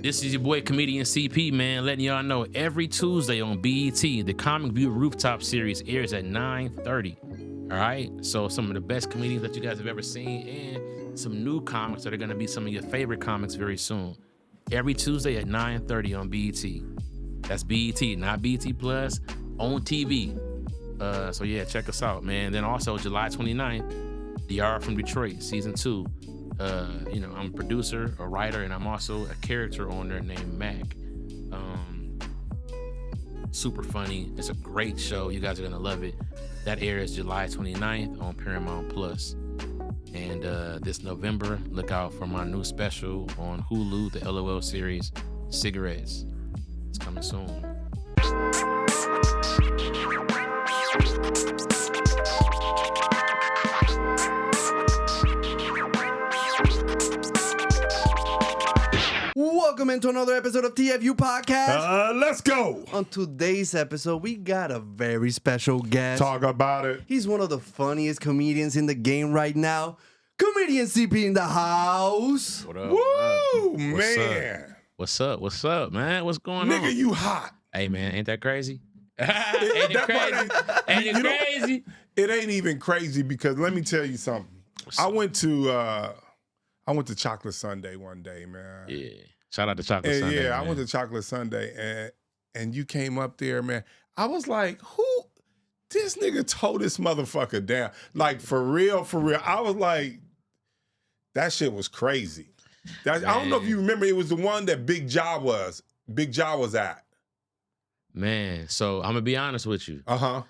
This is your boy comedian CP, man, letting y'all know every Tuesday on BET, the Comic View Rooftop series airs at 9:30. All right, so some of the best comedians that you guys have ever seen and some new comics that are going to be some of your favorite comics very soon. Every Tuesday at 9:30 on BET. That's BET, not BET Plus, on TV. So yeah, check us out, man. Then also July 29th, DR from Detroit, season 2. I'm a producer, a writer, and I'm also a character on there named Mac. Super funny. It's a great show. You guys are gonna love it. That airs July 29th on Paramount Plus. And this November, look out for my new special on Hulu, the LOL series, Cigarettes. It's coming soon. Welcome into another episode of TFU Podcast. Let's go. On today's episode, we got a very special guest. Talk about it. He's one of the funniest comedians in the game right now. Comedian CP in the house. What up? Woo, What's man. Up? What's up, man? What's going on? Nigga, you hot. Hey, man, ain't that crazy? Ain't it crazy? Ain't it crazy? It ain't even crazy because let me tell you something. I went to Chocolate Sunday one day, man. Yeah. Shout out to Chocolate Sunday. Yeah, man. I went to Chocolate Sunday and you came up there, man. I was like, who? This nigga tore this motherfucker down. Like, for real. I was like, that shit was crazy. I don't know if you remember, it was the one that Big Jaw was at. Man, so I'm gonna be honest with you. Uh-huh.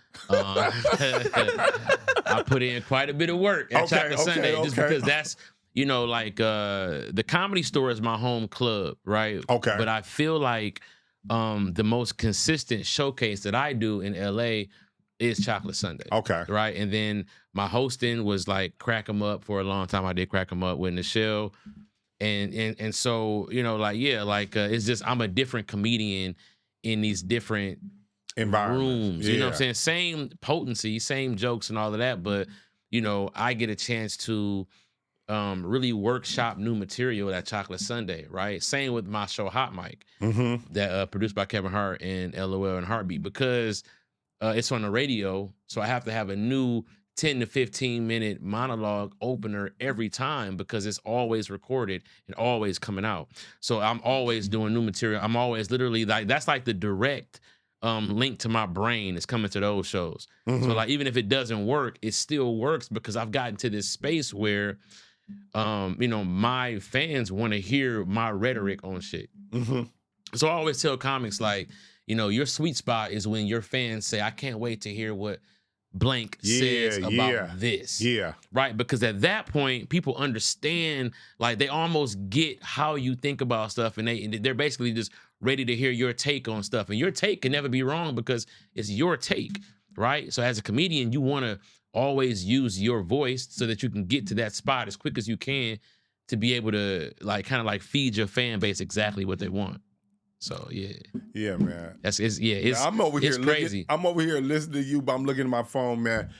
I put in quite a bit of work at Chocolate Sunday just because that's, the Comedy Store is my home club, right? Okay. But I feel like the most consistent showcase that I do in LA is Chocolate Sunday. Okay. Right? And then my hosting was like Crack 'em Up for a long time. I did Crack 'em Up with Nichelle. And so, it's just I'm a different comedian in these different rooms. Yeah. You know what I'm saying? Same potency, same jokes and all of that, but I get a chance to really workshop new material at Chocolate Sunday, right? Same with my show Hot Mic, that produced by Kevin Hart and LOL and Heartbeat, because it's on the radio, so I have to have a new 10 to 15 minute monologue opener every time because it's always recorded and always coming out. So I'm always doing new material. I'm always literally that's like the direct link to my brain is coming to those shows. So like, even if it doesn't work, it still works because I've gotten to this space where, my fans want to hear my rhetoric on shit. So I always tell comics like, your sweet spot is when your fans say, I can't wait to hear what blank says about this. Yeah. Right? Because at that point, people understand, like they almost get how you think about stuff, and they're basically just ready to hear your take on stuff. And your take can never be wrong because it's your take, right? So as a comedian, you want to always use your voice so that you can get to that spot as quick as you can to be able to feed your fan base exactly what they want. So yeah, man. I'm over here crazy. I'm over here listening to you, but I'm looking at my phone, man.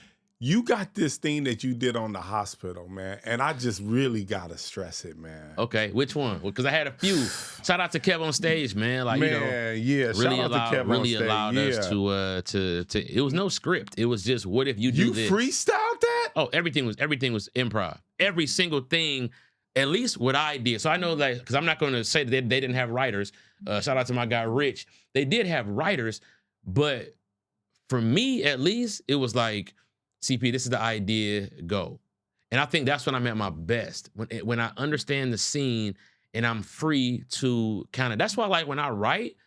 You got this thing that you did on the hospital, man, and I just really gotta stress it, man. Okay, which one? Well, because I had a few. Shout out to Kev on stage, man. Like, really allowed us to. It was no script. It was just, what if you do this? You freestyled that? Oh, everything was improv. Every single thing. At least what I did. So I know that, because I'm not going to say that they didn't have writers. Shout out to my guy, Rich. They did have writers, but for me, at least, it was like, CP, this is the idea, go. And I think that's when I'm at my best. When I understand the scene and I'm free to that's why, like, when I write,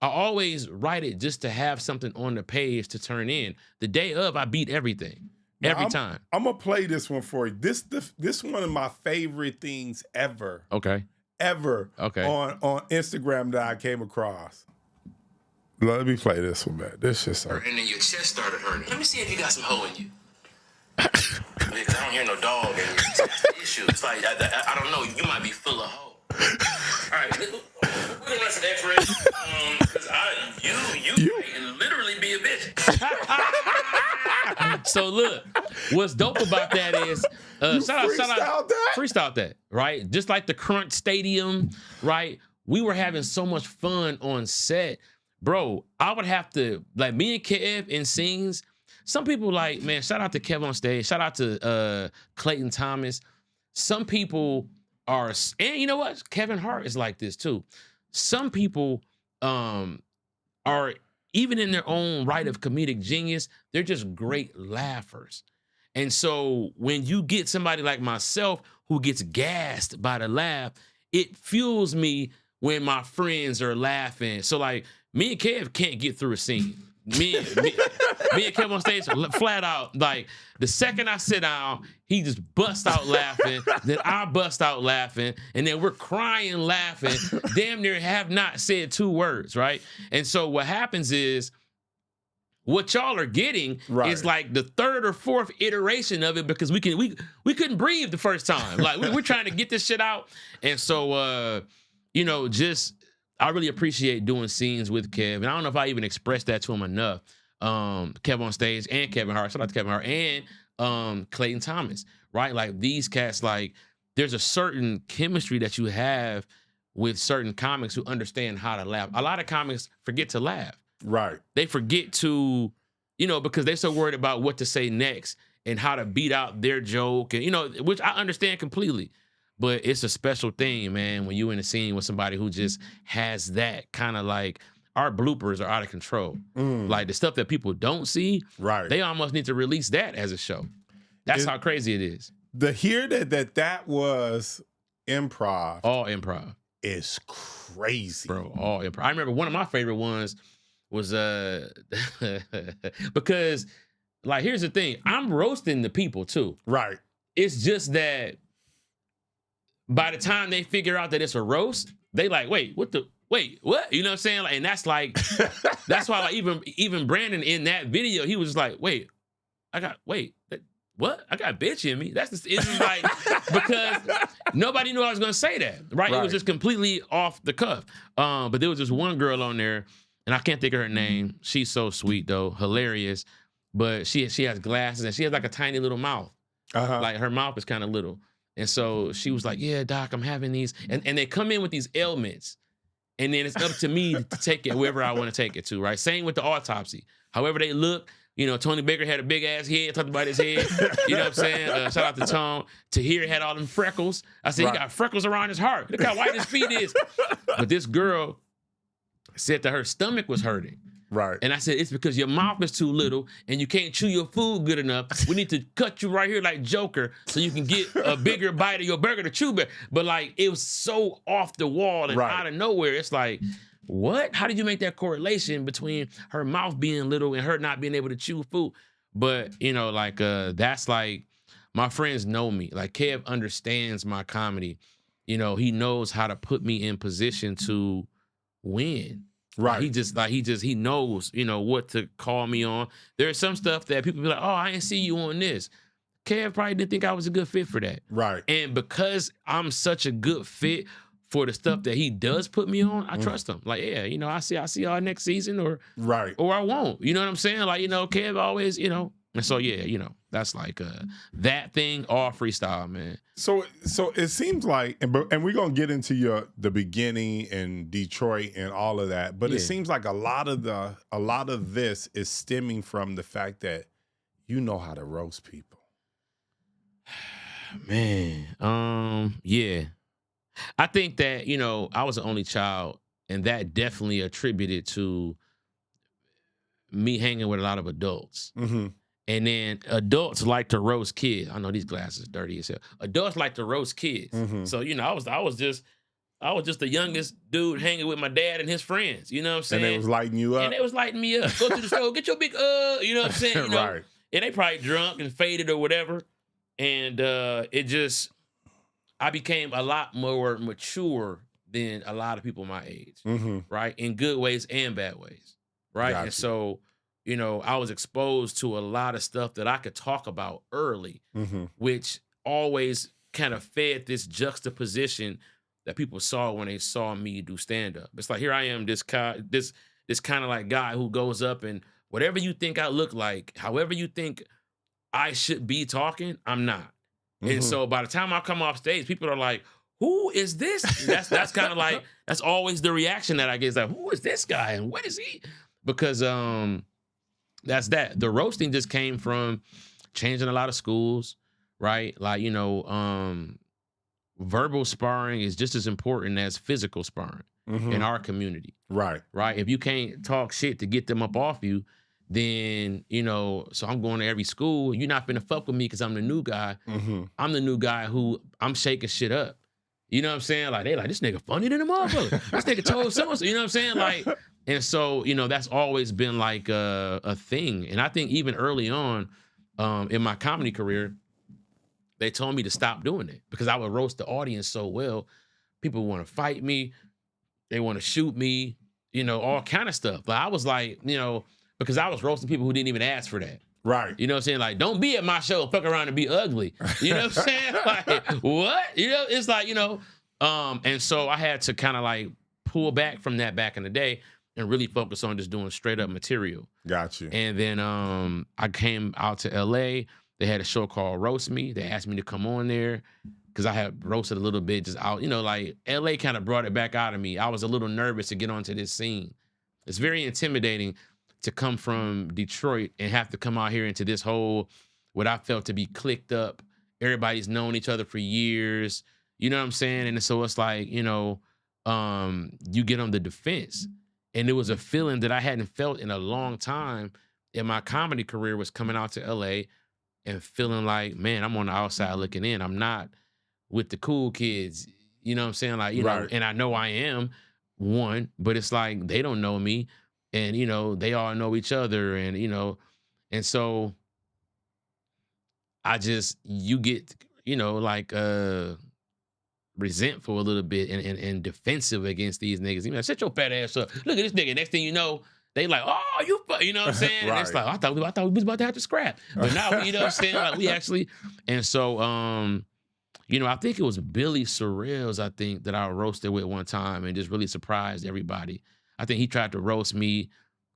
I always write it just to have something on the page to turn in. The day of, I beat everything. Every time. I'm gonna play this one for you. This one of my favorite things ever. Okay. Ever. Okay. On Instagram that I came across. Let me play this one, man. This shit's so. And then your chest started hurting. Let me see if you got some hoe in you. Because I don't hear no dog in you. That's the issue. It's like, I don't know. You might be full of hoe. All right. We're gonna run some x-rays. Because you might literally be a bitch. So look, what's dope about that is shout out freestyled that? Freestyle that, right? Just like the Crunch Stadium, right? we were having so much fun on set, bro. I would have to, like, me and Kev in scenes. Some people like, man, shout out to Kev on stage. Shout out to Clayton Thomas. Some people are, and you know what? Kevin Hart is like this too. Some people are, even in their own right of comedic genius, they're just great laughers. And so when you get somebody like myself who gets gassed by the laugh, it fuels me when my friends are laughing. So like me and Kev can't get through a scene. Me and Kev on stage, flat out, like the second I sit down, he just busts out laughing. Then I bust out laughing, and then we're crying, laughing. Damn near have not said 2 words, right? And so what happens is, what y'all are getting is like the 3rd or 4th iteration of it, because we couldn't breathe the first time. Like we're trying to get this shit out, and so you know, just. I really appreciate doing scenes with Kev. And I don't know if I even expressed that to him enough. Kev on stage and Kevin Hart. Shout out to Kevin Hart and Clayton Thomas, right? Like these cats, like there's a certain chemistry that you have with certain comics who understand how to laugh. A lot of comics forget to laugh. Right. They forget to, you know, because they're so worried about what to say next and how to beat out their joke. And, you know, which I understand completely. But it's a special thing, man, when you're in a scene with somebody who just has that kind of like, our bloopers are out of control. Like the stuff that people don't see, they almost need to release that as a show. That's how crazy it is. The hear that was improv. All improv. Is crazy. Bro, all improv. I remember one of my favorite ones was, because like, here's the thing. I'm roasting the people too. Right. It's just that by the time they figure out that it's a roast, they like, wait, what? You know what I'm saying? Like, and that's like, that's why like even Brandon in that video, he was just like, what? I got bitch in me. It's like, because nobody knew I was gonna say that, right? It was just completely off the cuff. But there was this one girl on there, and I can't think of her name. She's so sweet though, hilarious. But she has glasses and she has like a tiny little mouth. Like her mouth is kind of little. And so she was like, yeah, doc, I'm having these. And they come in with these ailments. And then it's up to me to take it wherever I want to take it to, right? Same with the autopsy. However they look, you know, Tony Baker had a big ass head, talked about his head. You know what I'm saying? Shout out to Tone. Tahir had all them freckles. I said, he got freckles around his heart. Look how white his feet is. But this girl said that her stomach was hurting. Right. And I said, it's because your mouth is too little and you can't chew your food good enough. We need to cut you right here like Joker so you can get a bigger bite of your burger to chew better. But like, it was so off the wall and out of nowhere. It's like, what? How did you make that correlation between her mouth being little and her not being able to chew food? But, you know, like, that's like, my friends know me. Like, Kev understands my comedy. You know, he knows how to put me in position to win. Right. He knows, you know, what to call me on. There's some stuff that people be like, oh, I didn't see you on this. Kev probably didn't think I was a good fit for that. Right. And because I'm such a good fit for the stuff that he does put me on, I trust him. Like, yeah, you know, I see y'all next season or I won't. You know what I'm saying? Like, you know, Kev always, you know. And so, yeah, you know, that's like that thing, all freestyle, man. So it seems like, and we're going to get into the beginning in Detroit and all of that, but it seems like a lot of this is stemming from the fact that you know how to roast people. Man, yeah. I think that, you know, I was the only child, and that definitely attributed to me hanging with a lot of adults. Mm-hmm. And then adults like to roast kids. I know these glasses dirty as hell. Adults like to roast kids. Mm-hmm. So, you know, I was just the youngest dude hanging with my dad and his friends. You know what I'm saying? And they was lighting you up. And they was lighting me up. Go to the store, get your big, you know what I'm saying? You know? Right. And they probably drunk and faded or whatever. And I became a lot more mature than a lot of people my age. Mm-hmm. Right? In good ways and bad ways. Right? Gotcha. And so, you know, I was exposed to a lot of stuff that I could talk about early, which always kind of fed this juxtaposition that people saw when they saw me do stand-up. It's like, here I am, this kind of like guy who goes up and whatever you think I look like, however you think I should be talking, I'm not. And so by the time I come off stage, people are like, who is this? That's kind of like, that's always the reaction that I get. Is like, who is this guy and what is he? Because that's that. The roasting just came from changing a lot of schools, right? Like, verbal sparring is just as important as physical sparring in our community. Right. Right. If you can't talk shit to get them up off you, then, so I'm going to every school. You're not finna fuck with me because I'm the new guy. I'm the new guy who I'm shaking shit up. You know what I'm saying? Like, they like, this nigga funny than a motherfucker. This nigga told so-and-so. You know what I'm saying? Like, and so, that's always been like a thing. And I think even early on in my comedy career, they told me to stop doing it because I would roast the audience so well. People want to fight me. They want to shoot me, all kind of stuff. But I was like, because I was roasting people who didn't even ask for that. Right. You know what I'm saying? Like, don't be at my show, fuck around and be ugly. You know what I'm saying? Like, what? It's like, and so I had to kind of like pull back from that back in the day and really focus on just doing straight up material. Got you. And then I came out to LA. They had a show called Roast Me. They asked me to come on there because I had roasted a little bit just out. Like LA kind of brought it back out of me. I was a little nervous to get onto this scene. It's very intimidating to come from Detroit and have to come out here into this whole, what I felt to be clicked up. Everybody's known each other for years. You know what I'm saying? And so it's like, you get on the defense. And it was a feeling that I hadn't felt in a long time in my comedy career, was coming out to LA and feeling like, man, I'm on the outside looking in. I'm not with the cool kids. You know what I'm saying? Like, Right. And I know I am one, but it's like they don't know me. And, they all know each other. And, and so you get, resentful a little bit and defensive against these niggas. Shut your fat ass up. Look at this nigga. Next thing you know, they like, oh, you know what I'm saying? Right. And it's like, I thought we was about to have to scrap. But now, you know what I'm saying? Like, we actually, and so, I think it was Billy Sorrells, I think, that I roasted with one time and just really surprised everybody. I think he tried to roast me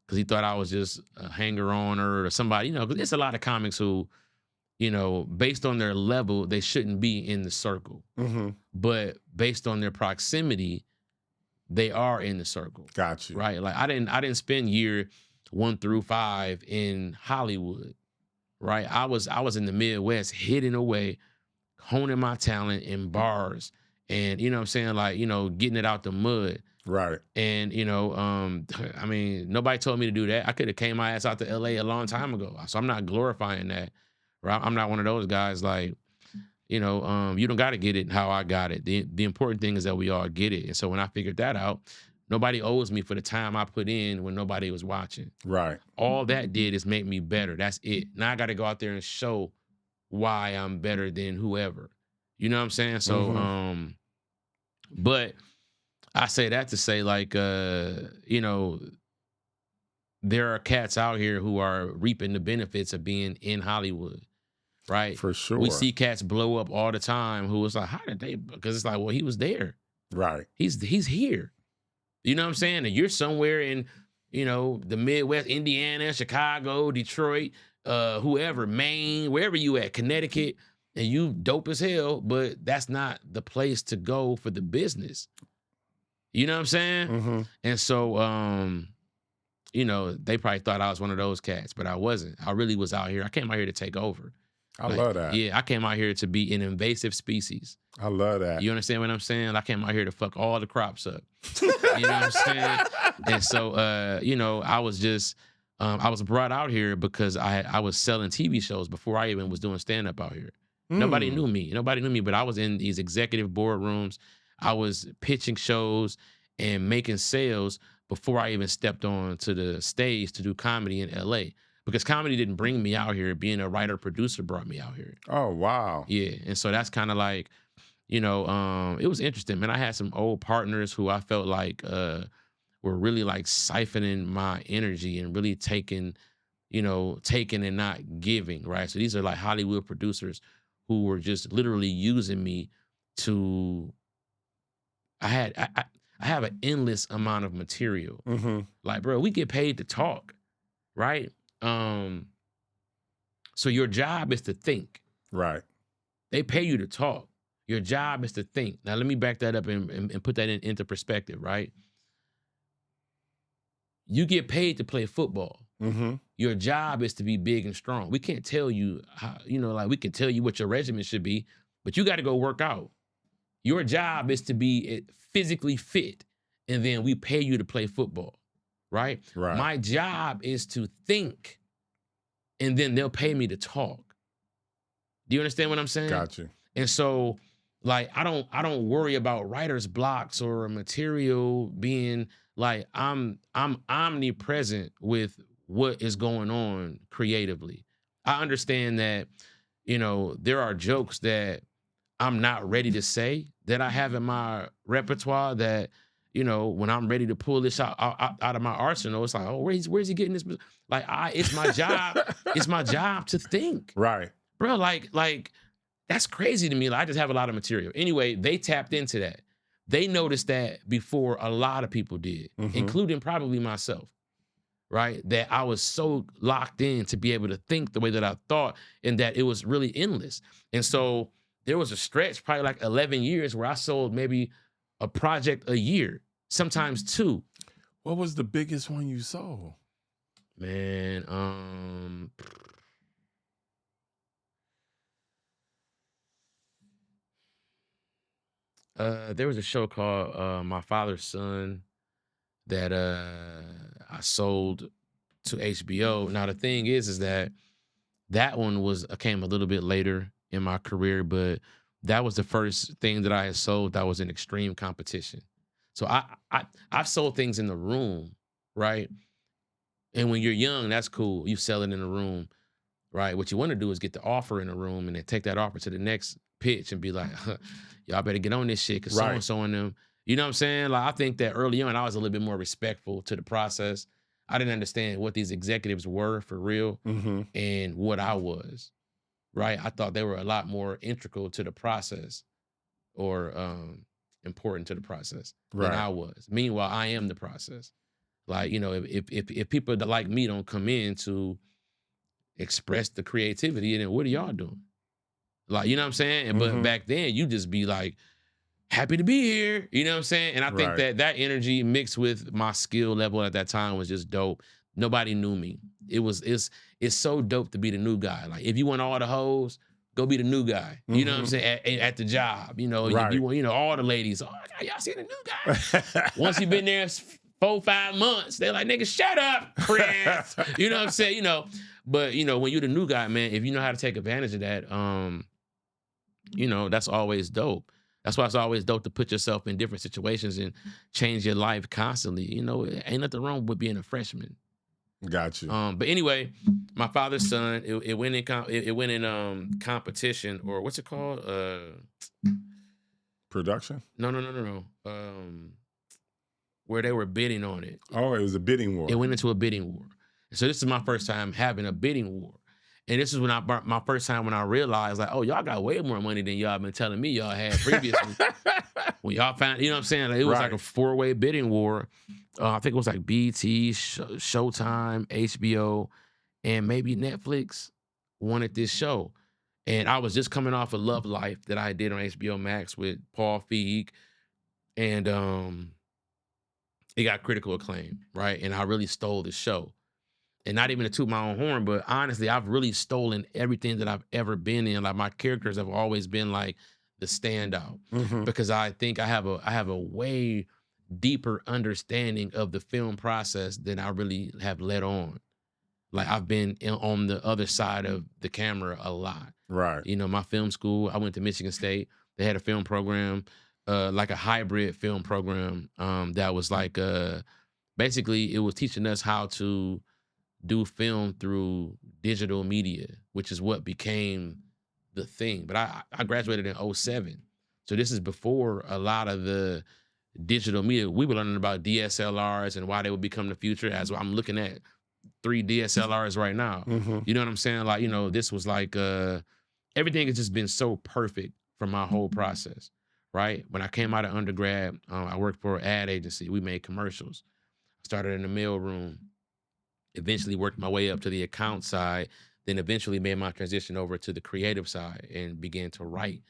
because he thought I was just a hanger-oner or somebody, because there's a lot of comics who, based on their level, they shouldn't be in the circle. But based on their proximity, they are in the circle. Got you. Right? Like, I didn't spend year 1 through 5 in Hollywood. Right? I was in the Midwest, hidden away, honing my talent in bars and, you know what I'm saying? Like, getting it out the mud. Right. And, nobody told me to do that. I could have came my ass out to LA a long time ago. So I'm not glorifying that. Right? I'm not one of those guys like, you don't got to get it how I got it. The important thing is that we all get it. And so when I figured that out, nobody owes me for the time I put in when nobody was watching. Right. All that did is make me better. That's it. Now I got to go out there and show why I'm better than whoever. You know what I'm saying? So, but I say that to say, like, there are cats out here who are reaping the benefits of being in Hollywood, right? For sure. We see cats blow up all the time who was like, how did they? Because it's like, well, he was there. Right. He's here. You know what I'm saying? And you're somewhere in, the Midwest, Indiana, Chicago, Detroit, whoever, Maine, wherever you at, Connecticut, and you dope as hell, but that's not the place to go for the business. You know what I'm saying? And so, they probably thought I was one of those cats, but I wasn't. I really was out here. I came out here to take over. I love that. Yeah, I came out here to be an invasive species. I love that. You understand what I'm saying? I came out here to fuck all the crops up. You know what I'm saying? And so, I was just, I was brought out here because I was selling TV shows before I even was doing stand-up out here. Nobody knew me. But I was in these executive boardrooms. I was pitching shows and making sales before I even stepped on to the stage to do comedy in LA. Because comedy didn't bring me out here. Being a writer-producer brought me out here. Oh, wow. Yeah. And so that's kind of like, it was interesting, man. I had some old partners who I felt like were really like siphoning my energy and really taking and not giving, right? So these are like Hollywood producers who were just literally using me to, I have an endless amount of material. Like, bro, we get paid to talk, right? So your job is to think. Right. They pay you to talk. Your job is to think. Now, let me back that up and put that into perspective, right? You get paid to play football. Mm-hmm. Your job is to be big and strong. We can't tell you how, like we can tell you what your regimen should be, but you got to go work out. Your job is to be physically fit, and then we pay you to play football, right? Right. My job is to think, and then they'll pay me to talk. Do you understand what I'm saying? Got you. And so, like, I don't worry about writer's blocks or material being like I'm omnipresent with what is going on creatively. I understand that, there are jokes that I'm not ready to say that I have in my repertoire that, when I'm ready to pull this out of my arsenal, it's like, oh, where's he getting this? Like, it's my job. It's my job to think. Right. Bro, like that's crazy to me. Like, I just have a lot of material. Anyway, they tapped into that. They noticed that before a lot of people did, including probably myself, right? That I was so locked in to be able to think the way that I thought, and that it was really endless. And so there was a stretch, probably like 11 years, where I sold maybe a project a year, sometimes 2. What was the biggest one you sold? Man, there was a show called My Father's Son that I sold to HBO. Now the thing is that one came a little bit later in my career, but that was the first thing that I had sold that was in extreme competition. So I've sold things in the room, right? And when you're young, that's cool. You sell it in the room, right? What you want to do is get the offer in the room and then take that offer to the next pitch and be like, y'all better get on this shit because so-and-so and them. You know what I'm saying? Like, I think that early on, I was a little bit more respectful to the process. I didn't understand what these executives were for real and what I was, right? I thought they were a lot more integral to the process or important to the process than I was. Meanwhile, I am the process. Like, if people that like me don't come in to express the creativity, then what are y'all doing? Like, you know what I'm saying? But back then, you just be like, happy to be here. You know what I'm saying? And I think that energy mixed with my skill level at that time was just dope. Nobody knew me. It's so dope to be the new guy. Like, if you want all the hoes, go be the new guy. You know what I'm saying? At the job, you want, all the ladies, oh, y'all see the new guy. Once you've been there 4-5 months, they're like, nigga, shut up, Chris. You know what I'm saying? But when you're the new guy, man, if you know how to take advantage of that, that's always dope. That's why it's always dope to put yourself in different situations and change your life constantly. Ain't nothing wrong with being a freshman. Got you. But anyway, My Father's Son, it went in competition, or what's it called? Production? No. Where they were bidding on it. Oh, it was a bidding war. It went into a bidding war. So this is my first time having a bidding war. And this is my first time when I realized, like, oh, y'all got way more money than y'all been telling me y'all had previously. When y'all found, you know what I'm saying? Like, it was like a 4-way bidding war. I think it was like BET, Showtime, HBO, and maybe Netflix wanted this show. And I was just coming off of Love Life that I did on HBO Max with Paul Feig. And it got critical acclaim, right? And I really stole the show. And not even to toot my own horn, but honestly, I've really stolen everything that I've ever been in. Like, my characters have always been like the standout because I think I have a way deeper understanding of the film process than I really have let on. Like, I've been on the other side of the camera a lot. Right. My film school, I went to Michigan State. They had a film program, like a hybrid film program that was like, basically it was teaching us how to do film through digital media, which is what became the thing. But I graduated in 2007. So this is before a lot of the digital media. We were learning about DSLRs and why they would become the future, as I'm looking at 3 DSLRs right now. You know what I'm saying? Like, this was like, everything has just been so perfect for my whole process, right? When I came out of undergrad, I worked for an ad agency. We made commercials. Started in the mailroom. Eventually worked my way up to the account side, then eventually made my transition over to the creative side and began to write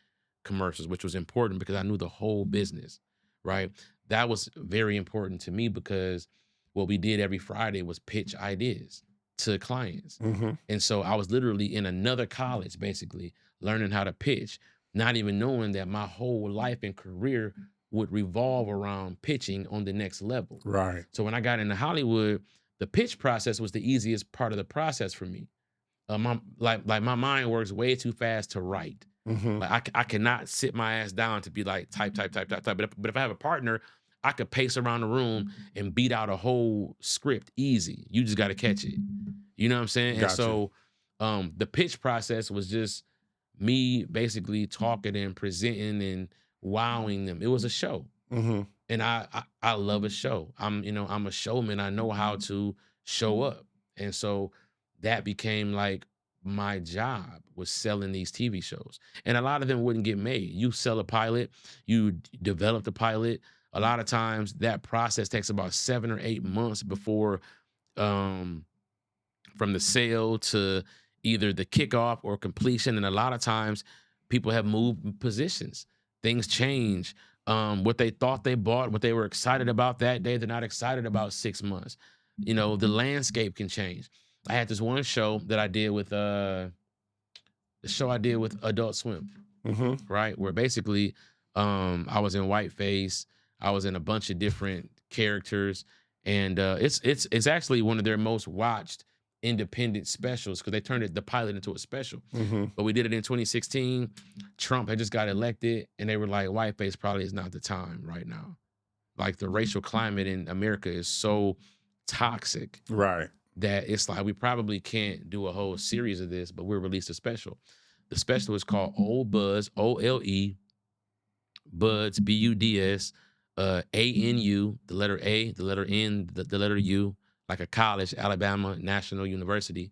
commercials, which was important because I knew the whole business, right? That was very important to me because what we did every Friday was pitch ideas to clients. Mm-hmm. And so I was literally in another college, basically, learning how to pitch, not even knowing that my whole life and career would revolve around pitching on the next level. Right. So when I got into Hollywood, the pitch process was the easiest part of the process for me. My mind works way too fast to write. Mm-hmm. Like I cannot sit my ass down to be like type. But if I have a partner, I could pace around the room and beat out a whole script easy. You just got to catch it. You know what I'm saying? Gotcha. And so the pitch process was just me basically talking and presenting and wowing them. It was a show. Mm-hmm. And I love a show. I'm a showman. I know how to show up. And so that became like my job, was selling these TV shows. And a lot of them wouldn't get made. You sell a pilot, you develop the pilot. A lot of times that process takes about 7 or 8 months before from the sale to either the kickoff or completion. And a lot of times people have moved positions. Things change. What they thought they bought, what they were excited about that day, they're not excited about 6 months. You know, the landscape can change. I had this one show that I did with Adult Swim, Mm-hmm. right? Where basically I was in whiteface, I was in a bunch of different characters, and it's actually one of their most watched independent specials because they turned the pilot into a special. Mm-hmm. But we did it in 2016. Trump had just got elected, and they were like, whiteface probably is not the time right now. Like the racial climate in America is so toxic, Right. that it's like we probably can't do a whole series of this, but we'll release a special. The special is called Old Buzz, OLE, Buds, BUDS, ANU, the letter A, the letter N, the letter U, like a college, Alabama National University,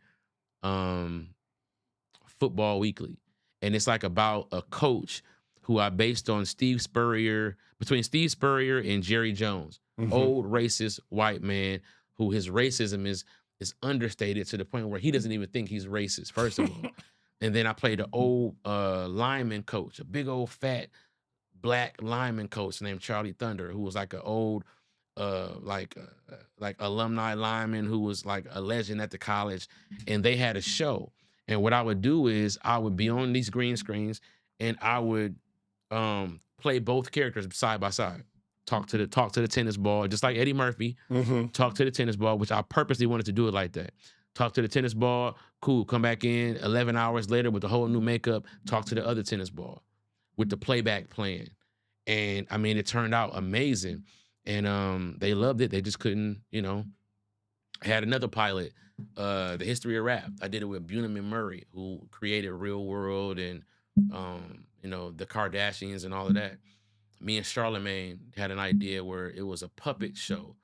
football weekly. And it's like about a coach who I based on between Steve Spurrier and Jerry Jones, Mm-hmm. old racist white man who his racism is understated to the point where he doesn't even think he's racist, first of all. And then I played an old lineman coach, a big old fat black lineman coach named Charlie Thunder, who was like an old like alumni lineman who was like a legend at the college. And they had a show. And what I would do is I would be on these green screens and I would play both characters side by side. Talk to the tennis ball, just like Eddie Murphy. Mm-hmm. Talk to the tennis ball, which I purposely wanted to do it like that. Talk to the tennis ball, cool, come back in 11 hours later with a whole new makeup, talk to the other tennis ball with the playback playing. And I mean, it turned out amazing. And they loved it. They just couldn't, I had another pilot, The History of Rap. I did it with Bunim and Murray, who created Real World and, the Kardashians and all of that. Me and Charlemagne had an idea where it was a puppet show.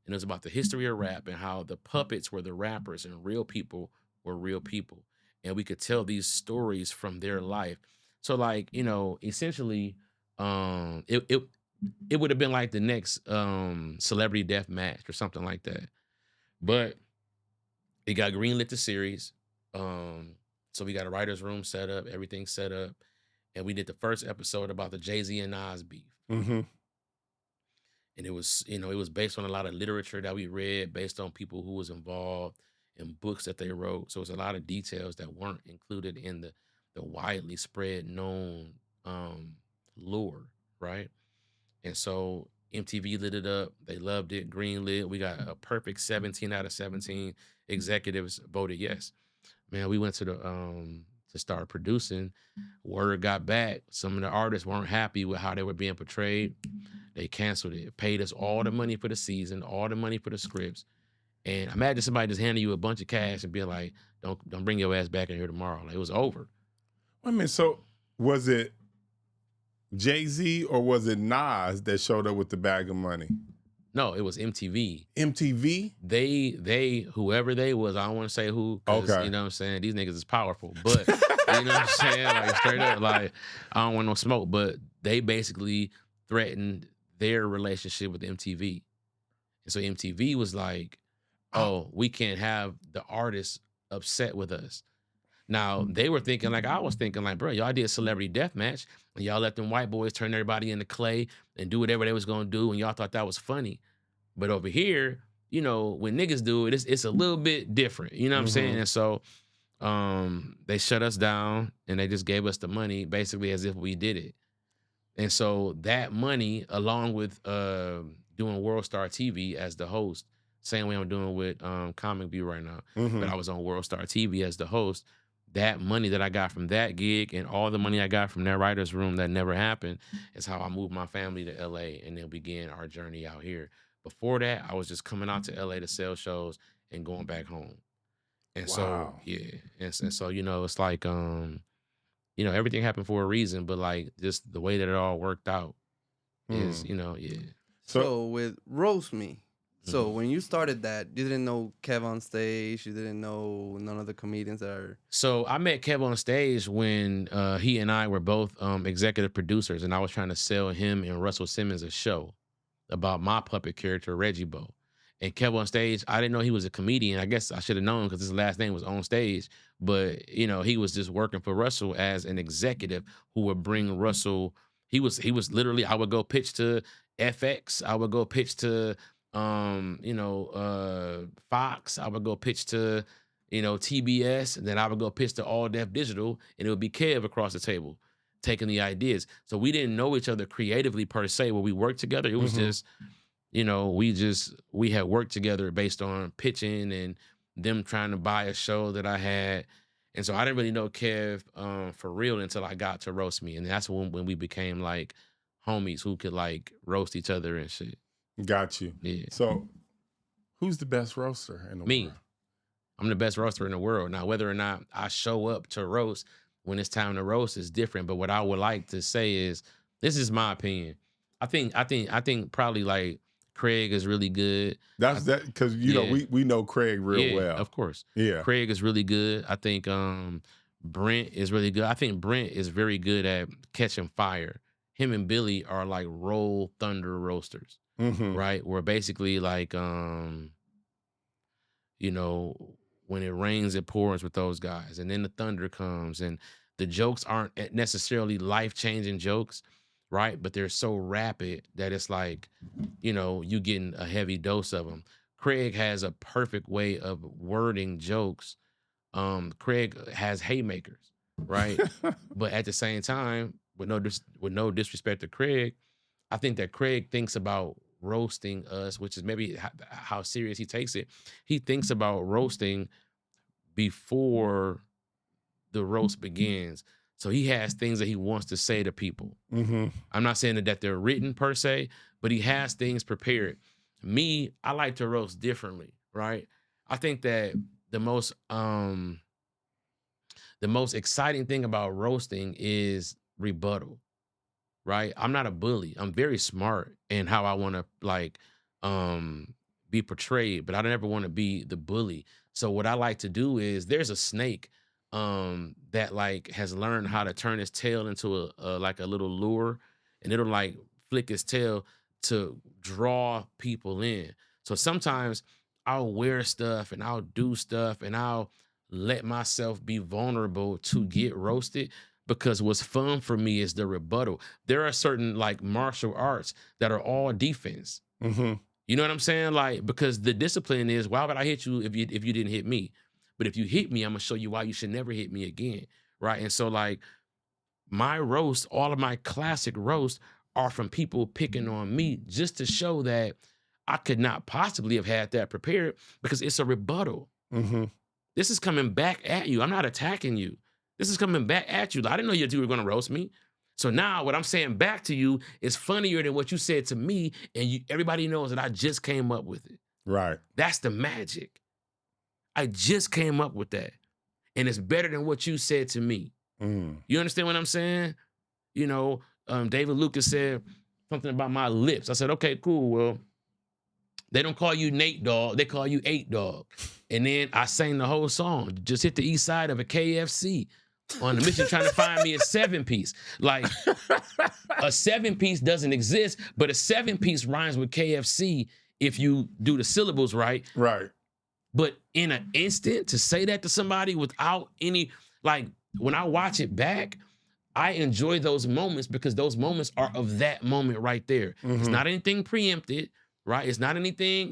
And it was about the history of rap and how the puppets were the rappers and real people were real people. And we could tell these stories from their life. So like, essentially, it would have been like the next Celebrity Death Match or something like that. But it got greenlit the series. So we got a writer's room set up, everything set up. And we did the first episode about the Jay-Z and Nas beef. Mm-hmm. And it was, it was based on a lot of literature that we read, based on people who was involved in books that they wrote. So it was a lot of details that weren't included in the widely spread known lore, right? And so MTV lit it up. They loved it, greenlit. We got a perfect 17 out of 17 executives voted yes. Man, we went to to start producing. Word got back. Some of the artists weren't happy with how they were being portrayed. They canceled it. Paid us all the money for the season, all the money for the scripts. And imagine somebody just handing you a bunch of cash and being like, don't bring your ass back in here tomorrow. Like, it was over. I mean, so was it Jay-Z or was it Nas that showed up with the bag of money? No, it was MTV. MTV? They whoever they was, I don't want to say who, 'cause, Okay. you know what I'm saying? These niggas is powerful. But, you know what I'm saying? Like, straight up, like, I don't want no smoke. But they basically threatened their relationship with MTV. And so MTV was like, oh, we can't have the artists upset with us. Now, they were thinking like I was thinking, like, bro, y'all did Celebrity Deathmatch, and y'all let them white boys turn everybody into clay and do whatever they was gonna do, and y'all thought that was funny. But over here, you know, when niggas do it, it's a little bit different. You know what I'm saying? And so they shut us down and they just gave us the money basically as if we did it. And so that money, along with doing World Star TV as the host, same way I'm doing with ComicView right now, but I was on World Star TV as the host. That money that I got from that gig and all the money I got from that writer's room that never happened is how I moved my family to LA and then began our journey out here. Before that, I was just coming out to LA to sell shows and going back home. And so, yeah. And so, you know, it's like, you know, everything happened for a reason, but like just the way that it all worked out is, you know, yeah. So with Roast Me, so when you started that, you didn't know Kev on stage, you didn't know none of the comedians that are... So I met Kev on stage when he and I were both executive producers, and I was trying to sell him and Russell Simmons a show about my puppet character, Reggie Bo. And Kev on stage, I didn't know he was a comedian. I guess I should have known because his last name was On Stage. But, you know, he was just working for Russell as an executive who would bring Russell. He was literally, I would go pitch to FX. I would go pitch to, you know, Fox. I would go pitch to, you know, TBS. And then I would go pitch to All Def Digital. And it would be Kev across the table taking the ideas. So we didn't know each other creatively per se when we worked together. It was just... You know, we had worked together based on pitching and them trying to buy a show that I had. And so I didn't really know Kev for real until I got to Roast Me. And that's when we became like homies who could like roast each other and shit. Got you. Yeah. So who's the best roaster in the world? I'm the best roaster in the world. Now, whether or not I show up to roast when it's time to roast is different. But what I would like to say is, this is my opinion. I think probably like Craig is really good. That's that because you know we know Craig real well. Of course. Yeah. Craig is really good. I think Brent is really good. I think Brent is very good at catching fire. Him and Billy are like roll thunder roasters. Right? Where basically like you know, when it rains, it pours with those guys. And then the thunder comes and the jokes aren't necessarily life-changing jokes. Right? But they're so rapid that it's like, you know, you getting a heavy dose of them. Craig has a perfect way of wording jokes. Craig has haymakers, right? But at the same time, with no disrespect to Craig, I think that Craig thinks about roasting us, which is maybe how serious he takes it. He thinks about roasting before the roast begins. So he has things that he wants to say to people. I'm not saying that they're written per se, but he has things prepared. Me, I like to roast differently, right? I think that the most exciting thing about roasting is rebuttal, right? I'm not a bully. I'm very smart in how I want to like be portrayed, but I don't ever want to be the bully. So what I like to do is there's a snake that like has learned how to turn his tail into a like a little lure, and it'll like flick his tail to draw people in. So sometimes I'll wear stuff and I'll do stuff and I'll let myself be vulnerable to get roasted, because what's fun for me is the rebuttal. There are certain like martial arts that are all defense. You know what I'm saying? Like, because the discipline is, why would I hit you if you didn't hit me? But if you hit me, I'm gonna show you why you should never hit me again, right? And so like my roast, all of my classic roasts are from people picking on me just to show that I could not possibly have had that prepared, because it's a rebuttal. This is coming back at you. I'm not attacking you. This is coming back at you. I didn't know you were gonna roast me. So now what I'm saying back to you is funnier than what you said to me, and everybody knows that I just came up with it. Right. That's the magic. I just came up with that. And it's better than what you said to me. You understand what I'm saying? You know, David Lucas said something about my lips. I said, okay, cool. Well, they don't call you Nate Dogg. They call you 8 Dog. And then I sang the whole song. Just hit the east side of a KFC on the mission trying to find me a 7-piece. Like, a 7-piece doesn't exist, but a 7-piece rhymes with KFC if you do the syllables right. Right. But in an instant, to say that to somebody without any, like when I watch it back, I enjoy those moments because those moments are of that moment right there. It's not anything preempted, right? It's not anything,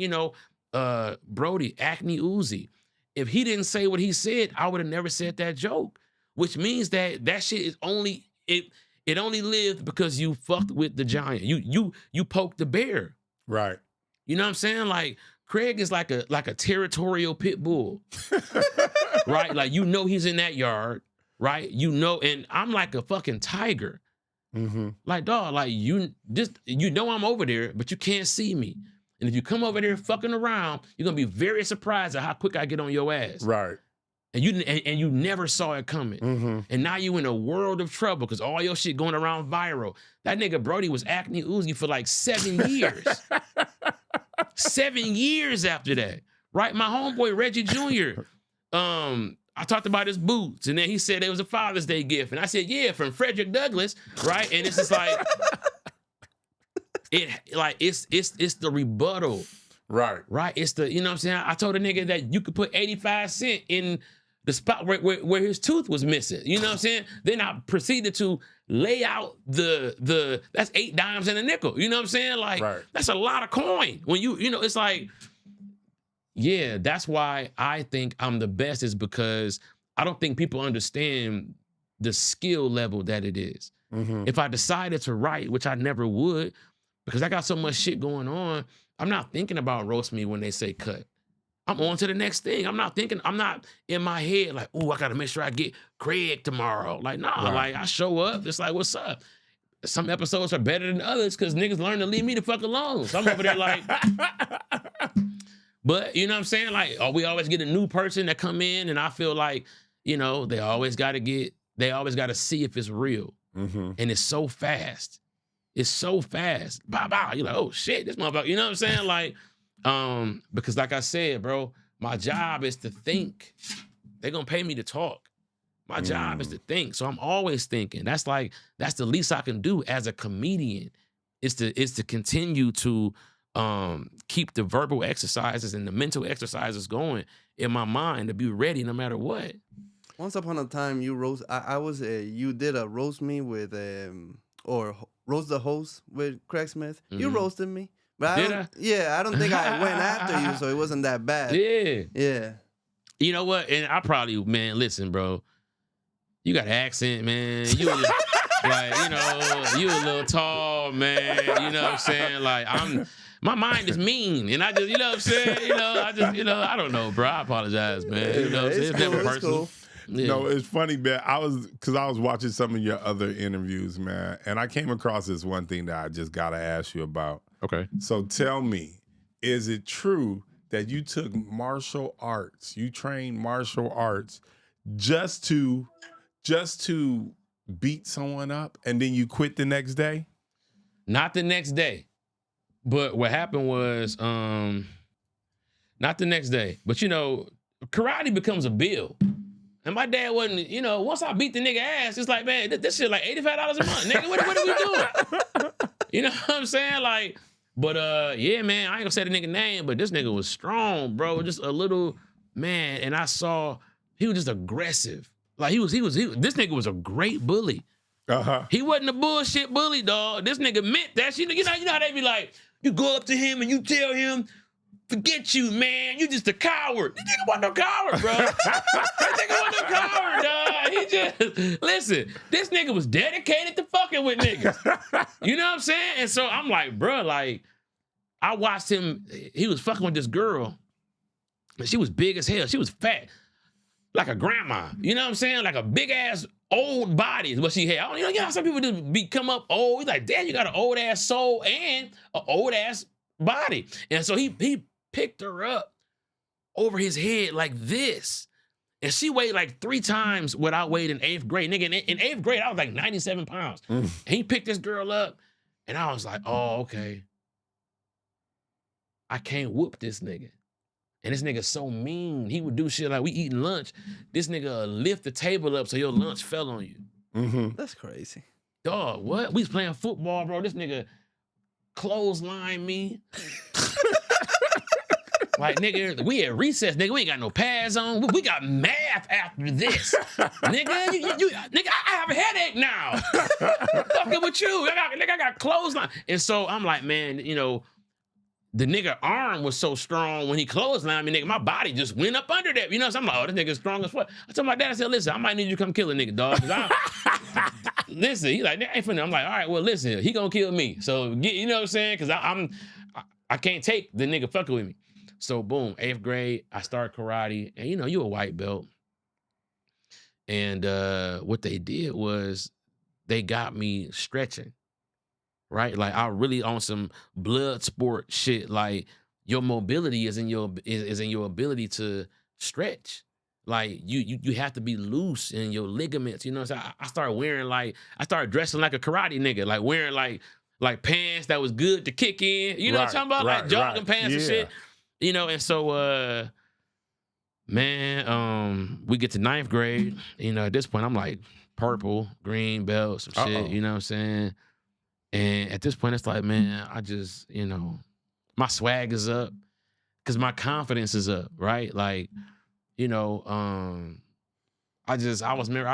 Brody, Acne Uzi. If he didn't say what he said, I would have never said that joke, which means that shit is only, it only lived because you fucked with the giant. You poked the bear. Right. You know what I'm saying? Like Craig is like a territorial pit bull, right? Like, he's in that yard. Right? And I'm like a fucking tiger. Like, dog, like I'm over there, but you can't see me. And if you come over there fucking around, you're gonna be very surprised at how quick I get on your ass. Right. And you never saw it coming. And now you in a world of trouble because all your shit going around viral. That nigga Brody was Acne Uzi for like 7 years. 7 years after that. Right? My homeboy Reggie Jr. I talked about his boots, and then he said it was a Father's Day gift. And I said, yeah, from Frederick Douglass, right? And it's just like, it's the rebuttal. Right. Right? It's the, you know what I'm saying? I told a nigga that you could put 85 cents in the spot where his tooth was missing. You know what I'm saying? Then I proceeded to lay out that's 8 dimes and a nickel. You know what I'm saying? Like, That's a lot of coin. When it's like, yeah, that's why I think I'm the best, is because I don't think people understand the skill level that it is. If I decided to write, which I never would, because I got so much shit going on, I'm not thinking about roast me when they say cut. I'm on to the next thing. I'm not in my head like, ooh, I got to make sure I get Craig tomorrow. Like, nah, like I show up, it's like, what's up? Some episodes are better than others because niggas learn to leave me the fuck alone. So I'm over there like... But you know what I'm saying? Like, we always get a new person that come in, and I feel like, they always got to see if it's real. And it's so fast. It's so fast. Bow, bow. You're like, oh shit, this motherfucker. You know what I'm saying? Like, because like I said, bro, my job is to think. They're gonna pay me to talk. My job is to think. So I'm always thinking. That's the least I can do as a comedian, is to continue to keep the verbal exercises and the mental exercises going in my mind to be ready no matter what. Once upon a time, you you did a roast me with or roast the host with Craig Smith. You roasted me, but I don't think I went after you, so it wasn't that bad. Yeah. You know what? And I probably, man, listen, bro, you got an accent, man. You you a little tall, man. You know what I'm saying? Like my mind is mean, and I just, you know what I'm saying? I don't know, bro. I apologize, man. You know what I'm saying? It's never personal. Cool. Yeah. No, it's funny, man. I was watching some of your other interviews, man, and I came across this one thing that I just gotta ask you about. Okay. So tell me, is it true that you took martial arts? You trained martial arts just to beat someone up, and then you quit the next day? Not the next day. But what happened was, not the next day. But karate becomes a bill. And my dad wasn't, once I beat the nigga ass, it's like, man, this shit like $85 a month, nigga. What are we doing? You know what I'm saying? Like, but yeah, man, I ain't gonna say the nigga name, but this nigga was strong, bro. Just a little, man. And I saw he was just aggressive. Like this nigga was a great bully. He wasn't a bullshit bully, dog. This nigga meant that shit. You know how they be like, you go up to him and you tell him, forget you, man. You just a coward. This nigga wasn't no coward, bro. This nigga wasn't no coward, dog. He just, listen, this nigga was dedicated to fucking with niggas. You know what I'm saying? And so I'm like, bro, like, I watched him. He was fucking with this girl. And she was big as hell. She was fat. Like a grandma. You know what I'm saying? Like a big ass old body is what she had. You know how some people just become up old? He's like, damn, you got an old ass soul and an old ass body. And so he picked her up over his head like this. And she weighed like 3 times what I weighed in 8th grade. Nigga, in 8th grade, I was like 97 pounds. And he picked this girl up, and I was like, oh, okay. I can't whoop this nigga. And this nigga so mean. He would do shit like we eating lunch. This nigga lift the table up so your lunch fell on you. That's crazy. Dog, what? We was playing football, bro. This nigga clothesline me. Like, nigga, we at recess, nigga. We ain't got no pads on. We got math after this. Nigga, nigga, I have a headache now. Fucking with you. I got clothesline. And so I'm like, man, you know, the nigga arm was so strong when he clotheslined me, nigga, my body just went up under that. You know, so I'm like, oh, this nigga's strong as fuck. I told my dad, I said, listen, I might need you to come kill a nigga, dog. Listen, he's like, ain't finna. I'm like, all right, well, listen, he gonna kill me. So, you know what I'm saying? Because I can't take the nigga fucking with me. So, boom, 8th grade, I start karate. And, you know, you a white belt. And what they did was they got me stretching. Right, like I really on some blood sport shit. Like your mobility is in your ability to stretch. Like you have to be loose in your ligaments. You know, so I started wearing I started dressing like a karate nigga, like wearing like pants that was good to kick in. You know what I'm talking about, like jogging pants and shit. You know, and so man, we get to 9th grade. You know, at this point I'm like purple, green belt, some shit. You know what I'm saying? And at this point, it's like, man, I just, you know, my swag is up because my confidence is up, right? Like, you know, I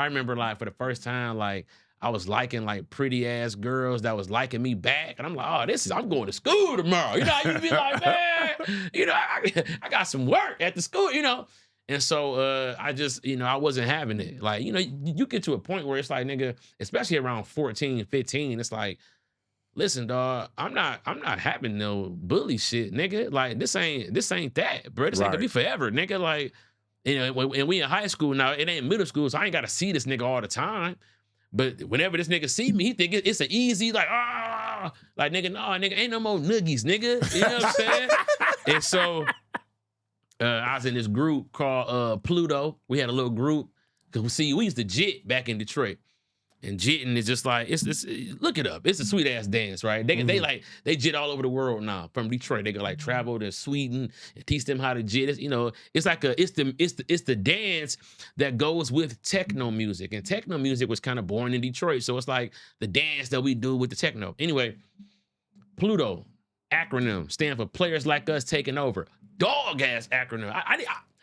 remember like for the first time, like I was liking like pretty ass girls that was liking me back. And I'm like, oh, I'm going to school tomorrow. You know, you'd be like, man, you know, I got some work at the school, you know? And so I just, you know, I wasn't having it. Like, you know, you get to a point where it's like, nigga, especially around 14, 15, it's like, listen, dog, I'm not having no bully shit, nigga. Like, this ain't that, bro. This ain't gonna be forever, nigga. Like, you know, and we in high school now, it ain't middle school, so I ain't gotta see this nigga all the time. But whenever this nigga see me, he think it's an easy, like nigga, no, nigga, ain't no more noogies, nigga. You know what I'm saying? And so I was in this group called Pluto. We had a little group, because we used to jit back in Detroit. And jitting is just like, it's look it up. It's a sweet ass dance, right? They jit all over the world now from Detroit. They go like travel to Sweden and teach them how to jit. It's, you know, it's like it's the dance that goes with techno music. And techno music was kind of born in Detroit. So it's like the dance that we do with the techno. Anyway, Pluto, acronym, stand for Players Like Us Taking Over. Dog ass acronym.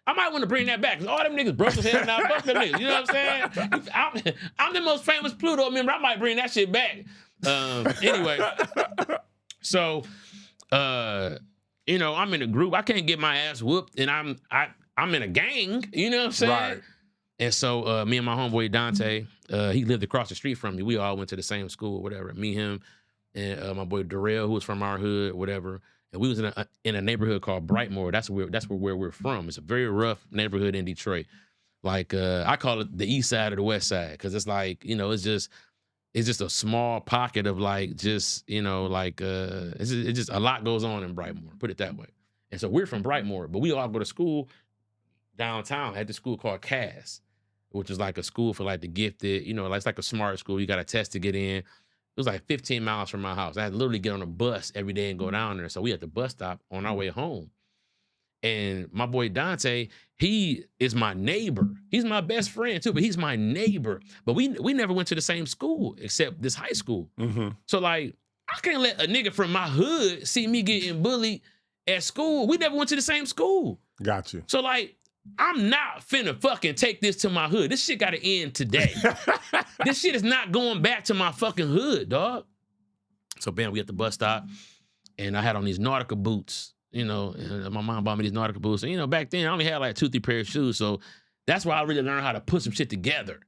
I might want to bring that back, because all them niggas broke his head now. Fuck them niggas. You know what I'm saying? I'm the most famous Pluto member. I might bring that shit back. Anyway, so you know, I'm in a group. I can't get my ass whooped, and I'm in a gang. You know what I'm saying? Right. And so me and my homeboy Dante, he lived across the street from me. We all went to the same school, or whatever. Me, him, and my boy Darrell, who was from our hood, whatever. And we was in a neighborhood called Brightmoor. That's where we're from. It's a very rough neighborhood in Detroit. Like I call it the east side or the west side, because it's like, you know, it's just a small pocket of like, just, you know, like it's just a lot goes on in Brightmoor, put it that way. And so we're from Brightmoor, but we all go to school downtown at the school called Cass, which is like a school for like the gifted, you know, it's like a smart school. You got a test to get in. It was like 15 miles from my house. I had to literally get on a bus every day and go down there. So we at the bus stop on our way home. And my boy Dante, he is my neighbor. He's my best friend too, but he's my neighbor. But we never went to the same school except this high school. Mm-hmm. So like, I can't let a nigga from my hood see me getting bullied at school. We never went to the same school. Got you. So like, I'm not finna fucking take this to my hood. This shit gotta end today. This shit is not going back to my fucking hood, dog. So bam, we at the bus stop, and I had on these Nautica boots, you know, and my mom bought me these Nautica boots. And, you know, back then I only had like 2-3 pairs of shoes. So that's why I really learned how to put some shit together.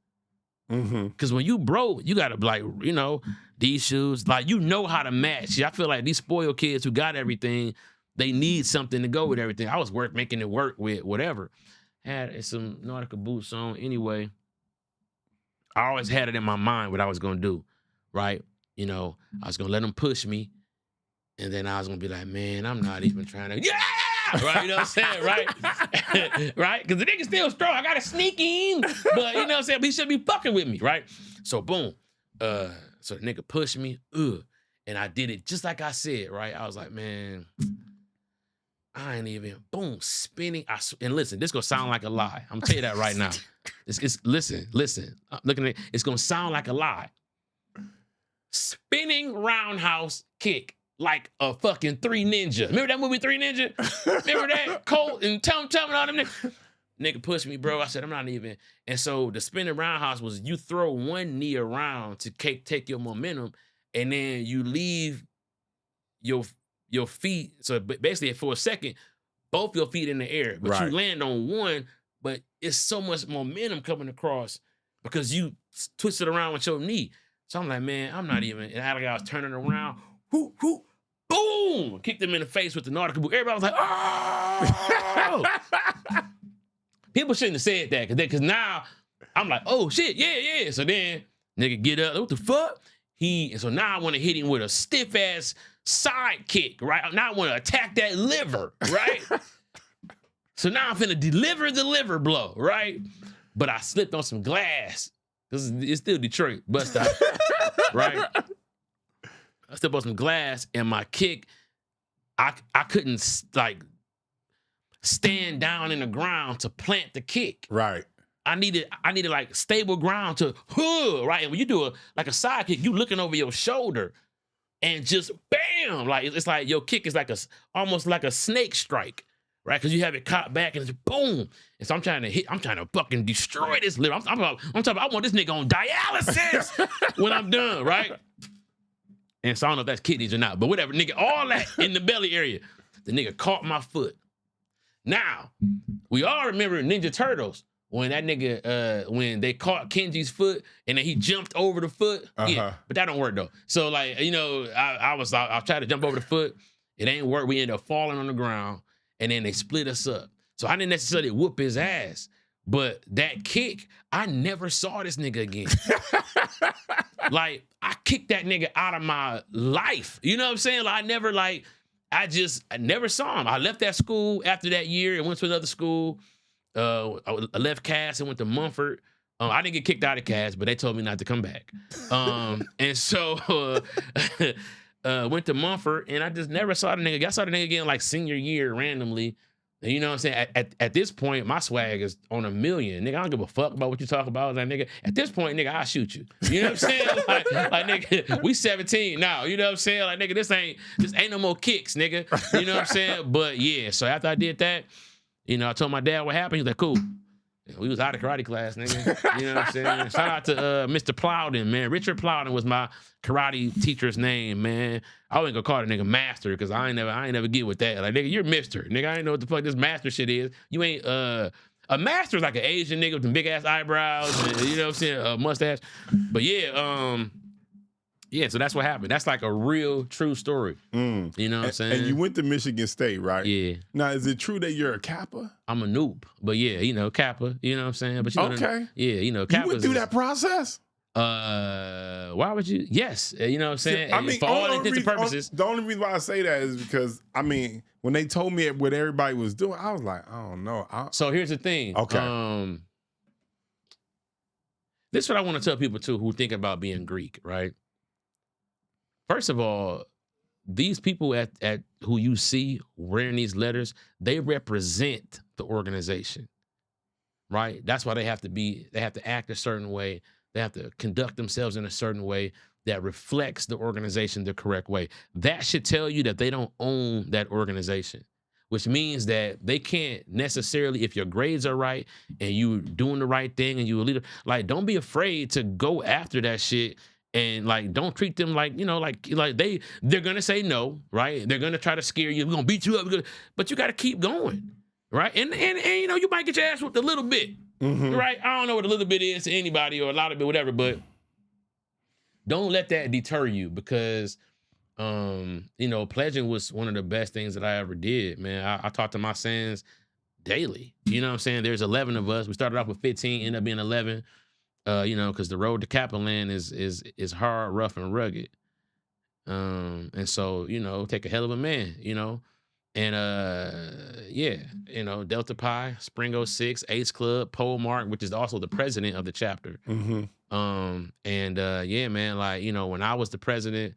Mm-hmm. Cause when you broke, you gotta like, you know, these shoes, like, you know how to match. I feel like these spoiled kids who got everything, they need something to go with everything. I was making it work with whatever. Had some Nautica boots on. Anyway, I always had it in my mind what I was going to do, right? You know, I was going to let them push me, and then I was going to be like, man, I'm not even trying to, yeah! Right? You know what I'm saying? Right? Right? Because the nigga's still strong. I got to sneak in, but you know what I'm saying? But he should be fucking with me, right? So boom. So the nigga pushed me, and I did it just like I said, right? I was like, man, I ain't even, boom, spinning. And listen, this gonna sound like a lie. I'm gonna tell you that right now. Listen. Looking at it, it's gonna sound like a lie. Spinning roundhouse kick. like a fucking 3 Ninja. Remember that movie 3 Ninja? Remember that? Colt and Tum and all them niggas? Nigga pushed me, bro. I said, I'm not even. And so the spinning roundhouse was you throw one knee around to take your momentum, and then you leave your feet. So basically, for a second, both your feet in the air, but you land on one, but it's so much momentum coming across because you twist it around with your knee. So I'm like, man, I'm not even. And I was turning around, whoop, whoop, boom, kicked him in the face with the nautical boot. Everybody was like, oh. People shouldn't have said that because now I'm like, oh shit, yeah. So then nigga get up, what the fuck? And so now I want to hit him with a stiff ass side kick, right? Now I want to attack that liver, right? So now I'm finna deliver the liver blow, right? But I slipped on some glass. It's still Detroit, bus stop, right? I slipped on some glass and my kick, I couldn't like stand down in the ground to plant the kick. Right. I needed like stable ground to right? And when you do a side kick, you looking over your shoulder and just bam! Like it's like your kick is like almost like a snake strike, right? Because you have it caught back and it's boom. And so I'm trying to fucking destroy this liver. I'm talking about I want this nigga on dialysis when I'm done, right? And so I don't know if that's kidneys or not, but whatever, nigga, all that in the belly area. The nigga caught my foot. Now, we all remember Ninja Turtles when that nigga, when they caught Kenji's foot and then he jumped over the foot. Yeah, but that don't work though. So like, you know, I tried to jump over the foot. It ain't work. We ended up falling on the ground and then they split us up. So I didn't necessarily whoop his ass, but that kick, I never saw this nigga again. Like, I kicked that nigga out of my life. You know what I'm saying? Like, I never saw him. I left that school after that year and went to another school. I left Cass and went to Mumford. I didn't get kicked out of Cass, but they told me not to come back. And so went to Mumford, and I just never saw the nigga. I saw the nigga again like senior year randomly. And you know what I'm saying? At this point, my swag is on 1 million. Nigga, I don't give a fuck about what you talk about. Like, nigga, at this point, nigga, I'll shoot you. You know what I'm saying? like nigga, we 17 now. You know what I'm saying? Like, nigga, this ain't no more kicks, nigga. You know what I'm saying? But yeah, so after I did that, you know, I told my dad what happened. He was like, cool. We was out of karate class, nigga. You know what I'm saying? Shout out to Mr. Plowden, man. Richard Plowden was my karate teacher's name, man. I wasn't gonna call the nigga master because I ain't never get with that. Like, nigga, you're Mister. Nigga, I ain't know what the fuck this master shit is. You ain't a master is like an Asian nigga with them big ass eyebrows and, you know what I'm saying, a mustache. But yeah, yeah, so that's what happened. That's like a real true story. You know what I'm saying? And you went to Michigan State, right? Yeah. Now, is it true that you're a Kappa? I'm a noob. But yeah, you know, Kappa, you know what I'm saying? But you know, okay. Yeah, you know, Kappa. You went through that process? Why would you? Yes. You know what I'm saying? I mean, for all intents and purposes. The only reason why I say that is because, I mean, when they told me what everybody was doing, I was like, I don't know. So here's the thing. Okay. This is what I want to tell people too who think about being Greek, right? First of all, these people at who you see wearing these letters, they represent the organization, right? That's why they have to act a certain way. They have to conduct themselves in a certain way that reflects the organization the correct way. That should tell you that they don't own that organization, which means that they can't necessarily, if your grades are right and you doing the right thing and you a leader, like, don't be afraid to go after that shit. And like, don't treat them like, you know, like they're gonna say no, right? They're gonna try to scare you. We're gonna beat you up, but you gotta keep going, right? And you know, you might get your ass whooped a little bit, right? I don't know what a little bit is to anybody or a lot of bit, whatever, but don't let that deter you because, you know, pledging was one of the best things that I ever did, man. I talk to my sons daily. You know what I'm saying? There's 11 of us. We started off with 15, ended up being 11. You know, because the road to Kaplan Land is hard, rough, and rugged. And so, you know, take a hell of a man, you know. And yeah, you know, Delta Pi, Spring 06, Ace Club, Pole Mark, which is also the president of the chapter. Yeah, man, like, you know, when I was the president,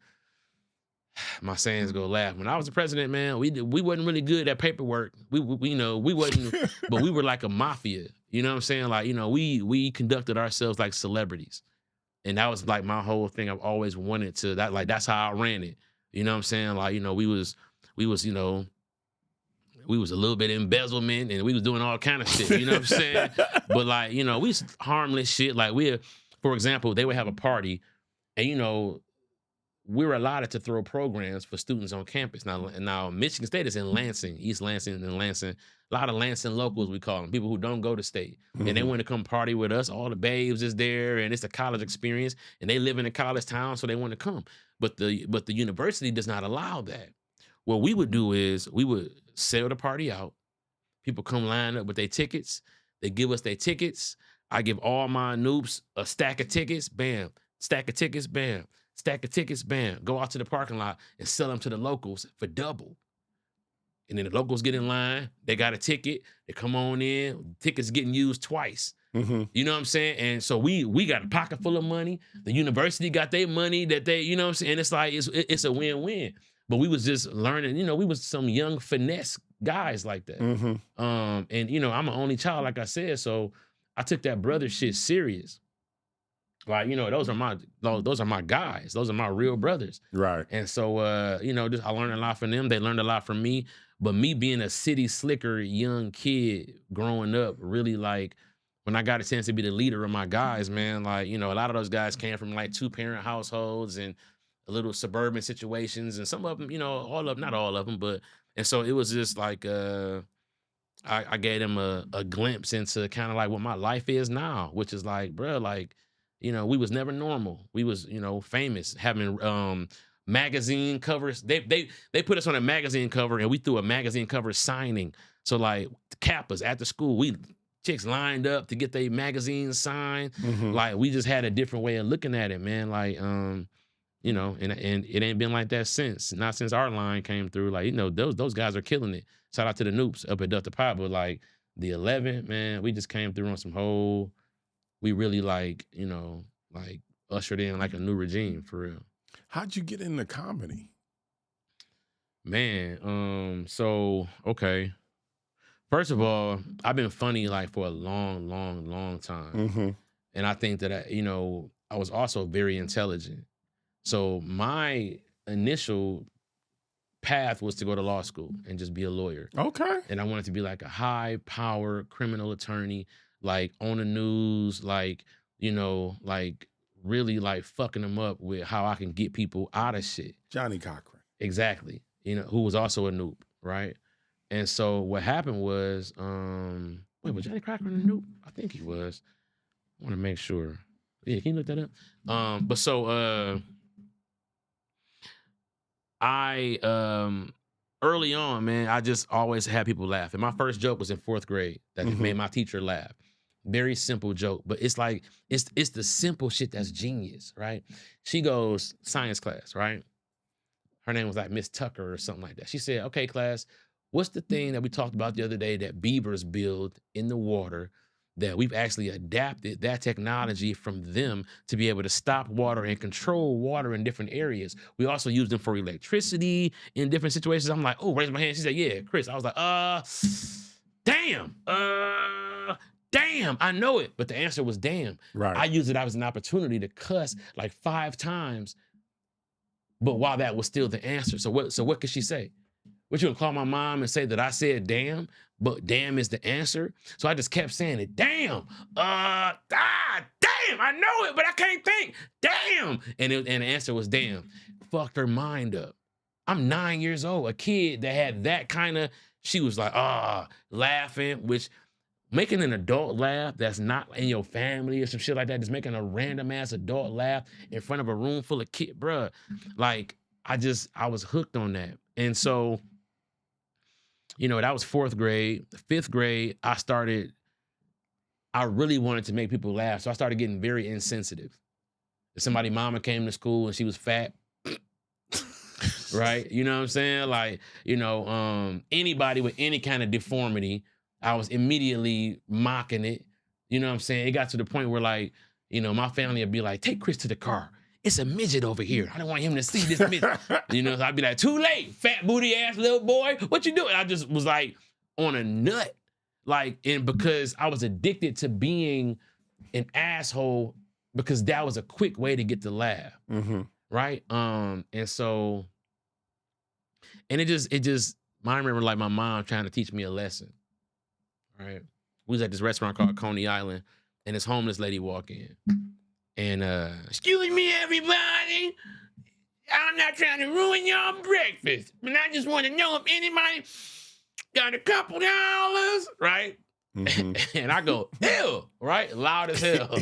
my sayings go laugh. When I was the president, man, we wasn't really good at paperwork. We you know, we wasn't, but we were like a mafia. You know what I'm saying? Like, you know, we conducted ourselves like celebrities. And that was like my whole thing. I've always wanted to, that's how I ran it. You know what I'm saying? Like, you know, we was, you know, we was a little bit embezzlement and we was doing all kind of shit, you know what I'm saying? But like, you know, we was harmless shit. Like for example, they would have a party and, you know, we were allotted to throw programs for students on campus. Now Michigan State is in Lansing, East Lansing and Lansing. A lot of Lansing locals, we call them, people who don't go to state. Mm-hmm. And they want to come party with us. All the babes is there and it's a college experience and they live in a college town, so they want to come. But the university does not allow that. What we would do is we would sell the party out. People come line up with their tickets. They give us their tickets. I give all my noobs a stack of tickets, bam. Stack of tickets, bam. Stack of tickets, bam. Go out to the parking lot and sell them to the locals for double. And then the locals get in line. They got a ticket. They come on in. Tickets getting used twice. Mm-hmm. You know what I'm saying? And so we got a pocket full of money. The university got their money that they, you know what I'm saying? And it's like, it's a win-win. But we was just learning, you know, we was some young finesse guys like that. Mm-hmm. And, you know, I'm an only child, like I said. So I took that brother shit serious. Like, you know, those are my guys. Those are my real brothers. Right. And so, you know, I learned a lot from them. They learned a lot from me. But me being a city slicker young kid growing up, really like, when I got a chance to be the leader of my guys, man, like, you know, a lot of those guys came from like 2-parent households and a little suburban situations. And some of them, you know, not all of them, but, and so it was just like, I gave them a glimpse into kind of like what my life is now, which is like, bro, like, you know, we was never normal. We was, you know, famous, having magazine covers. They put us on a magazine cover and we threw a magazine cover signing. So like Kappas after school, chicks lined up to get their magazines signed. Mm-hmm. Like we just had a different way of looking at it, man. Like, you know, and it ain't been like that since. Not since our line came through. Like, you know, those guys are killing it. Shout out to the Noops up at Delta Pi, but like the 11, man, we just came through on some whole. We really like, you know, like ushered in like a new regime for real. How'd you get into comedy? Man, so, okay. First of all, I've been funny like for a long, long, long time. Mm-hmm. And I think that, you know, I was also very intelligent. So my initial path was to go to law school and just be a lawyer. Okay. And I wanted to be like a high-power criminal attorney, like on the news, like, you know, like really like fucking them up with how I can get people out of shit. Johnny Cochran. Exactly. You know, who was also a noob, right? And so what happened was, was Johnny Cochran a noob? I think he was. I want to make sure. Yeah, can you look that up? But so I early on, man, I just always had people laugh. And my first joke was in 4th grade that made my teacher laugh. Very simple joke, but it's like, it's the simple shit that's genius, right? She goes, science class, right? Her name was like Miss Tucker or something like that. She said, okay, class, what's the thing that we talked about the other day that beavers build in the water that we've actually adapted that technology from them to be able to stop water and control water in different areas. We also use them for electricity in different situations. I'm like, oh, raise my hand. She said, yeah, Chris. I was like, damn, I know it. But the answer was damn. Right. I used it as an opportunity to cuss like 5 times, but while that was still the answer. So what could she say? What, you gonna call my mom and say that I said damn, but damn is the answer? So I just kept saying it. Damn, damn, I know it, but I can't think. Damn. And the answer was damn. Fucked her mind up. I'm 9 years old, a kid that had that kind of, she was like, laughing, which making an adult laugh that's not in your family or some shit like that, just making a random ass adult laugh in front of a room full of kids, bruh. Like, I was hooked on that. And so, you know, that was 4th grade. 5th grade, I really wanted to make people laugh. So I started getting very insensitive. If somebody's mama came to school and she was fat, right? You know what I'm saying? Like, you know, anybody with any kind of deformity, I was immediately mocking it. You know what I'm saying? It got to the point where, like, you know, my family would be like, take Chris to the car. It's a midget over here. I don't want him to see this midget. You know, so I'd be like, too late, fat booty ass little boy. What you doing? I just was like on a nut. Like, and because I was addicted to being an asshole because that was a quick way to get the laugh. Mm-hmm. Right? And so And it just, I remember like my mom trying to teach me a lesson, right? We was at this restaurant called Coney Island, and this homeless lady walk in. And, excuse me, everybody. I'm not trying to ruin your breakfast, but I just want to know if anybody got a couple dollars, right? Mm-hmm. And I go, ew, right? Loud as hell.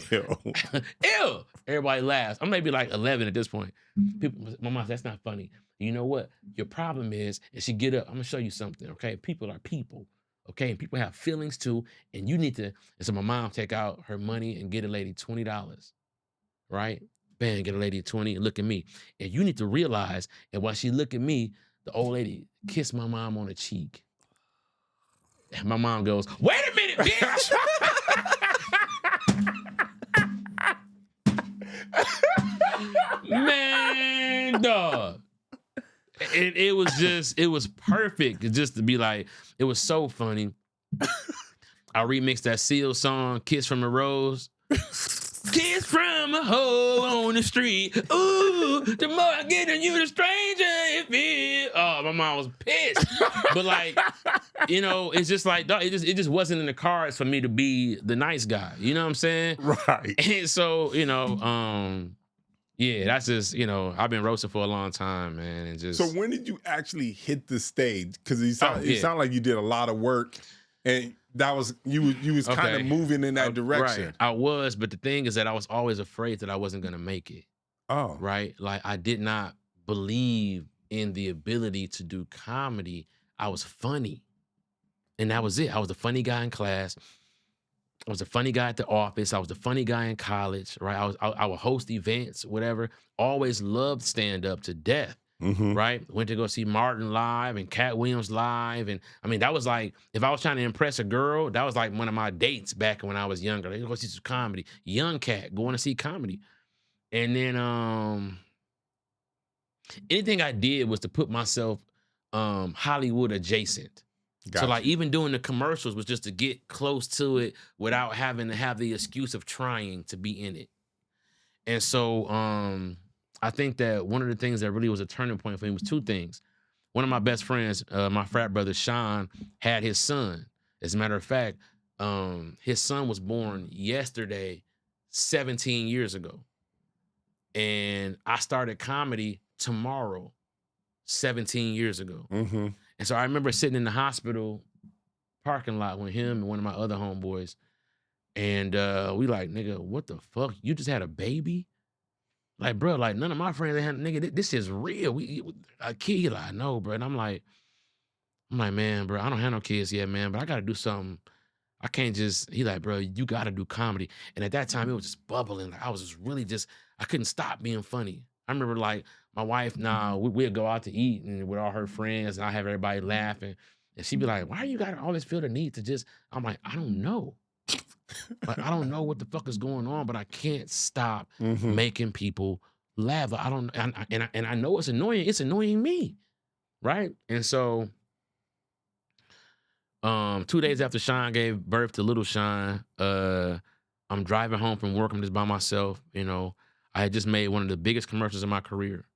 Ew. Everybody laughs. I'm maybe like 11 at this point. People, my mom, that's not funny. You know what? Your problem is she get up. I'm going to show you something, okay? People are people, okay? And people have feelings too, and you need to, and so my mom take out her money and get a lady $20, right? Bam, get a lady 20 and look at me. And you need to realize, and while she look at me, the old lady kissed my mom on the cheek. And my mom goes, wait a minute, bitch! Man, dog. It was perfect just to be like, it was so funny. I remixed that Seal song, Kiss from a Rose. Kiss from a hole on the street. Ooh, the more I get on you, the stranger it feels. Oh, my mom was pissed. But like, you know, it's just like, it just wasn't in the cards for me to be the nice guy. You know what I'm saying? Right. And so, you know, yeah, that's just, you know, I've been roasting for a long time, man. And just. So when did you actually hit the stage? Because it sounded like you did a lot of work, and that was you was kind of moving in that direction. Right. I was, but the thing is that I was always afraid that I wasn't gonna make it. Oh. Right? Like I did not believe in the ability to do comedy. I was funny. And that was it. I was the funny guy in class. I was the funny guy at the office. I was the funny guy in college, right? I would host events, whatever. Always loved stand-up to death. Mm-hmm. Right? Went to go see Martin live and Cat Williams live. And I mean, that was like, if I was trying to impress a girl, that was like one of my dates back when I was younger. Like, go see some comedy. Young cat, going to see comedy. And then anything I did was to put myself Hollywood adjacent. Gotcha. So like even doing the commercials was just to get close to it without having to have the excuse of trying to be in it. And so I think that one of the things that really was a turning point for me was two things. One of my best friends, my frat brother, Sean, had his son. As a matter of fact, his son was born yesterday, 17 years ago. And I started comedy tomorrow, 17 years ago. Mm-hmm. And so I remember sitting in the hospital parking lot with him and one of my other homeboys. And we like, nigga, what the fuck? You just had a baby? Like, bro, like none of my friends had, nigga, this is real. A kid, like, no, bro. And I'm like, man, bro, I don't have no kids yet, man, but I got to do something. I can't just, he like, bro, you got to do comedy. And at that time, it was just bubbling. Like, I was just really I couldn't stop being funny. I remember like my wife, we'd go out to eat and with all her friends and I have everybody laughing. And she'd be like, why you got always feel the need to just, I'm like, I don't know. Like, I don't know what the fuck is going on, but I can't stop making people laugh. Like, I don't, and I know it's annoying. It's annoying me, right? And so, 2 days after Sean gave birth to little Sean, I'm driving home from work. I'm just by myself. You know, I had just made one of the biggest commercials in my career.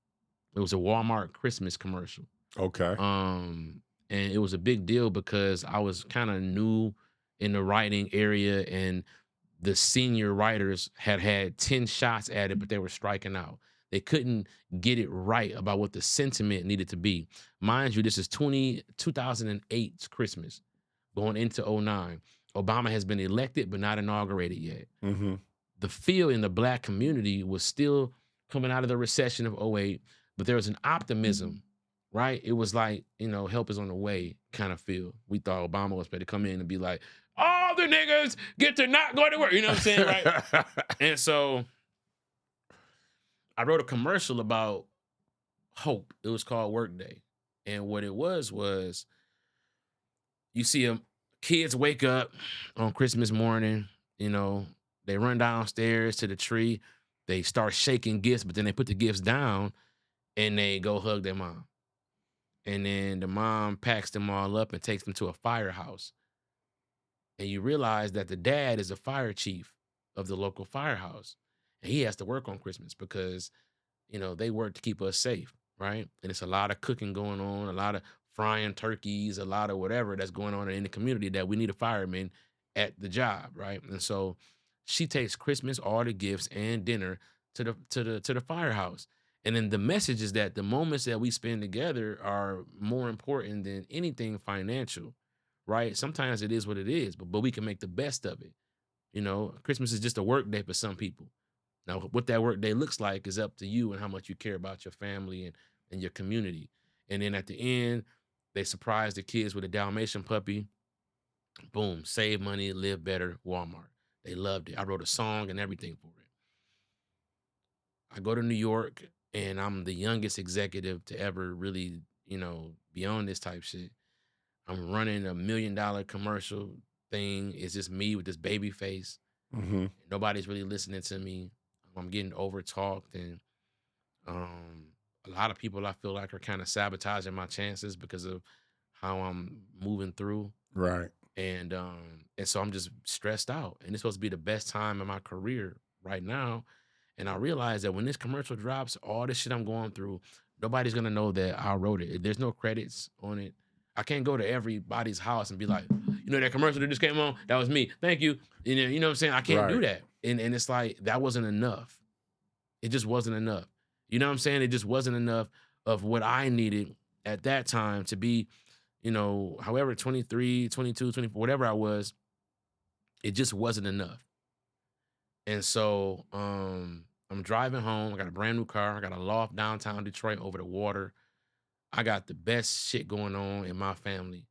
It was a Walmart Christmas commercial. Okay. And it was a big deal because I was kind of new in the writing area, and the senior writers had 10 shots at it, but they were striking out. They couldn't get it right about what the sentiment needed to be. Mind you, this is 2008's Christmas, going into 2009. Obama has been elected, but not inaugurated yet. Mm-hmm. The feel in the Black community was still coming out of the recession of 2008, but there was an optimism, right? It was like, you know, help is on the way kind of feel. We thought Obama was supposed to come in and be like, all the niggas get to not go to work. You know what I'm saying, right? And so I wrote a commercial about hope. It was called Workday. And what it was you see kids wake up on Christmas morning, you know, they run downstairs to the tree, they start shaking gifts, but then they put the gifts down and they go hug their mom. And then the mom packs them all up and takes them to a firehouse. And you realize that the dad is a fire chief of the local firehouse. And he has to work on Christmas because, you know, they work to keep us safe, right? And it's a lot of cooking going on, a lot of frying turkeys, a lot of whatever that's going on in the community that we need a fireman at the job, right? And so she takes Christmas, all the gifts and dinner to the firehouse. And then the message is that the moments that we spend together are more important than anything financial, right? Sometimes it is what it is, but we can make the best of it. You know, Christmas is just a work day for some people. Now, what that work day looks like is up to you and how much you care about your family and your community. And then at the end, they surprise the kids with a Dalmatian puppy. Boom, save money, live better, Walmart. They loved it. I wrote a song and everything for it. I go to New York, and I'm the youngest executive to ever really, be on this type shit. I'm running $1 million commercial thing. It's just me with this baby face. Mm-hmm. Nobody's really listening to me. I'm getting over-talked, and a lot of people I feel like are kind of sabotaging my chances because of how I'm moving through. Right. And so I'm just stressed out. And it's supposed to be the best time in my career right now. And I realized that when this commercial drops, all this shit I'm going through, nobody's gonna know that I wrote it. There's no credits on it. I can't go to everybody's house and be like, that commercial that just came on, that was me. Thank you. You know what I'm saying? I can't do that. And it's like, that wasn't enough. It just wasn't enough. You know what I'm saying? It just wasn't enough of what I needed at that time to be, however, 23, 22, 24, whatever I was, it just wasn't enough. And so I'm driving home. I got a brand new car. I got a loft downtown Detroit over the water. I got the best shit going on in my family.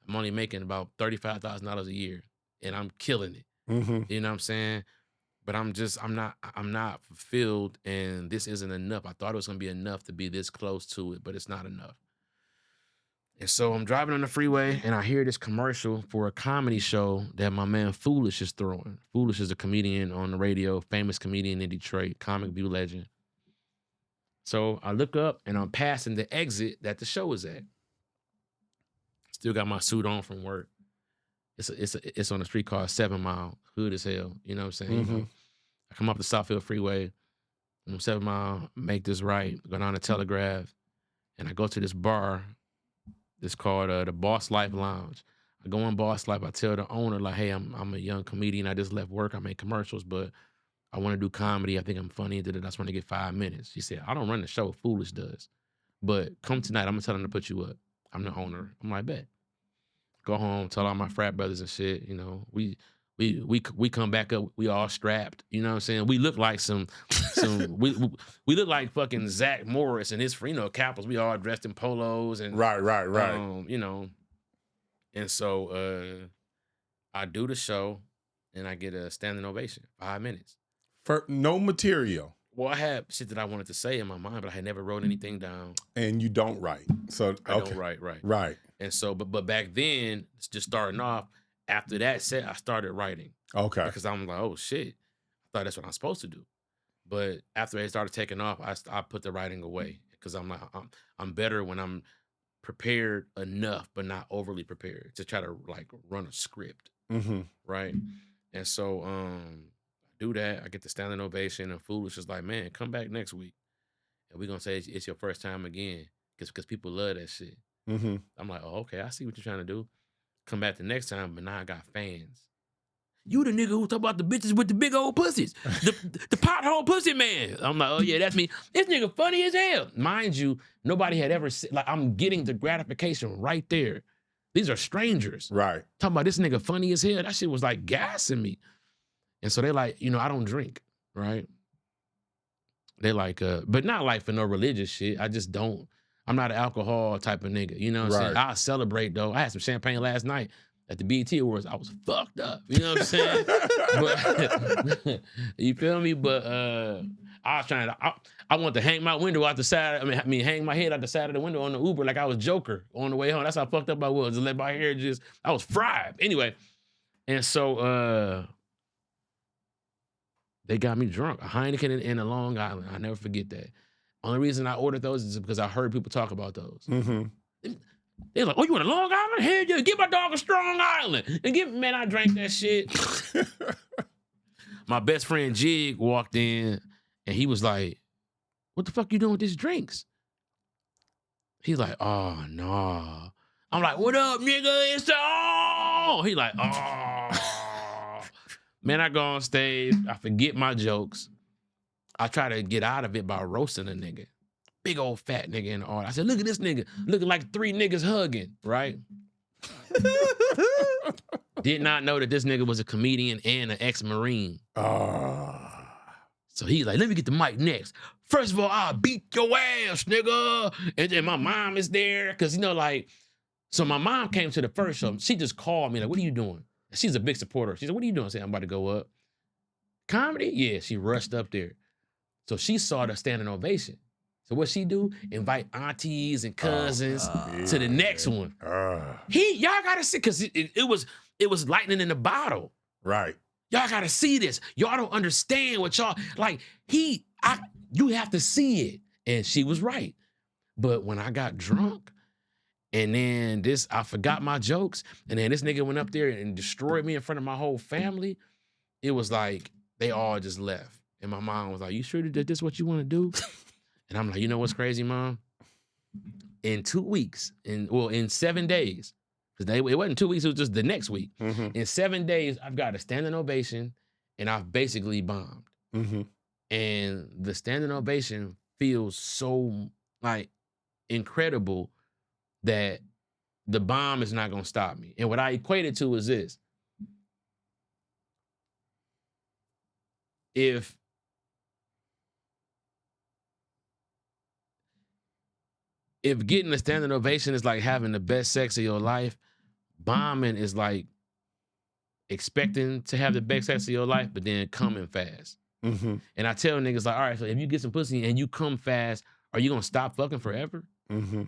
I'm only making about $35,000 a year, and I'm killing it. Mm-hmm. You know what I'm saying? But I'm not fulfilled, and this isn't enough. I thought it was gonna be enough to be this close to it, but it's not enough. And so I'm driving on the freeway, and I hear this commercial for a comedy show that my man Foolish is throwing. Foolish is a comedian on the radio, famous comedian in Detroit, ComicView legend. So I look up, and I'm passing the exit that the show is at. Still got my suit on from work. It's on a street called 7 Mile, hood as hell. You know what I'm saying? Mm-hmm. I come up the Southfield Freeway, 7 Mile, make this right, go down to Telegraph, and I go to this bar. It's called the Boss Life Lounge. I go in Boss Life. I tell the owner, like, hey, I'm a young comedian. I just left work. I make commercials, but I want to do comedy. I think I'm funny. I just want to get 5 minutes. She said, I don't run the show. Foolish does. But come tonight. I'm going to tell them to put you up. I'm the owner. I'm like, bet. Go home, tell all my frat brothers and shit. We come back up. We all strapped. You know what I'm saying? We look like we look like fucking Zach Morris and his Cappers. We all dressed in polos and right. And so I do the show and I get a standing ovation, 5 minutes. For no material. Well, I had shit that I wanted to say in my mind, but I had never wrote anything down. And you don't write. So I don't write. Right. And so, but back then, just starting off, after that set, I started writing. Okay. Because I'm like, oh shit, I thought that's what I'm supposed to do. But after they started taking off, I put the writing away because I'm like, I'm better when I'm prepared enough, but not overly prepared to try to like run a script. Mm-hmm. Right. And so I do that. I get the standing ovation, and Foolish is like, man, come back next week, and we're gonna say it's your first time again because people love that shit. Mm-hmm. I'm like, oh, okay, I see what you're trying to do. Come back the next time, but now I got fans. You the nigga who talk about the bitches with the big old pussies. The pothole pussy man. I'm like, oh yeah, that's me. This nigga funny as hell. Mind you, nobody had ever seen, like, I'm getting the gratification right there. These are strangers. Right. Talking about this nigga funny as hell. That shit was like gassing me. And so they like, I don't drink, right? They like, but not like for no religious shit. I just don't. I'm not an alcohol type of nigga. You know what I'm saying? I'll celebrate though. I had some champagne last night at the BET Awards. I was fucked up. You know what I'm saying? But you feel me? But I was trying to, I want to hang my window out the side. I mean, hang my head out the side of the window on the Uber like I was Joker on the way home. That's how fucked up I was. Just let my hair I was fried. Anyway, and so they got me drunk. A Heineken and a Long Island. I'll never forget that. Only reason I ordered those is because I heard people talk about those. Mm-hmm. They're like, oh, you want a Long Island? Hell yeah, give my dog a Strong Island. And man, I drank that shit. My best friend Jig walked in and he was like, what the fuck you doing with these drinks? He's like, oh, no. I'm like, what up, nigga? It's on. He like, oh. Man, I go on stage. I forget my jokes. I try to get out of it by roasting a nigga. Big old fat nigga in the audience. I said, look at this nigga. Looking like 3 niggas hugging, right? Did not know that this nigga was a comedian and an ex-Marine. So he's like, let me get the mic next. First of all, I'll beat your ass, nigga. And then my mom is there. Cause so my mom came to the first show. She just called me like, what are you doing? She's a big supporter. She said, what are you doing? I said, I'm about to go up. Comedy? Yeah, she rushed up there. So she saw the standing ovation. So what she do? Invite aunties and cousins to the next one. Y'all gotta see, cause it was lightning in the bottle. Right. Y'all gotta see this. Y'all don't understand what y'all, like, you have to see it. And she was right. But when I got drunk, and then I forgot my jokes, and then this nigga went up there and destroyed me in front of my whole family, it was like, they all just left. And my mom was like, you sure that this what you want to do? And I'm like, you know what's crazy, Mom? In 2 weeks, in 7 days, because it wasn't 2 weeks, it was just the next week. Mm-hmm. In 7 days, I've got a standing ovation, and I've basically bombed. Mm-hmm. And the standing ovation feels so, like, incredible that the bomb is not going to stop me. And what I equate it to is this. If getting a standing ovation is like having the best sex of your life, bombing is like expecting to have the best sex of your life, but then coming fast. Mm-hmm. And I tell niggas like, all right, so if you get some pussy and you come fast, are you going to stop fucking forever? Mm-hmm.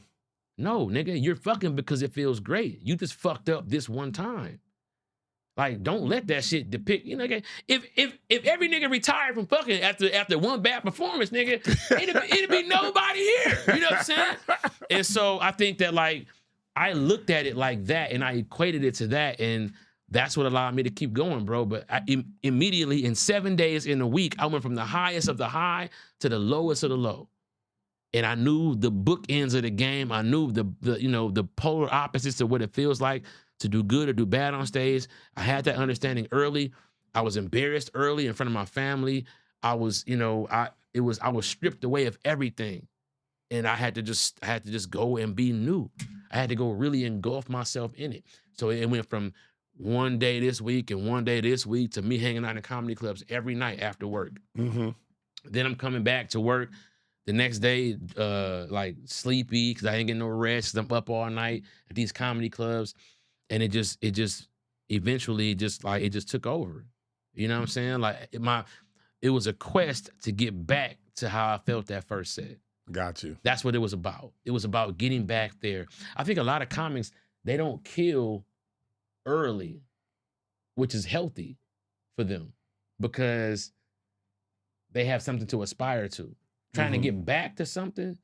No, nigga, you're fucking because it feels great. You just fucked up this one time. Like, don't let that shit depict, you know, if every nigga retired from fucking after one bad performance, nigga, it'd be nobody here. You know what I'm saying? And so I think that, like, I looked at it like that and I equated it to that, and that's what allowed me to keep going, bro. But immediately in 7 days in a week, I went from the highest of the high to the lowest of the low. And I knew the bookends of the game. I knew the polar opposites to what it feels like to do good or do bad on stage. I had that understanding early. I was embarrassed early in front of my family. I was stripped away of everything. And I had to just go and be new. I had to go really engulf myself in it. So it went from one day this week and one day this week to me hanging out in comedy clubs every night after work. Mm-hmm. Then I'm coming back to work the next day, like sleepy because I ain't getting no rest. I'm up all night at these comedy clubs. And it just eventually just took over. You know what I'm saying? Like it was a quest to get back to how I felt that first set. Got you. That's what it was about. It was about getting back there. I think a lot of comics, they don't kill early, which is healthy for them because they have something to aspire to. Trying to get back to something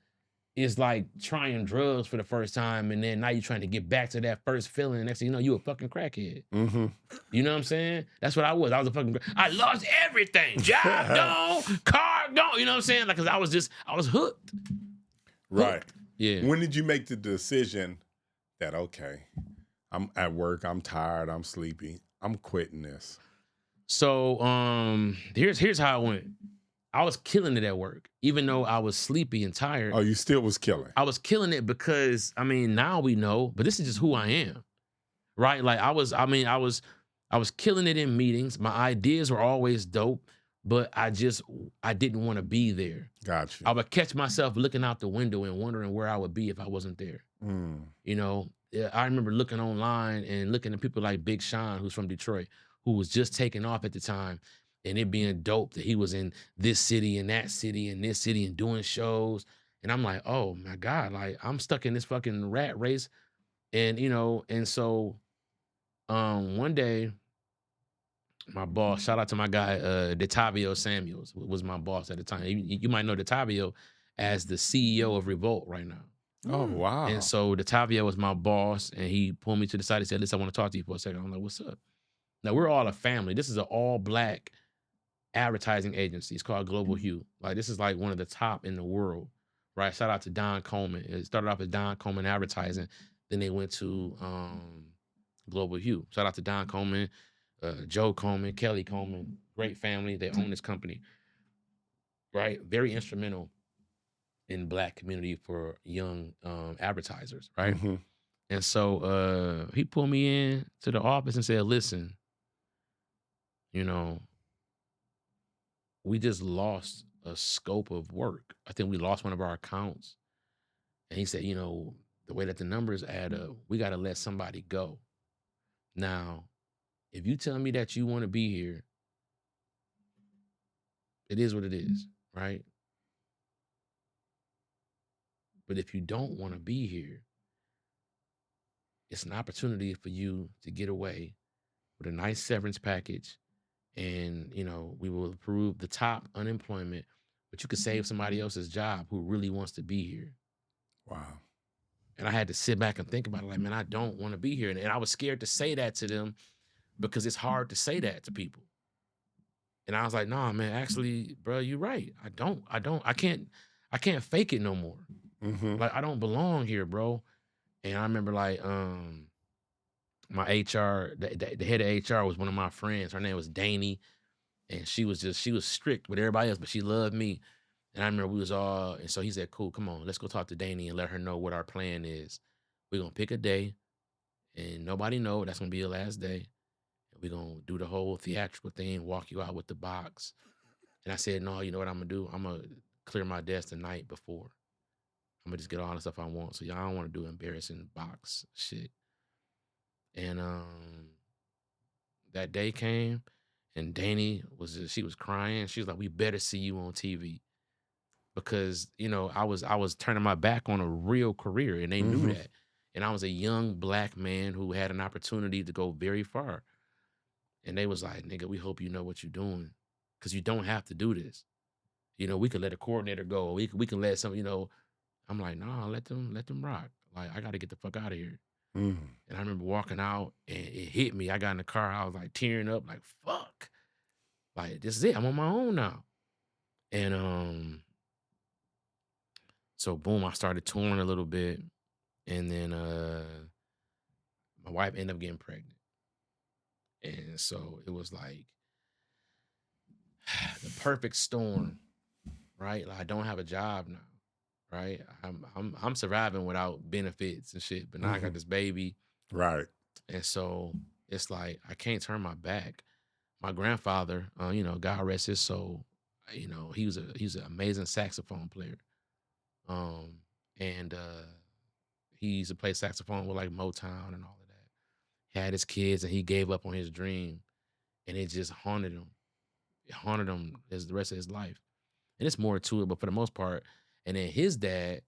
is like trying drugs for the first time, and then now you're trying to get back to that first feeling. And next thing you know, you a fucking crackhead. Mm-hmm. You know what I'm saying? That's what I was. I was a fucking. I lost everything. Job gone, car gone. You know what I'm saying? Like, cause I was hooked. Right. Yeah. When did you make the decision that okay, I'm at work, I'm tired, I'm sleepy, I'm quitting this? So here's how it went. I was killing it at work, even though I was sleepy and tired. Oh, you still was killing? I was killing it because, I mean, now we know, but this is just who I am, right? Like I was killing it in meetings. My ideas were always dope, but I didn't want to be there. Gotcha. I would catch myself looking out the window and wondering where I would be if I wasn't there. Mm. You know, I remember looking online and looking at people like Big Sean, who's from Detroit, who was just taking off at the time. And it being dope that he was in this city and that city and this city and doing shows. And I'm like, oh my God, like I'm stuck in this fucking rat race. And, you know, and so one day, my boss, shout out to my guy, DeTavio Samuels, was my boss at the time. You might know DeTavio as the CEO of Revolt right now. Oh, wow. And so DeTavio was my boss, and he pulled me to the side and said, listen, I want to talk to you for a second. I'm like, what's up? Now, we're all a family. This is an all-black advertising agency. It's called Global Hue. Like, this is like one of the top in the world, right? Shout out to Don Coleman. It started off as Don Coleman Advertising. Then they went to Global Hue. Shout out to Don Coleman, Joe Coleman, Kelly Coleman. Great family. They own this company, right? Very instrumental in Black community for young advertisers, right? Mm-hmm. And so he pulled me in to the office and said, listen, you know, we just lost a scope of work. I think we lost one of our accounts. And he said, you know, the way that the numbers add up, we got to let somebody go. Now, if you tell me that you want to be here, it is what it is, right? But if you don't want to be here, it's an opportunity for you to get away with a nice severance package. And, you know, we will approve the top unemployment, but you could save somebody else's job who really wants to be here. Wow. And I had to sit back and think about it, like, man, I don't want to be here. And I was scared to say that to them because it's hard to say that to people. And I was like, nah, man, actually, bro, you're right. I can't fake it no more. Mm-hmm. Like, I don't belong here, bro. And I remember like, my HR, the head of HR was one of my friends. Her name was Danny. And she was strict with everybody else, but she loved me. And I remember we was all, and so he said, cool, come on, let's go talk to Danny and let her know what our plan is. We're going to pick a day and nobody know that's going to be your last day. And we're going to do the whole theatrical thing, walk you out with the box. And I said, no, you know what I'm going to do? I'm going to clear my desk the night before. I'm going to just get all the stuff I want. So y'all don't want to do embarrassing box shit. And that day came and Danny she was crying. She was like, we better see you on TV. Because, you know, I was turning my back on a real career and they knew that. And I was a young Black man who had an opportunity to go very far. And they was like, nigga, we hope you know what you're doing. Because you don't have to do this. You know, we could let a coordinator go. We can let some, you know. I'm like, nah, let them rock. Like, I got to get the fuck out of here. And I remember walking out and it hit me. I got in the car. I was like tearing up, like, fuck. Like, this is it. I'm on my own now. And so boom, I started touring a little bit. And then my wife ended up getting pregnant. And so it was like the perfect storm, right? Like, I don't have a job now, right? I'm surviving without benefits and shit, but now I got this baby. Right. And so it's like I can't turn my back. My grandfather, you know, God rest his soul, you know, he's an amazing saxophone player. And he used to play saxophone with like Motown and all of that. He had his kids and he gave up on his dream and it just haunted him. It haunted him as the rest of his life. And it's more to it, but for the most part. And then his dad,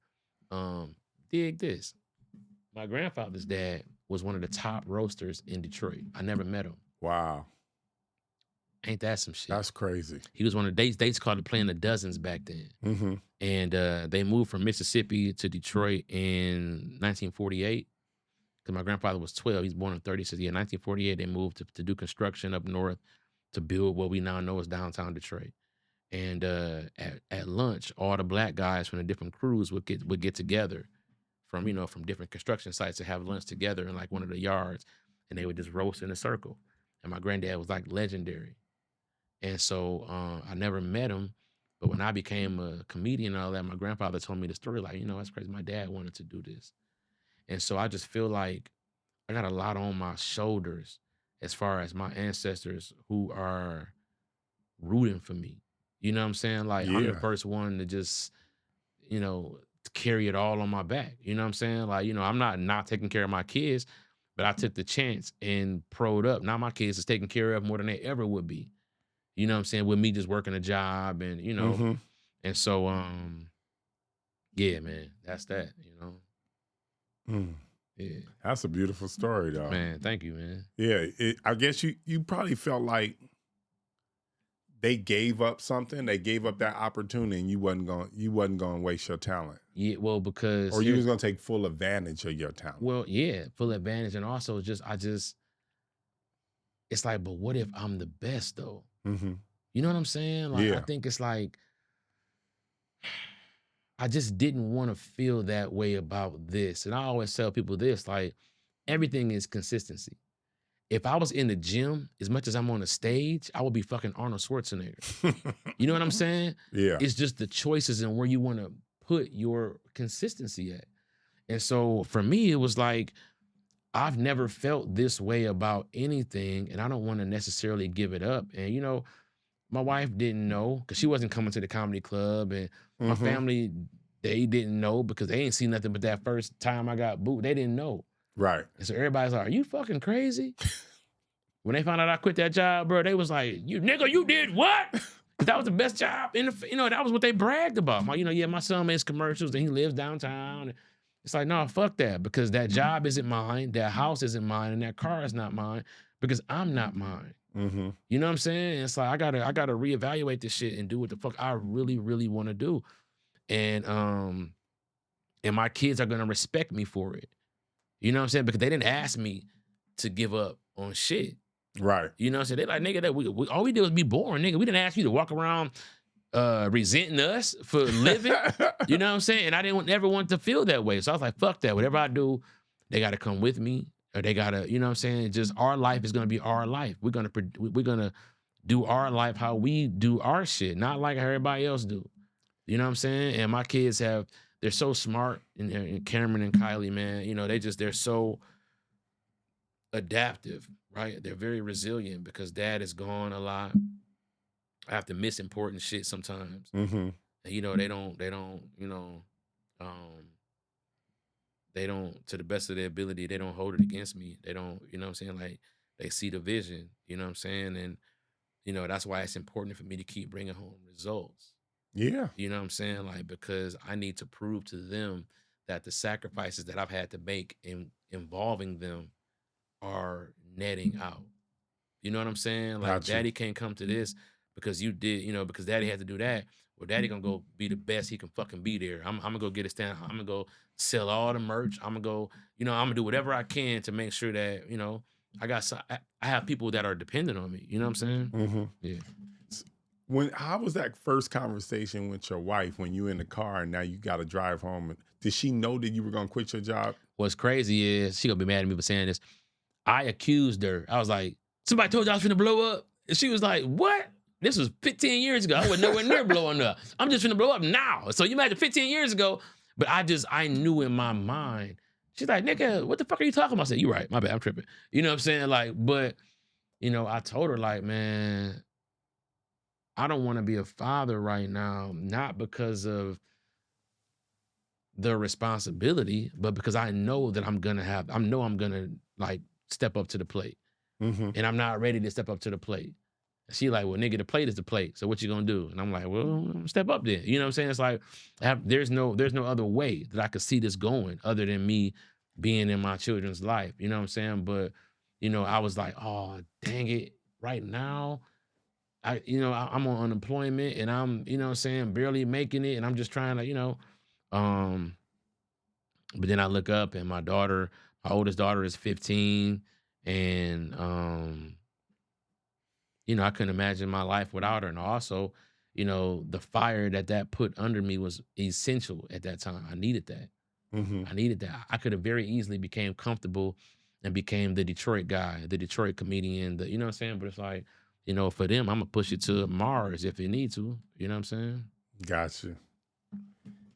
dig this. My grandfather's dad was one of the top roasters in Detroit. I never met him. Wow. Ain't that some shit? That's crazy. He was one of the, they called it playing the dozens back then. And they moved from Mississippi to Detroit in 1948. Because my grandfather was 12. He's born in 36. Yeah, 1948, they moved to do construction up north to build what we now know as downtown Detroit. And at lunch, all the Black guys from the different crews would get together from, you know, from different construction sites to have lunch together in like one of the yards. And they would just roast in a circle. And my granddad was like legendary. And so I never met him. But when I became a comedian and all that, my grandfather told me the story, like, you know, that's crazy. My dad wanted to do this. And so I just feel like I got a lot on my shoulders as far as my ancestors who are rooting for me. You know what I'm saying? Like, I'm the first one to just, you know, carry it all on my back. You know what I'm saying? Like, you know, I'm not taking care of my kids, but I took the chance and pro'd up. Now my kids is taken care of more than they ever would be. You know what I'm saying? With me just working a job and, you know, and so, yeah, man, that's that, you know? Yeah. That's a beautiful story, though. Man, thank you, man. Yeah, I guess you probably felt like they gave up something. They gave up that opportunity, and you wasn't going to waste your talent. Yeah, well, because or you was going to take full advantage of your talent. Well, yeah, full advantage, and also it's like, but what if I'm the best though? You know what I'm saying? Like, I think it's like, I just didn't want to feel that way about this. And I always tell people this, like, everything is consistency. If I was in the gym, as much as I'm on a stage, I would be fucking Arnold Schwarzenegger. You know what I'm saying? Yeah. It's just the choices and where you want to put your consistency at. And so for me, it was like, I've never felt this way about anything, and I don't want to necessarily give it up. And, you know, my wife didn't know because she wasn't coming to the comedy club, and my family, they didn't know because they ain't seen nothing but that first time I got booed. They didn't know. Right. And so everybody's like, are you fucking crazy? When they found out I quit that job, bro, they was like, you nigga, you did what? That was the best job in the, you know, that was what they bragged about. My, you know, yeah, my son makes commercials and he lives downtown. It's like, no, fuck that, because that job isn't mine, that house isn't mine, and that car is not mine because I'm not mine. You know what I'm saying? It's like I gotta reevaluate this shit and do what the fuck I really, really want to do. And my kids are gonna respect me for it. You know what I'm saying? Because they didn't ask me to give up on shit. Right. You know what I'm saying? They like, nigga, that we all we did was be boring, nigga. We didn't ask you to walk around resenting us for living. You know what I'm saying? And I didn't ever want to feel that way. So I was like, fuck that. Whatever I do, they got to come with me, or they got to, you know what I'm saying? Just our life is going to be our life. We're going to do our life how we do our shit, not like how everybody else do. You know what I'm saying? And my kids they're so smart, and Cameron and Kylie, man, you know, they're so adaptive, right? They're very resilient because dad is gone a lot. I have to miss important shit sometimes. And, you know, they don't, you know, they don't, to the best of their ability, they don't hold it against me. They don't, you know what I'm saying? Like, they see the vision, you know what I'm saying? And, you know, that's why it's important for me to keep bringing home results. Yeah. You know what I'm saying? Like, because I need to prove to them that the sacrifices that I've had to make in involving them are netting out. You know what I'm saying? Like, daddy can't come to this because you did, you know, because daddy had to do that. Well, daddy gonna go be the best he can fucking be there. I'm gonna go get a stand. I'm gonna go sell all the merch. I'm gonna go, you know, I'm gonna do whatever I can to make sure that, you know, I have people that are dependent on me. You know what I'm saying? Yeah. How was that first conversation with your wife when you in the car and now you got to drive home? Did she know that you were gonna quit your job? What's crazy is she gonna be mad at me for saying this. I accused her. I was like, somebody told you I was finna blow up, and she was like, what? This was 15 years ago. I was nowhere near blowing up. I'm just finna blow up now. So you imagine 15 years ago, but I knew in my mind. She's like, nigga, what the fuck are you talking about? I said, you right, my bad, I'm tripping. You know what I'm saying? Like, but, you know, I told her, like, man, I don't want to be a father right now, not because of the responsibility, but because I know that I'm gonna like step up to the plate. And I'm not ready to step up to the plate. She like, well, nigga, the plate is the plate. So what you gonna do? And I'm like, well, step up then. You know what I'm saying? It's like, there's no other way that I could see this going other than me being in my children's life. You know what I'm saying? But, you know, I was like, oh, dang it. Right now, I'm on unemployment and I'm, you know what I'm saying, barely making it. And I'm just trying to, you know, but then I look up and my oldest daughter is 15. And, you know, I couldn't imagine my life without her. And also, you know, the fire that put under me was essential at that time. I needed that. I needed that. I could have very easily became comfortable and became the Detroit guy, the Detroit comedian, you know what I'm saying? But it's like, you know, for them, I'm going to push it to Mars if it need to. You know what I'm saying? Gotcha.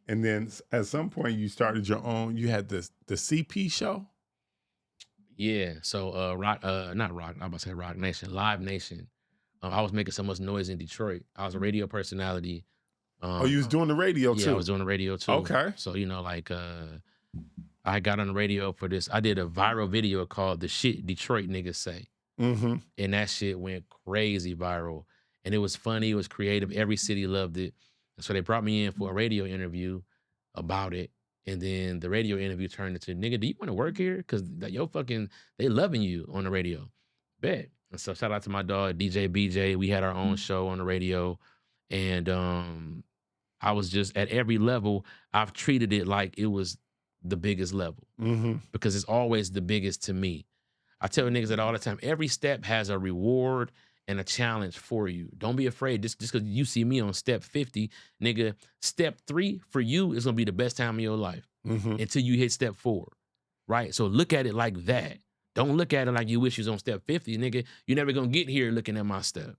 And then at some point you started your own, you had the CP show? Yeah. So not Rock, I'm about to say Rock Nation, Live Nation. I was making so much noise in Detroit. I was a radio personality. You was doing the radio too? Yeah, I was doing the radio too. Okay. So, you know, like I got on the radio for this. I did a viral video called The Shit Detroit Niggas Say. And that shit went crazy viral. And it was funny. It was creative. Every city loved it. And so they brought me in for a radio interview about it. And then the radio interview turned into, nigga, do you want to work here? Because they loving you on the radio. Bet. And so shout out to my dog, DJ BJ. We had our own show on the radio. And I was just, at every level, I've treated it like it was the biggest level. Because it's always the biggest to me. I tell niggas that all the time. Every step has a reward and a challenge for you. Don't be afraid. Just because you see me on step 50, nigga, step 3 for you is gonna be the best time of your life until you hit step 4, right? So look at it like that. Don't look at it like you wish you was on step 50, nigga. You're never gonna get here looking at my step.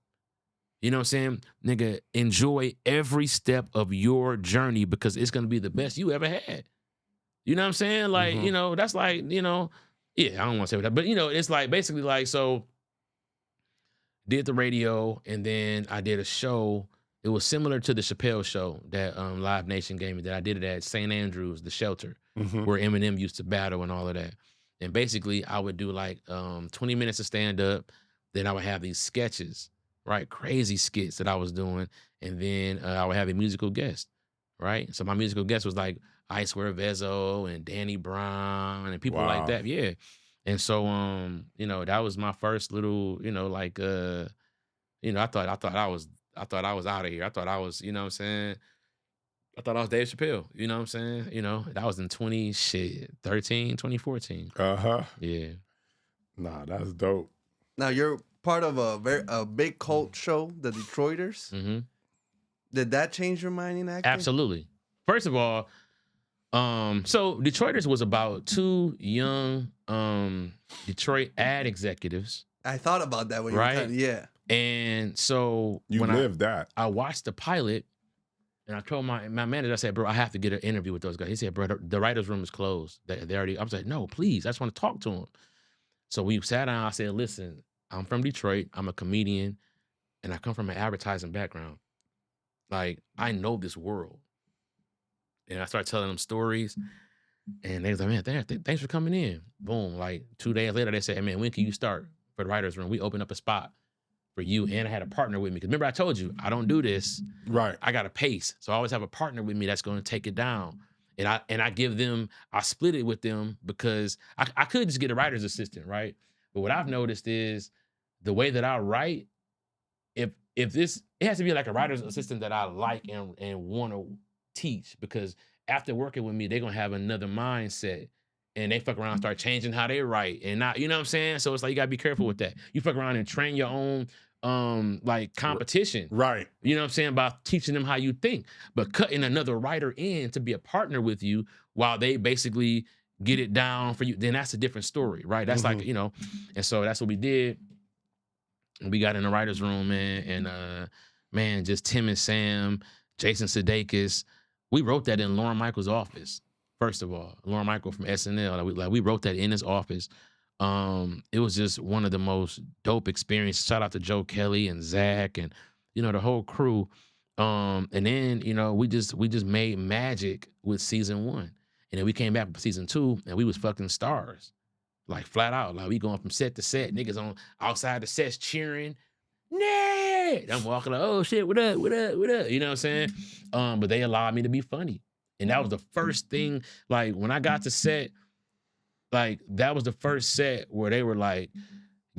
You know what I'm saying? Nigga, enjoy every step of your journey because it's gonna be the best you ever had. You know what I'm saying? Like, you know, that's like, you know, yeah, I don't want to say that, but you know, it's like basically like, so did the radio and then I did a show. It was similar to the Chappelle show that Live Nation gave me that I did it at St. Andrews, the shelter, where Eminem used to battle and all of that. And basically I would do like 20 minutes of stand up. Then I would have these sketches, right? Crazy skits that I was doing. And then I would have a musical guest, right? So my musical guest was like Icewear Vezzo and Danny Brown and people like that. Yeah. And so, you know, that was my first little, you know, like, you know, I thought I was out of here. I thought I was, you know what I'm saying? I thought I was Dave Chappelle, you know what I'm saying? You know, that was in 2014. Yeah. Nah, that's dope. Now you're part of a big cult show, the Detroiters. Did that change your mind in acting? Absolutely. First of all, so Detroiters was about 2 young Detroit ad executives. I thought about that when you were telling me. Yeah. And so you when lived that. I watched the pilot and I told my manager, I said, bro, I have to get an interview with those guys. He said, bro, the writer's room is closed. They already, I was like, no, please, I just want to talk to them. So we sat down, I said, listen, I'm from Detroit, I'm a comedian, and I come from an advertising background. Like, I know this world. And I started telling them stories, and they was like, man, thanks for coming in. Boom, like 2 days later, they said, hey, man, when can you start for the writer's room? We opened up a spot for you, and I had a partner with me. Because remember I told you, I don't do this. Right. I got a pace. So I always have a partner with me that's going to take it down. And I give them, I split it with them because I could just get a writer's assistant, right? But what I've noticed is the way that I write, if this, it has to be like a writer's assistant that I like and want to teach, because after working with me, they're going to have another mindset. And they fuck around and start changing how they write. And not, you know what I'm saying? So it's like, you gotta be careful with that. You fuck around and train your own like competition. Right. You know what I'm saying? By teaching them how you think. But cutting another writer in to be a partner with you while they basically get it down for you, then that's a different story, right? That's like, you know, and so that's what we did. And we got in the writer's room, man, and man, just Tim and Sam, Jason Sudeikis. We wrote that in Lorne Michaels' office. First of all, Lorne Michael from SNL, we wrote that in his office. It was just one of the most dope experiences. Shout out to Joe Kelly and Zach and, you know, the whole crew. And then, you know, we just made magic with season 1. And then we came back for season 2 and we was fucking stars. Like flat out. Like we going from set to set, niggas on outside the sets cheering. Ned! I'm walking like, oh shit, what up? You know what I'm saying? But they allowed me to be funny. And that was the first thing, like when I got to set, like that was the first set where they were like,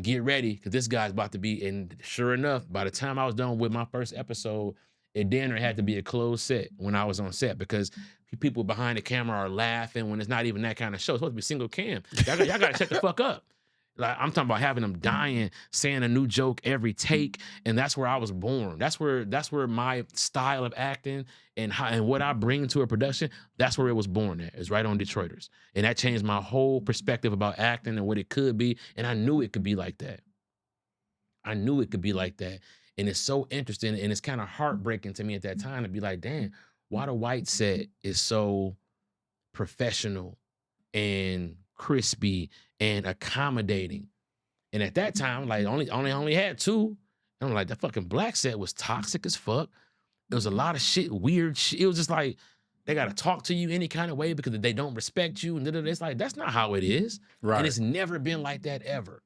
get ready, because this guy's about to be, and sure enough, by the time I was done with my first episode, it then had to be a closed set when I was on set, because people behind the camera are laughing when it's not even that kind of show. It's supposed to be single cam. Y'all got to shut the fuck up. Like I'm talking about having them dying, saying a new joke every take, and that's where I was born. That's where my style of acting and what I bring to a production, that's where it was born at. It's right on Detroiters. And that changed my whole perspective about acting and what it could be, and I knew it could be like that. And it's so interesting, and it's kind of heartbreaking to me at that time to be like, damn, why the white set is so professional and crispy and accommodating. And at that time, like only had 2. And I'm like, that fucking black set was toxic as fuck. There was a lot of shit, weird shit. It was just like, they got to talk to you any kind of way because they don't respect you. And it's like, that's not how it is. Right. And it's never been like that ever.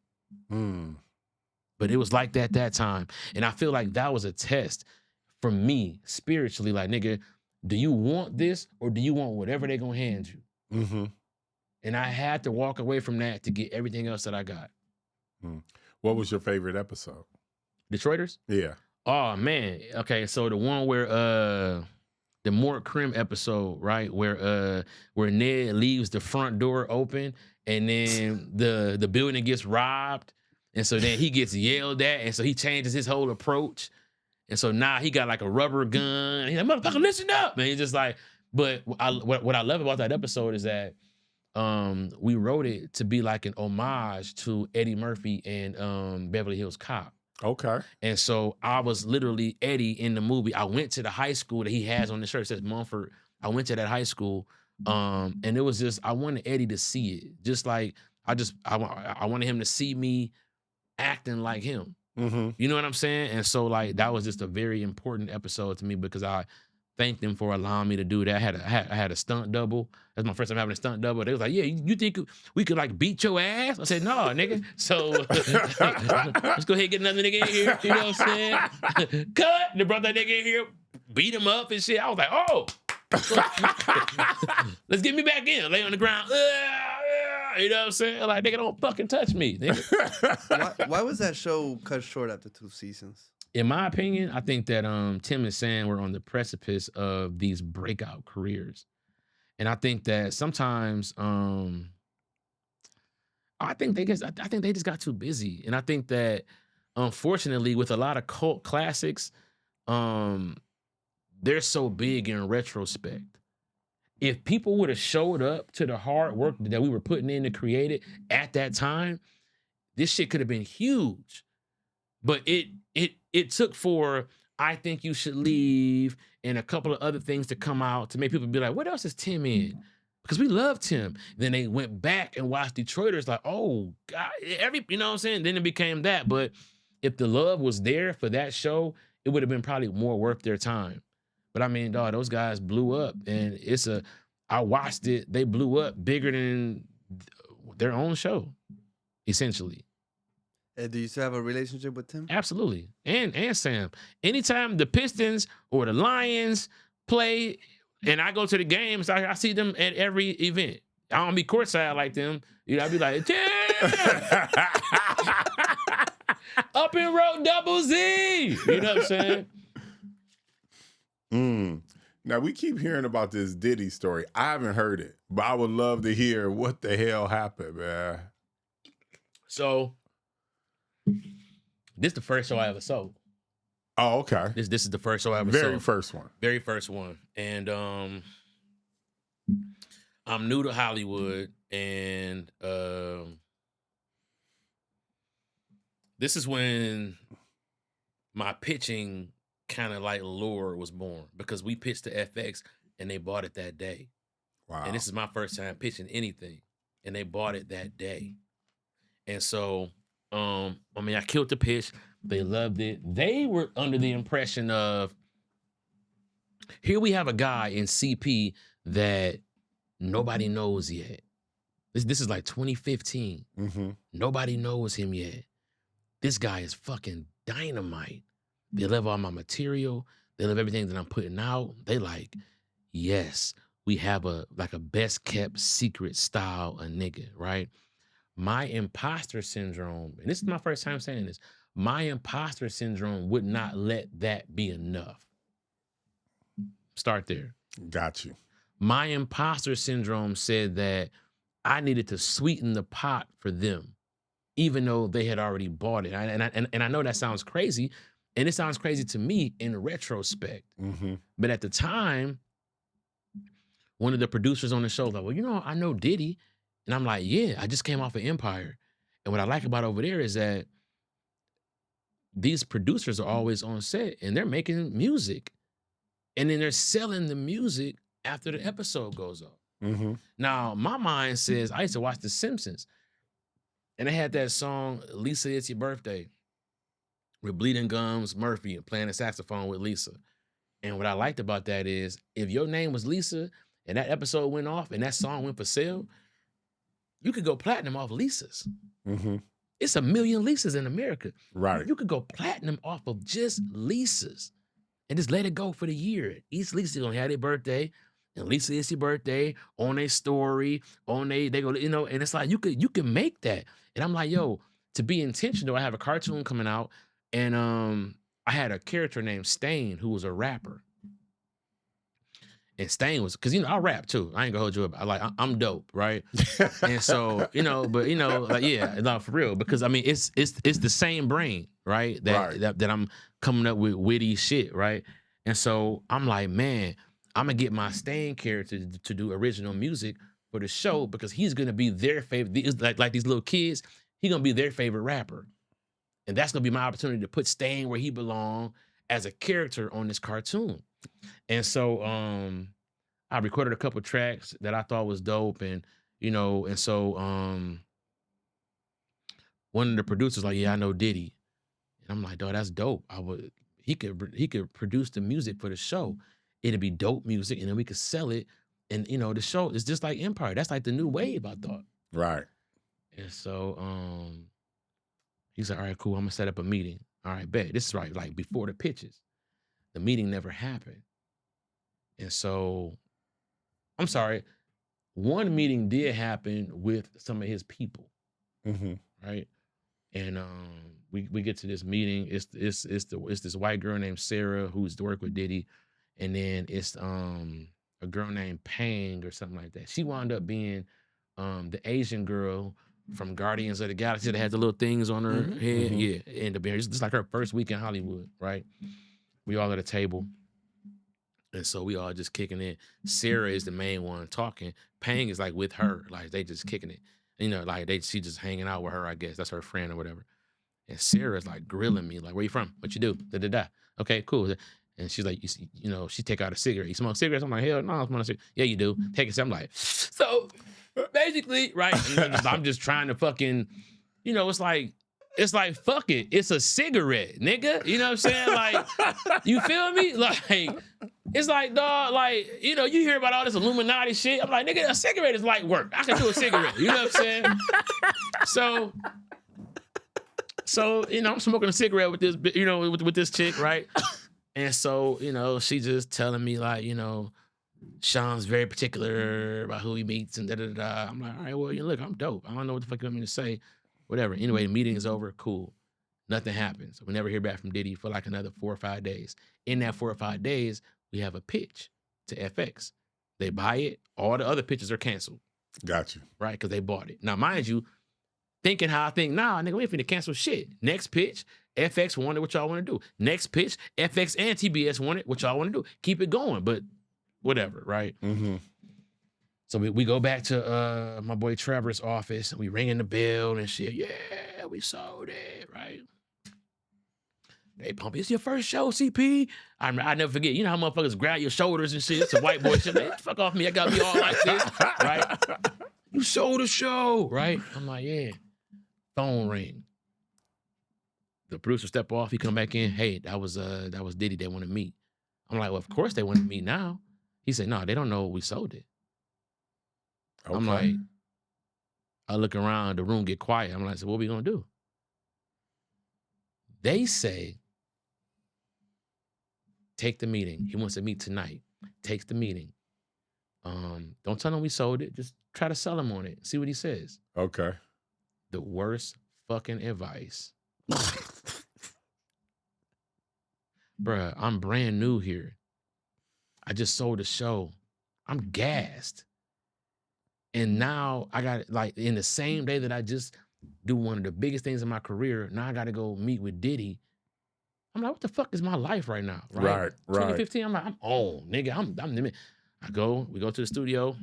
But it was like that time. And I feel like that was a test for me spiritually. Like, nigga, do you want this or do you want whatever they're going to hand you? And I had to walk away from that to get everything else that I got. What was your favorite episode? Detroiters? Yeah. Oh, man. Okay, so the one where the Mort Krim episode, right? Where Ned leaves the front door open and then the building gets robbed And so then he gets yelled at, and so he changes his whole approach. And so now he got like a rubber gun. He's like, motherfucker, listen up. And he's just like, but what I love about that episode is that we wrote it to be like an homage to Eddie Murphy and Beverly Hills Cop. Okay. And so I was literally Eddie in the movie. I went to the high school that he has on the shirt. It says Mumford. I went to that high school. And it was just, I wanted Eddie to see it. Just like, I wanted him to see me acting like him. Mm-hmm. You know what I'm saying? And so like, that was just a very important episode to me because I thanked them for allowing me to do that. I had a stunt double. That's my first time having a stunt double. They was like, yeah, you think we could like beat your ass? I said, no, nigga. So let's go ahead and get another nigga in here. You know what I'm saying? Cut. They brought that nigga in here, beat him up and shit. I was like, oh. Let's get me back in. Lay on the ground. You know what I'm saying? Like, nigga, don't fucking touch me, nigga. Why was that show cut short after 2 seasons? In my opinion, I think that Tim and Sam were on the precipice of these breakout careers. And I think that sometimes I think they just got too busy. And I think that unfortunately with a lot of cult classics, they're so big in retrospect. If people would have showed up to the hard work that we were putting in to create it at that time, this shit could have been huge. But it took for I Think You Should Leave and a couple of other things to come out to make people be like, what else is Tim in? Because we love Tim. Then they went back and watched Detroiters like, oh, God, you know what I'm saying? Then it became that. But if the love was there for that show, it would have been probably more worth their time. But I mean, dog, those guys blew up. And I watched it. They blew up bigger than their own show, essentially. Do you still have a relationship with Tim? Absolutely. And Sam. Anytime the Pistons or the Lions play and I go to the games, I see them at every event. I don't be courtside like them. You know, I be like, Tim! Up in row double Z! You know what I'm saying? Now, we keep hearing about this Diddy story. I haven't heard it, but I would love to hear what the hell happened, man. So, this is the first show I ever sold. Oh, okay. This is the first show I ever sold. Very first one. Very first one. And I'm new to Hollywood, and this is when my pitching kind of like lure was born, because we pitched to FX and they bought it that day. Wow. And this is my first time pitching anything, and they bought it that day. And so, I killed the pitch. They loved it. They were under the impression of, here we have a guy in CP that nobody knows yet. This is like 2015. Mm-hmm. Nobody knows him yet. This guy is fucking dynamite. They love all my material. They love everything that I'm putting out. They like, yes, we have a best kept secret style of nigga, right? My imposter syndrome, and this is my first time saying this, my imposter syndrome would not let that be enough. Start there. Got you. My imposter syndrome said that I needed to sweeten the pot for them, even though they had already bought it. And I know that sounds crazy, and it sounds crazy to me in retrospect. Mm-hmm. But at the time, one of the producers on the show was like, well, I know Diddy. And I'm like, yeah, I just came off of Empire. And what I like about over there is that these producers are always on set and they're making music. And then they're selling the music after the episode goes off. Mm-hmm. Now, my mind says, I used to watch The Simpsons. And they had that song, Lisa, It's Your Birthday, with Bleeding Gums Murphy playing the saxophone with Lisa. And what I liked about that is, if your name was Lisa and that episode went off and that song went for sale, you could go platinum off Lisa's. Mm-hmm. It's 1 million Lisa's in America. Right. You could go platinum off of just Lisa's and just let it go for the year. Each Lisa gonna have their birthday, and Lisa, It's Your Birthday on their story, they go, and it's like you can make that. And I'm like, yo, to be intentional, I have a cartoon coming out, and I had a character named Stain who was a rapper. And Stain was, because, I rap too. I ain't gonna hold you up. I'm dope, right? And so, but like, yeah, no, for real. Because I mean, it's the same brain, right? That I'm coming up with witty shit, right? And so I'm like, man, I'm gonna get my Stain character to do original music for the show because he's gonna be their favorite. Like these little kids, he's gonna be their favorite rapper. And that's gonna be my opportunity to put Stain where he belongs as a character on this cartoon. And so I recorded a couple tracks that I thought was dope, and so one of the producers like, yeah, I know Diddy, and I'm like, dog, that's dope. He could produce the music for the show. It'd be dope music, and then we could sell it, and the show is just like Empire. That's like the new wave, I thought. Right. And so he's like, all right, cool. I'm gonna set up a meeting. All right, bet. This is right, like before the pitches. The meeting never happened. And so, I'm sorry, one meeting did happen with some of his people, right? And we get to this meeting. It's this white girl named Sarah who's to work with Diddy, and then it's a girl named Pang or something like that. She wound up being the Asian girl from Guardians of the Galaxy that had the little things on her head. Yeah, and it's just like her first week in Hollywood, right? We all at a table. And so we all just kicking it. Sarah is the main one talking. Pang is like with her. Like they just kicking it. Like she just hanging out with her, I guess. That's her friend or whatever. And Sarah's like grilling me. Like, where you from? What you do? Da-da-da. Okay, cool. And she's like, she take out a cigarette. You smoke cigarettes? I'm like, hell no, I smoke a cigarette. Yeah, you do. Take it. I'm like, so basically, right? I'm just trying to fucking, it's like, fuck it. It's a cigarette, nigga. You know what I'm saying? Like, you feel me? Like, it's like, dog, like, you hear about all this Illuminati shit. I'm like, nigga, a cigarette is light work. I can do a cigarette. You know what I'm saying? So, I'm smoking a cigarette with this, with this chick, right? And so, she just telling me like, Sean's very particular about who he meets and da-da-da-da. I'm like, all right, well, look, I'm dope. I don't know what the fuck you want me to say. Whatever. Anyway, the meeting is over. Cool. Nothing happens. We never hear back from Diddy for like another 4 or 5 days. In that 4 or 5 days, we have a pitch to FX. They buy it. All the other pitches are canceled. Got you. Right? Because they bought it. Now, mind you, thinking how I think, nah, nigga, we ain't finna cancel shit. Next pitch, FX wanted what y'all want to do. Next pitch, FX and TBS wanted what y'all want to do. Keep it going, but whatever, right? So we go back to my boy Trevor's office and we ringing the bell and shit. Yeah, we sold it, right? They pump, it's your first show, CP. I never forget, how motherfuckers grab your shoulders and shit. It's a white boy shit. Like, fuck off me, I gotta be all like this, right? You sold the show, right? I'm like, yeah. Phone ring. The producer step off, he come back in. Hey, that was Diddy, they want to meet. I'm like, well, of course they want to meet now. He said, no, they don't know we sold it. Okay. I'm like, I look around, the room get quiet. I'm like, so what we gonna do? They say, take the meeting. He wants to meet tonight. Takes the meeting. Don't tell him we sold it. Just try to sell him on it. See what he says. Okay. The worst fucking advice. Bruh, I'm brand new here. I just sold a show. I'm gassed. And now I got, like, in the same day that I just do one of the biggest things in my career, now I got to go meet with Diddy. I'm like, what the fuck is my life right now? Right. 2015, I'm like, I'm on, nigga. We go to the studio.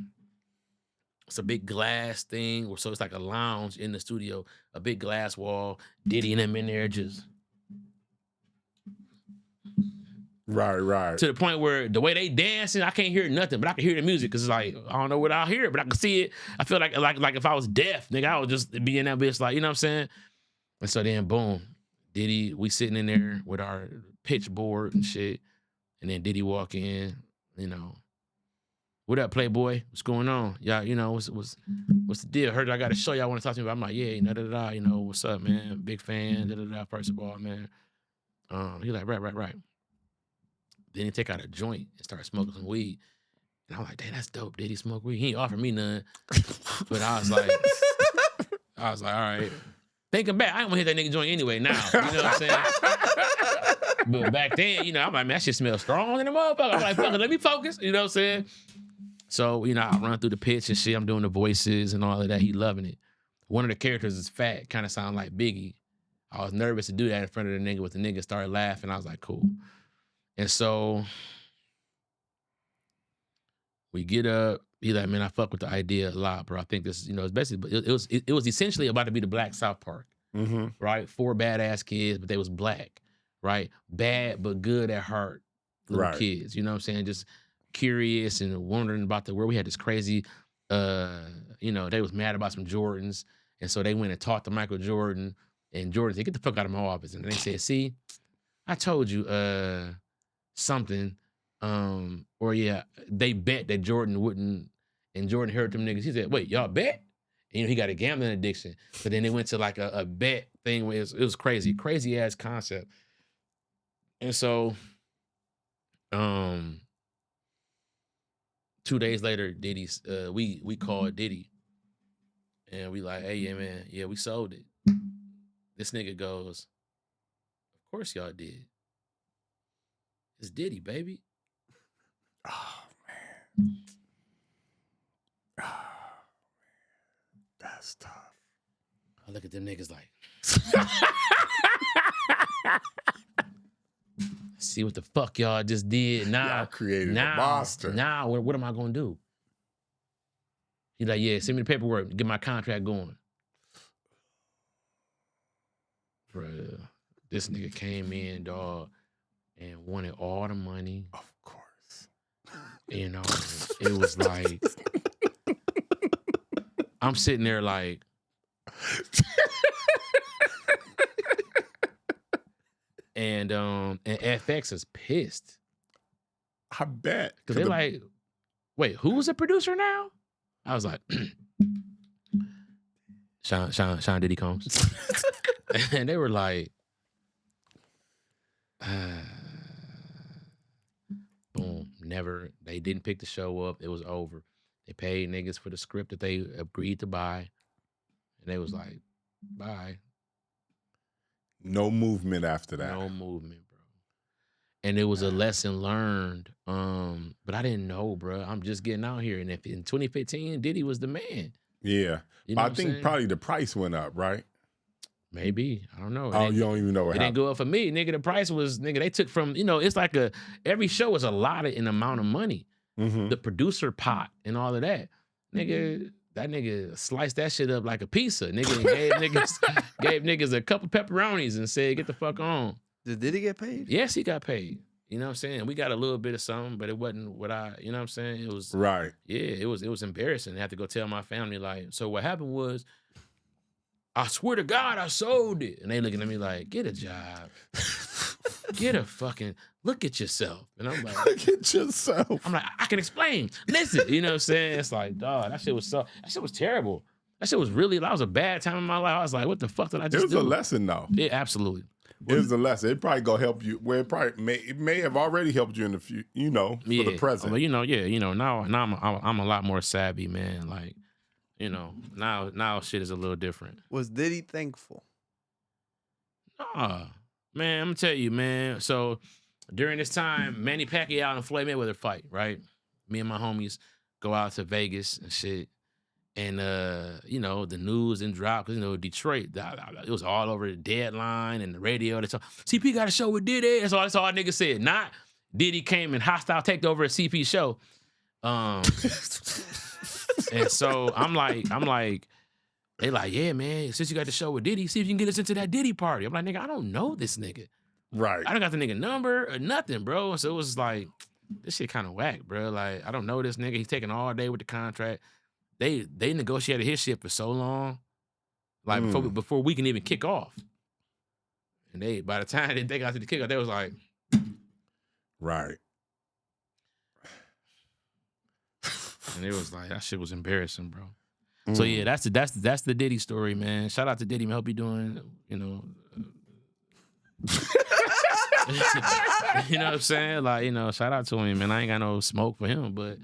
It's a big glass thing. So it's like a lounge in the studio, a big glass wall. Diddy and them in there just. Right. To the point where the way they dancing, I can't hear nothing, but I can hear the music because it's like, I don't know what I'll hear, but I can see it. I feel like if I was deaf, nigga, I would just be in that bitch, like, you know what I'm saying? And so then, boom, Diddy, we sitting in there with our pitch board and shit. And then Diddy walk in, what up, Playboy? What's going on? Y'all, what's the deal? Heard I got a show y'all want to talk to me about. I'm like, yeah, what's up, man? Big fan, first of all, man. He like, right. Then he take out a joint and start smoking some weed. And I'm like, dang, that's dope. Did he smoke weed? He ain't offer me none. But I was like, all right. Thinking back, I don't want to hit that nigga joint anyway now. You know what I'm saying? But back then, you know, I'm like, man, that shit smells strong in the motherfucker. I'm like, fuck it, let me focus. You know what I'm saying? So, you know, I run through the pitch and shit. I'm doing the voices and all of that. He loving it. One of the characters is fat, kind of sound like Biggie. I was nervous to do that in front of the nigga, but the nigga started laughing. I was like, cool. And so we get up. He like, man, I fuck with the idea a lot, bro. I think this, you know, it's basically, it was essentially about to be the Black South Park, right? 4 badass kids, but they was black, right? Bad but good at heart, little kids. You know what I'm saying? Just curious and wondering about the world. We had this crazy, you know, they was mad about some Jordans, and so they went and talked to Michael Jordan, and Jordan said, "Get the fuck out of my office." And they said, "See, I told you something." Or yeah, they bet that Jordan wouldn't, and Jordan heard them niggas. He said, "Wait, y'all bet?" And, you know, he got a gambling addiction. So then they went to like a bet thing where it was crazy ass concept. And so, 2 days later, Diddy's we called Diddy, and we like, "Hey, yeah, man, yeah, we sold it." This nigga goes, "Of course y'all did. It's Diddy, baby." Oh, man. Oh, man. That's tough. I look at them niggas like, see what the fuck y'all just did. Now, y'all created a monster. Now, what am I going to do? He's like, yeah, send me the paperwork, get my contract going. Bruh, this nigga came in, dog, and wanted all the money. Of course. You know, it was like, I'm sitting there like, and FX is pissed. I bet. Because they're like, wait, who's a producer now? I was like, Sean Diddy Combs. And they were like, boom, never. They didn't pick the show up. It was over. They paid niggas for the script that they agreed to buy. And they was like, bye. No movement after that. No movement, bro. And it was a lesson learned. But I didn't know, bro. I'm just getting out here. And if in 2015, Diddy was the man. Yeah. You know I think probably the price went up, right? Maybe. I don't know. Oh, you don't even know what happened. It didn't go up for me. Nigga, the price was, nigga, they took from, you know, it's like every show is a lot in amount of money. The producer pot and all of that. Nigga, that nigga sliced that shit up like a pizza. Nigga gave niggas a couple pepperonis and said, get the fuck on. Did he get paid? Yes, he got paid. You know what I'm saying? We got a little bit of something, but it wasn't what you know what I'm saying? It was, right. Yeah, it was embarrassing. I had to go tell my family, like, so what happened was, I swear to God, I sold it. And they looking at me like, get a job. Get a fucking, look at yourself. And I'm like, look at yourself. I'm like, I can explain. Listen, you know what I'm saying? It's like, dog, that shit was terrible. That shit was that was a bad time in my life. I was like, what the fuck did I just do? It was a lesson though. Yeah, absolutely. It was a lesson. It probably gonna help you. Well, it may have already helped you in the future, you know, for the present. But now I'm a lot more savvy, man. Like, you know, now shit is a little different. Was Diddy thankful? Nah, man, I'm gonna tell you, man. So during this time, Manny Pacquiao and Floyd Mayweather fight, right? Me and my homies go out to Vegas and shit. And, you know, the news and drop, because, you know, Detroit, it was all over the Deadline and the radio. They talk, CP got a show with Diddy. That's all niggas said. Not Diddy came and hostile take over a CP show. And so I'm like, they like, yeah, man, since you got the show with Diddy, see if you can get us into that Diddy party. I'm like, nigga, I don't know this nigga. Right. I don't got the nigga number or nothing, bro. So it was like, this shit kind of whack, bro. Like, I don't know this nigga. He's taking all day with the contract. They negotiated his shit for so long, like before we can even kick off. And by the time they got to the kickoff, they was like, right. And it was like, that shit was embarrassing, bro. So yeah, that's the Diddy story, man. Shout out to Diddy, man. Hope you doing, you know. You know what I'm saying? Like, you know, shout out to him, man. I ain't got no smoke for him, but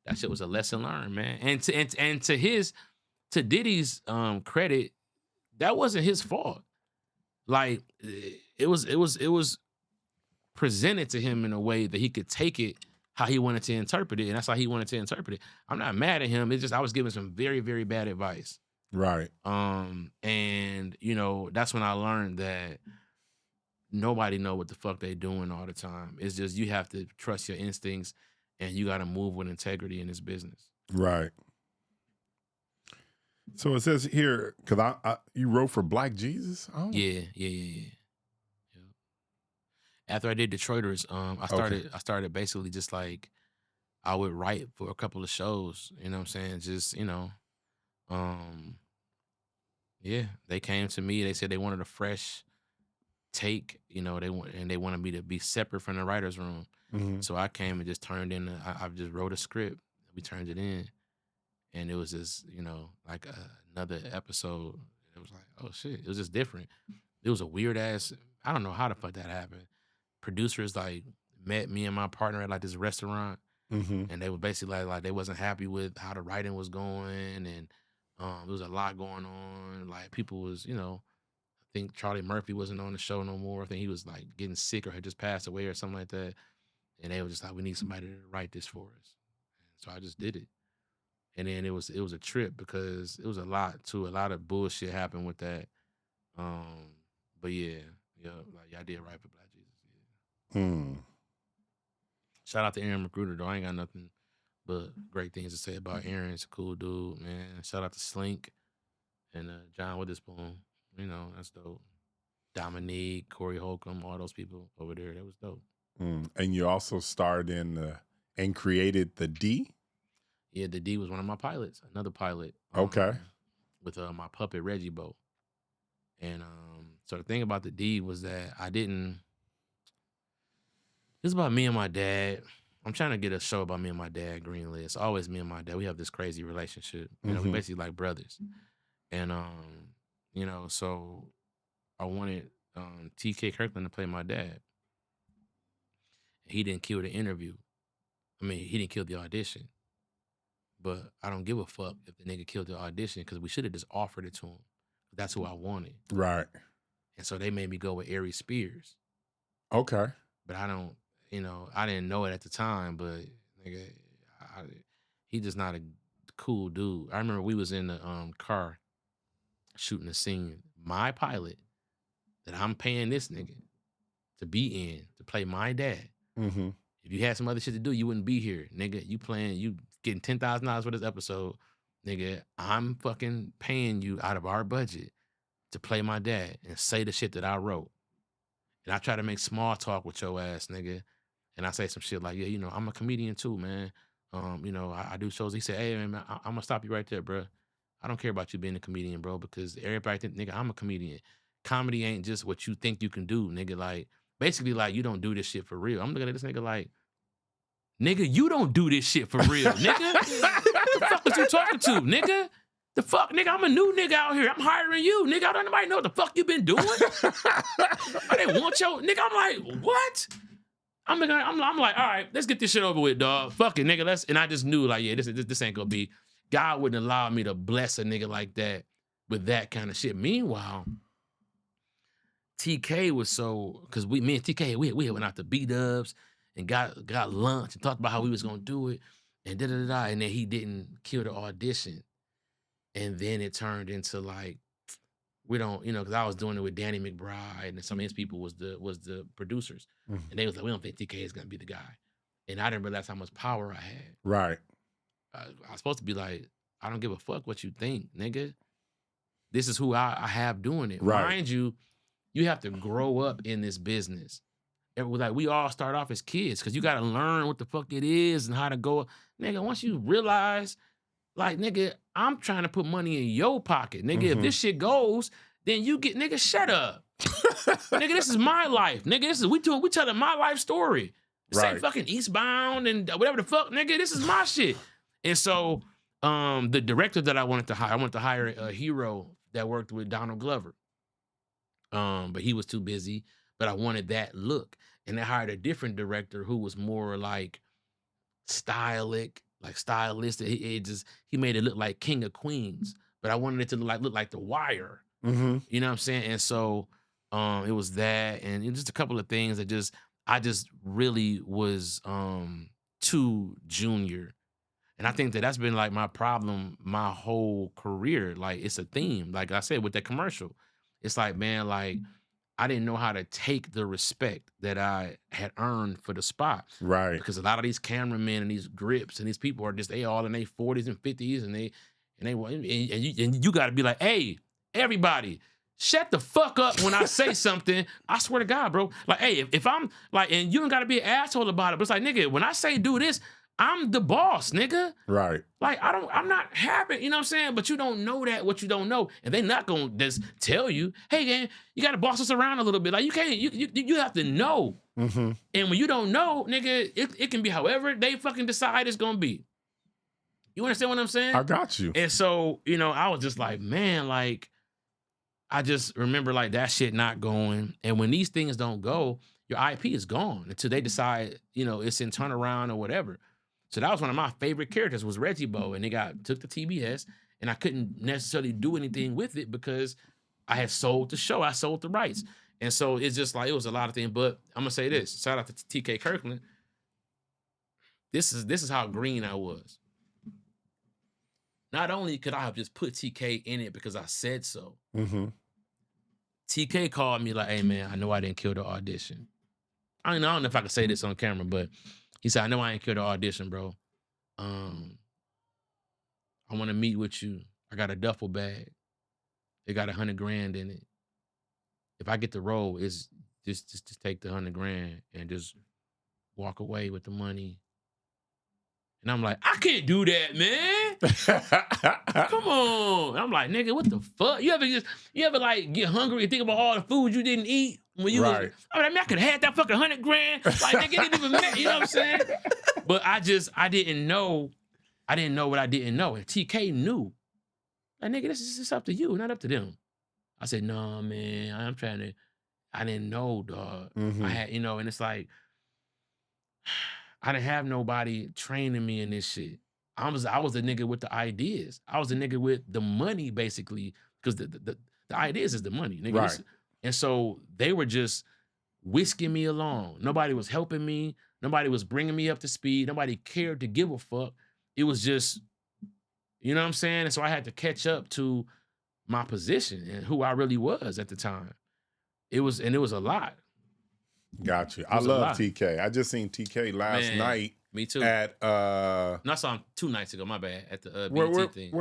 that shit was a lesson learned, man. And to Diddy's credit, that wasn't his fault. Like, it was presented to him in a way that he could take it how he wanted to interpret it, and that's how he wanted to interpret it. I'm not mad at him. It's just I was giving some very, very bad advice. Right. And you know, that's when I learned that nobody know what the fuck they doing all the time. It's just you have to trust your instincts, and you got to move with integrity in this business. Right. So it says here, because you wrote for Black Jesus? Oh. Yeah. After I did Detroiters, I started basically just like I would write for a couple of shows. You know what I'm saying? Just, you know, yeah, they came to me. They said they wanted a fresh take. You know, they wanted me to be separate from the writers' room. Mm-hmm. So I came and just turned in. I just wrote a script. We turned it in, and it was just, you know, like another episode. It was like, oh shit, it was just different. It was a weird ass. I don't know how the fuck that happened. Producers like met me and my partner at like this restaurant, mm-hmm. and they were basically like they wasn't happy with how the writing was going, and there was a lot going on. Like people was, you know, I think Charlie Murphy wasn't on the show no more. I think he was like getting sick or had just passed away or something like that. And they were just like, we need somebody to write this for us. And so I just did it. And then it was a trip because it was a lot of bullshit happened with that. But yeah, like I did write for Black Jesus. Yeah. Shout out to Aaron Magruder though. I ain't got nothing but great things to say about Aaron. He's a cool dude, man. Shout out to Slink and John Witherspoon. You know, that's dope. Dominique, Corey Holcomb, all those people over there. That was dope. And you also starred in and created the D? Yeah, the D was one of my pilots, another pilot. Okay. With my puppet Reggie Bo. And so the thing about the D was that it's about me and my dad. I'm trying to get a show about me and my dad, Greenlit. It's always me and my dad. We have this crazy relationship. You know, we basically like brothers. And, you know, so I wanted TK Kirkland to play my dad. He didn't kill the interview. I mean, he didn't kill the audition. But I don't give a fuck if the nigga killed the audition because we should have just offered it to him. That's who I wanted. Right. And so they made me go with Aries Spears. Okay. But I don't, you know, I didn't know it at the time, but nigga, he just not a cool dude. I remember we was in the car shooting a scene. My pilot that I'm paying this nigga to be in, to play my dad. Mm-hmm. If you had some other shit to do, you wouldn't be here. Nigga, you getting $10,000 for this episode. Nigga, I'm fucking paying you out of our budget to play my dad and say the shit that I wrote. And I try to make small talk with your ass, nigga. And I say some shit like, yeah, you know, I'm a comedian too, man. You know, I do shows. He said, hey, man, I'm going to stop you right there, bro. I don't care about you being a comedian, bro, because everybody think, nigga, I'm a comedian. Comedy ain't just what you think you can do, nigga. Like, basically, like, you don't do this shit for real. I'm looking at this nigga like, nigga, you don't do this shit for real, nigga. What the fuck was you talking to, nigga? The fuck, nigga, I'm a new nigga out here. I'm hiring you, nigga. I don't nobody know what the fuck you been doing. I didn't want your, nigga, I'm like, what? I'm like, all right, let's get this shit over with, dog. Fuck it, nigga, and I just knew, like, yeah, this ain't gonna be, God wouldn't allow me to bless a nigga like that with that kind of shit. Meanwhile, TK was so, because me and TK, we went out to B-Dubs and got lunch and talked about how we was gonna do it and da-da-da-da, and then he didn't kill the audition. And then it turned into like, we don't, you know, because I was doing it with Danny McBride and some of his people was the producers. Mm-hmm. And they was like, we don't think TK is gonna be the guy. And I didn't realize how much power I had. Right. I was supposed to be like, I don't give a fuck what you think, nigga. This is who I have doing it. Right. Mind you, you have to grow up in this business. Like, we all start off as kids because you got to learn what the fuck it is and how to go. Nigga, once you realize, like, nigga, I'm trying to put money in your pocket. Nigga, if this shit goes, then you get, nigga, shut up. Nigga, this is my life. Nigga, we telling my life story. This ain't fucking Eastbound and whatever the fuck, nigga. This is my shit. And so the director that I wanted to hire a hero that worked with Donald Glover. But he was too busy. But I wanted that look. And they hired a different director who was more like stylistic. He made it look like King of Queens. But I wanted it to look like The Wire. Mm-hmm. You know what I'm saying? And so it was that, and just a couple of things that just, I just really was too junior. And I think that that's been like my problem my whole career. Like it's a theme. Like I said with that commercial, it's like, man, like I didn't know how to take the respect that I had earned for the spot. Right. Because a lot of these cameramen and these grips and these people are just, they all in their 40s and 50s and you got to be like, hey, everybody, shut the fuck up when I say something. I swear to God, bro. Like, hey, if I'm like, and you don't got to be an asshole about it, but it's like, nigga, when I say do this, I'm the boss, nigga. Right. Like, I'm not happy, you know what I'm saying? But you don't know that, what you don't know. And they not going to just tell you, hey, man, you got to boss us around a little bit. Like, you can't, you have to know. Mm-hmm. And when you don't know, nigga, it can be however they fucking decide it's going to be. You understand what I'm saying? I got you. And so, you know, I was just like, man, like, I just remember like that shit not going. And when these things don't go, your IP is gone until they decide, you know, it's in turnaround or whatever. So that was one of my favorite characters was Reggie Bo, and they took the TBS, and I couldn't necessarily do anything with it because I had sold the show, I sold the rights, and so it's just like it was a lot of things. But I'm gonna say this: shout out to TK Kirkland. This is how green I was. Not only could I have just put TK in it because I said so. Mm-hmm. TK called me like, "Hey man, I know I didn't kill the audition. I don't know if I can say this on camera, but." He said, I know I ain't killed the audition, bro. I want to meet with you. I got a duffel bag. It got $100,000 in it. If I get the role, it's just take the $100,000 and just walk away with the money. And I'm like, I can't do that, man. Come on. And I'm like, nigga, what the fuck? You ever like get hungry and think about all the food you didn't eat? When you right. I mean, I could have had that fucking $100,000. Like, nigga, it didn't even matter. You know what I'm saying? But I didn't know what I didn't know. And TK knew. Like, nigga, this is up to you, not up to them. I said, no, man, I didn't know, dog. Mm-hmm. I had, you know, and it's like, I didn't have nobody training me in this shit. I was the nigga with the ideas. I was the nigga with the money, basically, because the ideas is the money, nigga. Right. And so they were just whisking me along. Nobody was helping me. Nobody was bringing me up to speed. Nobody cared to give a fuck. It was just, you know what I'm saying? And so I had to catch up to my position and who I really was at the time. It was a lot. Got you. I love TK. I just seen TK last night. Me too. At no, I saw him 2 nights ago. My bad. At the BET thing.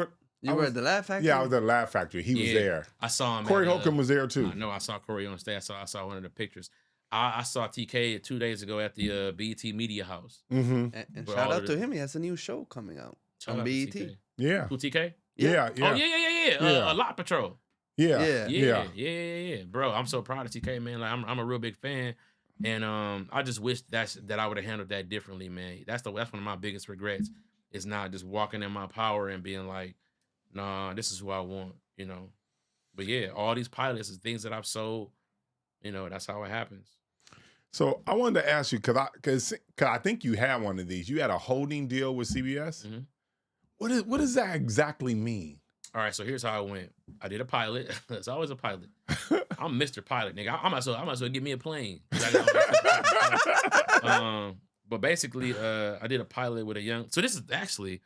You were at the Laugh Factory? Yeah, I was at the Laugh Factory. He was there. I saw him. Corey Holcomb was there too. No, I saw Corey on stage. I saw one of the pictures. I saw TK 2 days ago at the BET Media House. Mm-hmm. And shout out to him. He has a new show coming out on BET. Yeah. Who, TK? Yeah. Oh, yeah. A Lot Patrol. Yeah. Bro, I'm so proud of TK, man. Like, I'm a real big fan. And I just wish that I would have handled that differently, man. That's one of my biggest regrets. Is not just walking in my power and being like, nah, this is who I want, you know. But yeah, all these pilots is things that I've sold, you know, that's how it happens. So I wanted to ask you, because I think you had one of these. You had a holding deal with CBS. Mm-hmm. What does that exactly mean? All right, so here's how it went. I did a pilot. It's always a pilot. I'm Mr. Pilot, nigga. I might as well get me a plane. But basically, I did a pilot with a young. So this is actually.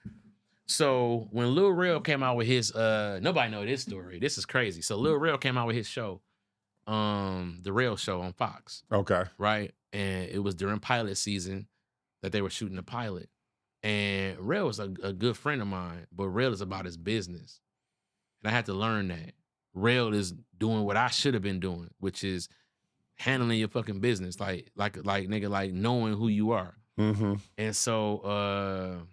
So when Lil Rel came out with his, nobody know this story. This is crazy. So Lil Rel came out with his show, The Rel Show on Fox. Okay. Right, and it was during pilot season that they were shooting the pilot. And Rel was a good friend of mine, but Rel is about his business. And I had to learn that. Rel is doing what I should have been doing, which is handling your fucking business, like nigga, like knowing who you are. Mm-hmm. And so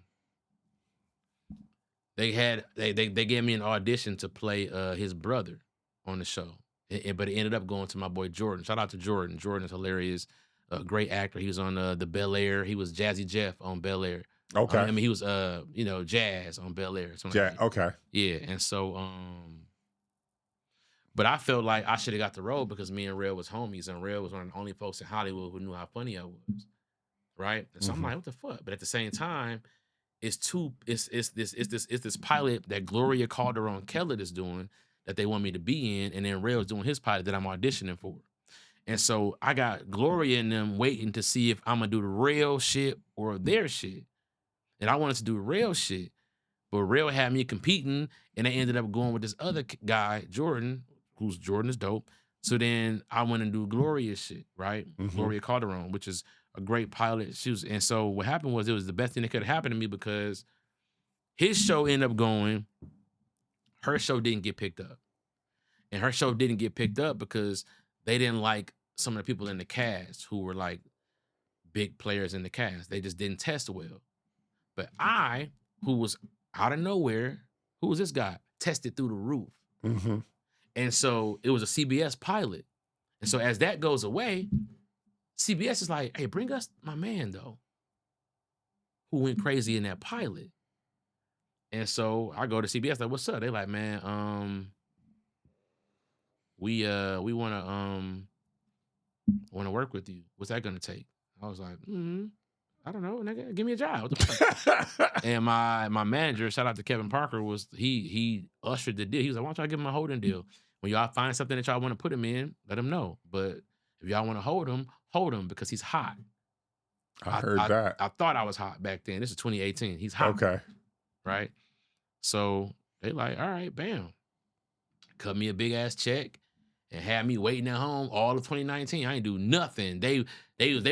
they gave me an audition to play his brother on the show, but it ended up going to my boy Jordan. Shout out to Jordan. Jordan is hilarious, a great actor. He was on the Bel Air. He was Jazzy Jeff on Bel Air. Okay. I mean, he was Jazz on Bel Air. Okay. Yeah, and so but I felt like I should have got the role because me and Rel was homies, and Rel was one of the only folks in Hollywood who knew how funny I was, right? And so I'm like, what the fuck? But at the same time, it's this pilot that Gloria Calderon Keller is doing that they want me to be in, and then Rel's doing his pilot that I'm auditioning for. And so I got Gloria and them waiting to see if I'm gonna do the real shit or their shit. And I wanted to do real shit. But Real had me competing, and they ended up going with this other guy, Jordan, who's Jordan is dope. So then I went and do Gloria's shit, right? Gloria Calderon, which is a great pilot. And so what happened was it was the best thing that could have happened to me because his show ended up going, her show didn't get picked up. And her show didn't get picked up because they didn't like some of the people in the cast who were like big players in the cast. They just didn't test well. But I, who was out of nowhere, who was this guy? Tested through the roof. And so it was a CBS pilot. And so as that goes away, CBS is like, hey, bring us my man, though, who went crazy in that pilot. And so I go to CBS, like, what's up? They like, man, we want to work with you. What's that going to take? I was like, I don't know, nigga, give me a job. What the fuck? And my manager, shout out to Kevin Parker, was he ushered the deal. He was like, why don't y'all give him a holding deal? When y'all find something that y'all want to put him in, let him know. But if y'all want to hold him because he's hot. I heard that. I thought I was hot back then. This is 2018. He's hot. Okay. Right? So they like, all right, bam. Cut me a big ass check and had me waiting at home all of 2019. I ain't do nothing. They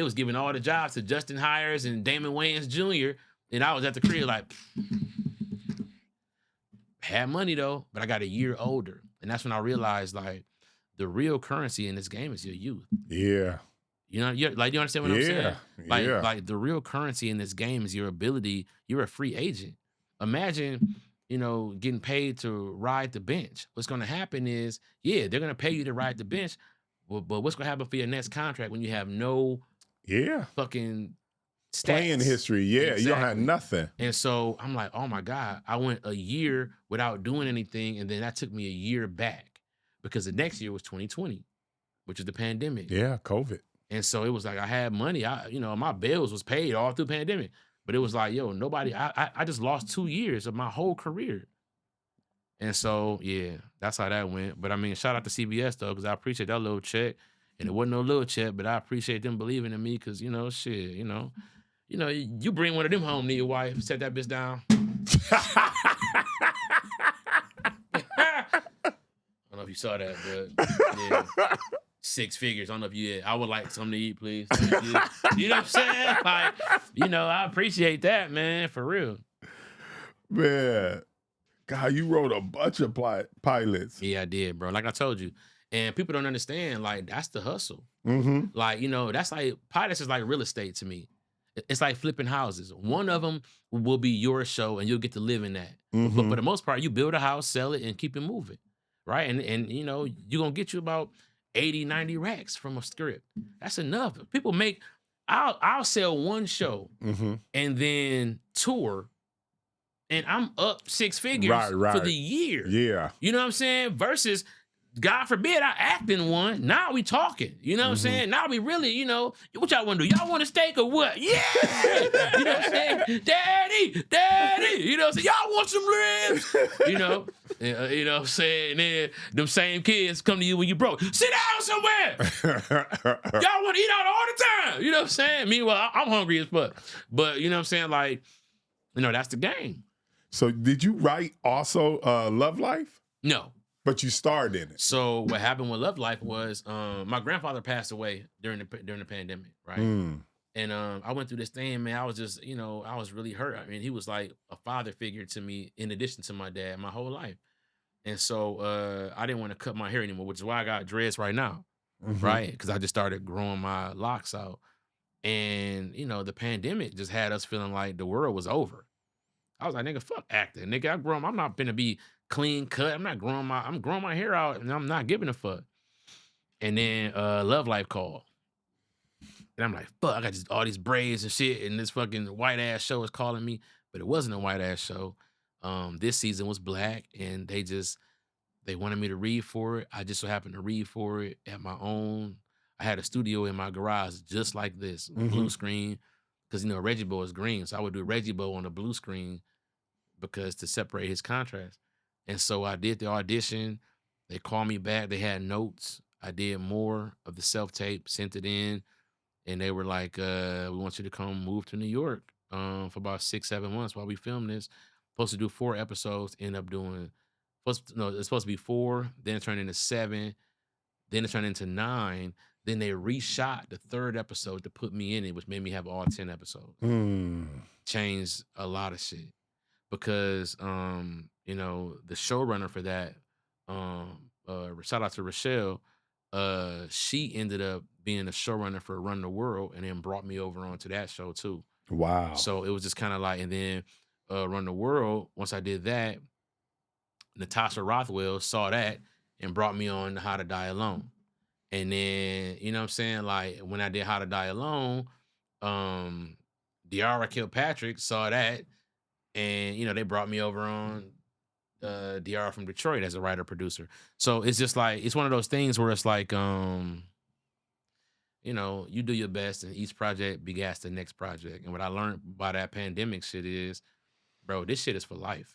was giving all the jobs to Justin Hires and Damon Wayans Jr. And I was at the crib like, had money though, but I got a year older. And that's when I realized like the real currency in this game is your youth. Yeah. You know, you understand what I'm saying? Like the real currency in this game is your ability. You're a free agent. Imagine, getting paid to ride the bench. What's going to happen is, they're going to pay you to ride the bench, but what's going to happen for your next contract when you have no fucking stats? Playing history, exactly. You don't have nothing. And so I'm like, oh my God, I went a year without doing anything, and then that took me a year back because the next year was 2020, which is the pandemic. Yeah, COVID. And so it was like I had money. My bills was paid all through the pandemic. But it was like, nobody, I just lost 2 years of my whole career. And so, that's how that went. But I mean, shout out to CBS though, because I appreciate that little check. And it wasn't no little check, but I appreciate them believing in me because, you bring one of them home to your wife, set that bitch down. I don't know if you saw that, but 6 figures. I don't know if you. I would like something to eat, please. Thank you. You know what I'm saying? Like, I appreciate that, man, for real. Man, God, you wrote a bunch of pilots. Yeah, I did, bro. Like I told you, and people don't understand. Like that's the hustle. Like that's like pilots is like real estate to me. It's like flipping houses. One of them will be your show, and you'll get to live in that. But for the most part, you build a house, sell it, and keep it moving, right? And you're gonna get you about 80, 90 racks from a script. That's enough. People make, I'll sell one show and then tour, and I'm up 6 figures for the year. Yeah. You know what I'm saying? Versus, God forbid, I act in one. Now we talking. You know what I'm saying? Now we really, what y'all want to do? Y'all want a steak or what? Yeah! You know what I'm saying? Daddy! You know what I'm saying? Y'all want some ribs? You know what I'm saying? And then them same kids come to you when you broke. Sit down somewhere! Y'all want to eat out all the time! You know what I'm saying? Meanwhile, I'm hungry as fuck. But, you know what I'm saying? Like, that's the game. So did you write also Love Life? No. But you starred in it. So what happened with Love Life was my grandfather passed away during the pandemic, right? And I went through this thing, man. I was just, I was really hurt. I mean, he was like a father figure to me in addition to my dad my whole life. And so I didn't want to cut my hair anymore, which is why I got dreads right now, right? Because I just started growing my locks out. And, the pandemic just had us feeling like the world was over. I was like, nigga, fuck acting. Nigga, I'm not finna be clean cut. I'm growing my hair out, and I'm not giving a fuck. And then Love Life called. And I'm like, fuck, I got all these braids and shit, and this fucking white ass show is calling me. But it wasn't a white ass show. This season was black, and they wanted me to read for it. I just so happened to read for it at my own. I had a studio in my garage just like this, blue screen, because Reggie Bo is green. So I would do Reggie Bo on the blue screen because to separate his contrast. And so I did the audition. They called me back. They had notes. I did more of the self-tape, sent it in, and they were like, we want you to come move to New York for about 6-7 months while we film this. Supposed to do 4 episodes, end up doing, it's supposed to be 4, then it turned into 7, then it turned into 9. Then they reshot the 3rd episode to put me in it, which made me have all 10 episodes. Changed a lot of shit because, you know, the showrunner for that, shout out to Rochelle, she ended up being the showrunner for Run the World and then brought me over onto that show too. Wow. So it was just kind of like, and then Run the World, once I did that, Natasha Rothwell saw that and brought me on How to Die Alone. And then, you know what I'm saying? Like when I did How to Die Alone, Diara Kilpatrick saw that and, you know, they brought me over on DR from Detroit as a writer producer. So it's just like, it's one of those things where it's like, you know, you do your best and each project begats the next project. And what I learned by that pandemic shit is, bro, this shit is for life.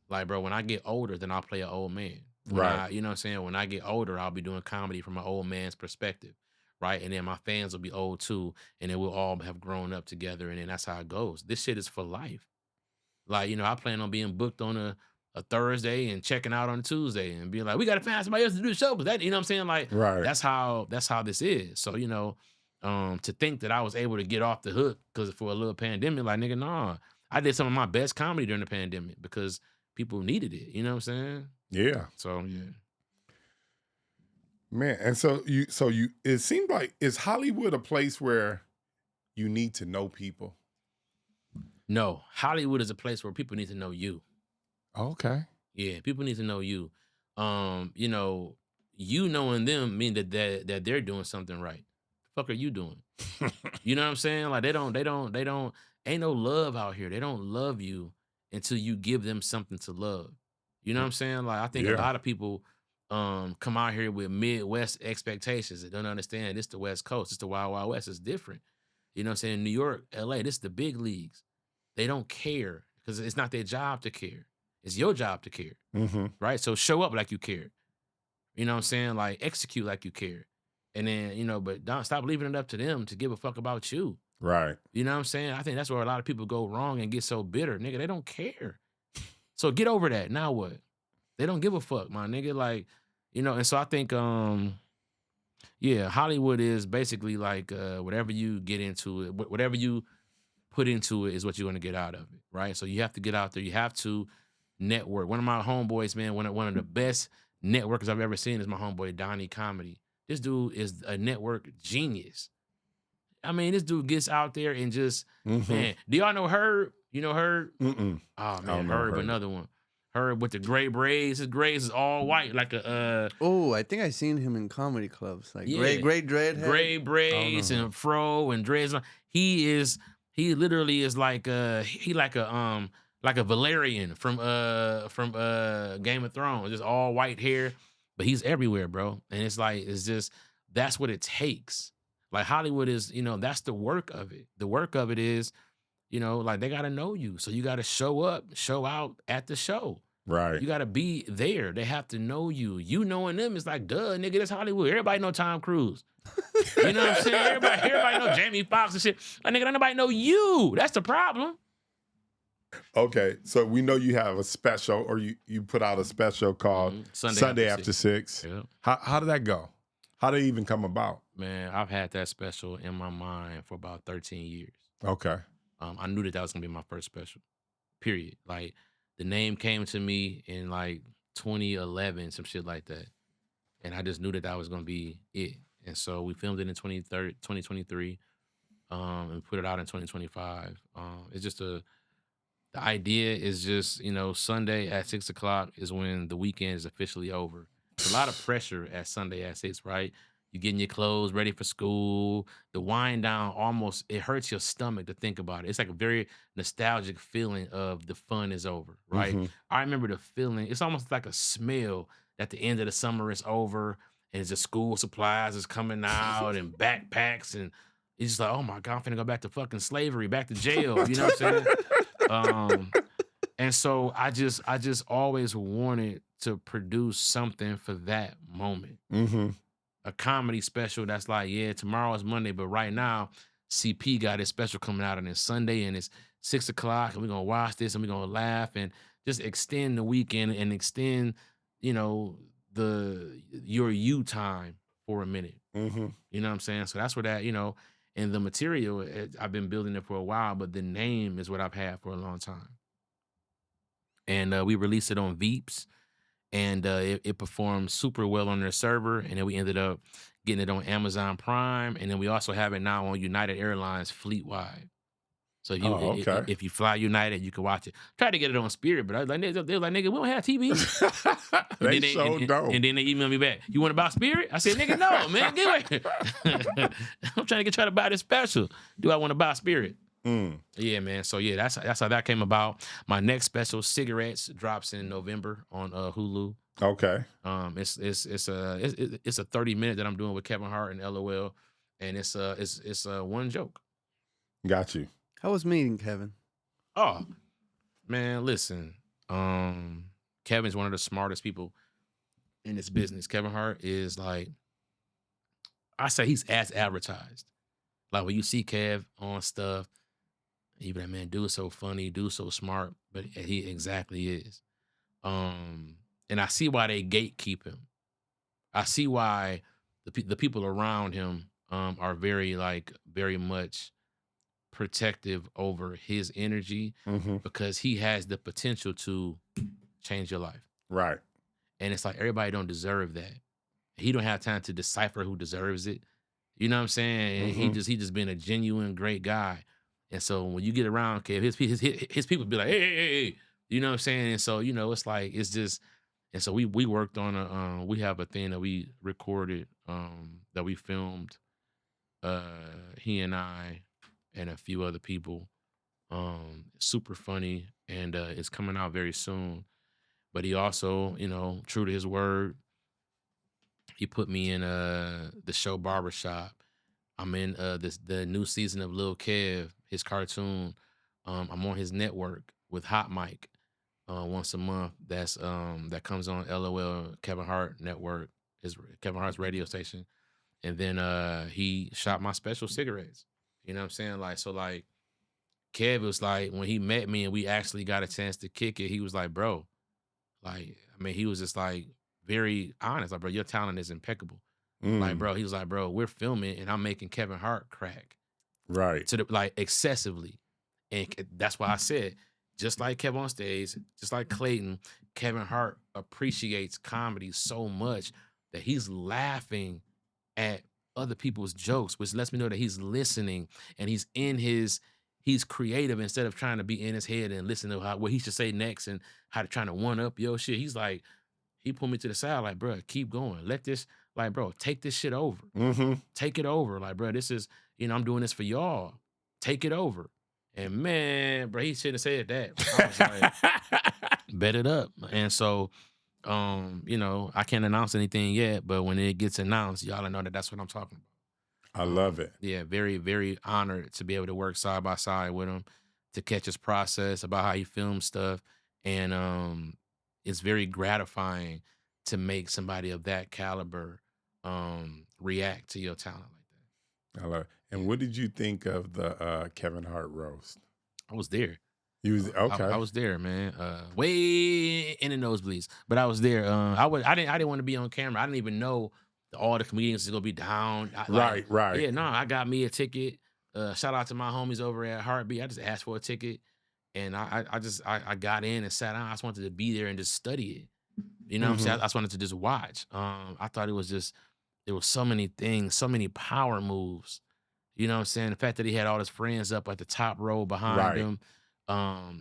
Like, bro, when I get older, then I'll play an old man. Right. You know what I'm saying? When I get older, I'll be doing comedy from an old man's perspective. Right. And then my fans will be old too. And then we'll all have grown up together. And then that's how it goes. This shit is for life. Like, you know, I plan on being booked on a Thursday and checking out on a Tuesday and being like, we got to find somebody else to do the show. But that, you know what I'm saying? Like, that's how this is. So, you know, to think that I was able to get off the hook because for a little pandemic, like, nigga, nah. I did some of my best comedy during the pandemic because people needed it. You know what I'm saying? Yeah. So, yeah. Man, and so you, it seemed like, is Hollywood a place where you need to know people? No, Hollywood is a place where people need to know you. Okay. Yeah, people need to know you. You know, you knowing them mean that they're doing something right. The fuck are you doing? You know what I'm saying? Like they don't, ain't no love out here. They don't love you until you give them something to love. You know what I'm saying? Like I think a lot of people come out here with Midwest expectations and don't understand this the West Coast. It's the Wild Wild West. It's different. You know what I'm saying? New York, LA, this is the big leagues. They don't care because it's not their job to care. It's your job to care, right? So show up like you care. You know what I'm saying? Like execute like you care. And then, you know, but don't stop leaving it up to them to give a fuck about you. Right. You know what I'm saying? I think that's where a lot of people go wrong and get so bitter. Nigga, they don't care. So get over that. Now what? They don't give a fuck, my nigga. Like, you know, and so I think, yeah, Hollywood is basically like whatever you get into it, whatever you put into it is what you're going to get out of it, right? So you have to get out there. You have to network. One of my homeboys, man, one of the best networkers I've ever seen is my homeboy, Donnie Comedy. This dude is a network genius. I mean, this dude gets out there and just, man, do y'all know Herb? You know Herb? Oh, man, Herb, another one. Herb with the gray braids. His braids is all white, like a... Oh, I think I seen him in comedy clubs. Like gray dreadhead. Gray braids and fro and dreads. He literally is like a Valerian from Game of Thrones, just all white hair, but he's everywhere, bro. And it's like, it's just, that's what it takes. Like Hollywood is, you know, that's the work of it. The work of it is, you know, like they got to know you. So you got to show up, show out at the show. Right. You got to be there. They have to know you. You knowing them is like, duh, nigga, that's Hollywood. Everybody know Tom Cruise. You know what I'm saying? Everybody know Jamie Foxx and shit. Like, nigga, don't nobody know you. That's the problem. Okay, so we know you have a special, or you put out a special called Sunday After 6. Yeah. How did that go? How did it even come about? Man, I've had that special in my mind for about 13 years. Okay. I knew that was going to be my first special, period. Like, the name came to me in, like, 2011, some shit like that. And I just knew that was going to be it. And so we filmed it in 2023 and put it out in 2025. It's just the idea is just, you know, Sunday at 6 o'clock is when the weekend is officially over. It's a lot of pressure at Sunday at 6, right? You're getting your clothes ready for school. The wind down almost, it hurts your stomach to think about it. It's like a very nostalgic feeling of the fun is over, right? I remember the feeling. It's almost like a smell that the end of the summer is over and it's just school supplies is coming out and backpacks and it's just like, oh my God, I'm finna go back to fucking slavery, back to jail. You know what I'm saying? And so I just always wanted to produce something for that moment. a comedy special that's like, yeah, tomorrow is Monday, but right now CP got his special coming out on this Sunday and it's 6 o'clock and we're gonna watch this and we're gonna laugh and just extend the weekend and extend, you know, your you time for a minute. Mm-hmm. You know what I'm saying? So that's where that, you know, and the material, I've been building it for a while, but the name is what I've had for a long time. And we released it on Veeps, and it performed super well on their server, and then we ended up getting it on Amazon Prime, and then we also have it now on United Airlines fleet-wide. So if you if you fly United, you can watch it. Try to get it on Spirit, but they're like, nigga, we don't have TV. And then they email me back. You want to buy Spirit? I said, nigga, no, man, get away. I'm trying to buy this special. Do I want to buy Spirit? Yeah, man. So yeah, that's how that came about. My next special, Cigarettes, drops in November on Hulu. Okay. It's a 30-minute that I'm doing with Kevin Hart and LOL, and it's one joke. Got you. How was meeting Kevin? Oh, man, listen. Kevin's one of the smartest people in this business. Kevin Hart is like, I say he's as advertised. Like when you see Kev on stuff, you be like, man, dude's so funny, dude's so smart, but he exactly is. And I see why they gatekeep him. I see why the people around him are very much protective over his energy because he has the potential to change your life. Right. And it's like everybody don't deserve that. He don't have time to decipher who deserves it. You know what I'm saying? And he just been a genuine great guy. And so when you get around Kev, his people be like, hey, you know what I'm saying? And so, you know, it's like, it's just, and so we worked on we have a thing that we recorded, that we filmed, he and I and a few other people, super funny, and it's coming out very soon. But he also, you know, true to his word, he put me in the show Barbershop. I'm in the new season of Lil Kev, his cartoon. I'm on his network with Hot Mic once a month. That comes on LOL Kevin Hart network, Kevin Hart's radio station. And then he shot my special, Cigarettes. You know what I'm saying? Like, so like Kev was like, when he met me and we actually got a chance to kick it, he was like, bro, like, I mean, he was just like very honest. Like, bro, your talent is impeccable. Like, bro, he was like, bro, we're filming and I'm making Kevin Hart crack. Right. To the, like, excessively. And that's why I said, just like Kev on stage, just like Clayton, Kevin Hart appreciates comedy so much that he's laughing at other people's jokes, which lets me know that he's listening and he's creative instead of trying to be in his head and listen to what he should say next and how to try to one up your shit. He's like, he pulled me to the side like, bro, keep going. Let this, like, bro, take this shit over. Take it over. Like, bro, this is, you know, I'm doing this for y'all. Take it over. And man, bro, he shouldn't have said that. I was like, bet it up. And so, you know, I can't announce anything yet, but when it gets announced, y'all know that that's what I'm talking about. I love it. Yeah, very, very honored to be able to work side by side with him, to catch his process about how he films stuff. And it's very gratifying to make somebody of that caliber react to your talent like that. I love it. And what did you think of the Kevin Hart roast? I was there. You was okay. I was there, man. Way in the nosebleeds, but I was there. I didn't want to be on camera. I didn't even know all the comedians was gonna be down. Right. Yeah, no, I got me a ticket. Shout out to my homies over at Heartbeat. I just asked for a ticket, and I got in and sat down. I just wanted to be there and just study it. You know what I'm saying? I just wanted to just watch. I thought there was so many things, so many power moves. You know what I'm saying? The fact that he had all his friends up at the top row behind him.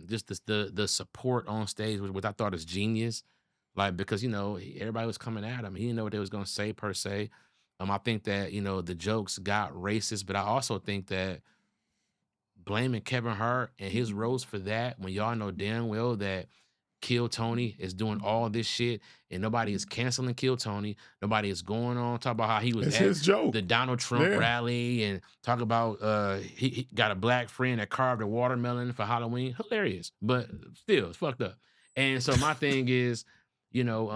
Just the support on stage, which I thought is genius. Like, because, you know, everybody was coming at him. He didn't know what they was going to say per se. I think that, you know, the jokes got racist, but I also think that blaming Kevin Hart and his roast for that, when y'all know damn well that Kill Tony is doing all this shit and nobody is canceling Kill Tony. Nobody is going on talk about how he was it's at his joke. The Donald Trump rally and talk about he got a black friend that carved a watermelon for Halloween. Hilarious, but still, it's fucked up. And so my thing is, you know,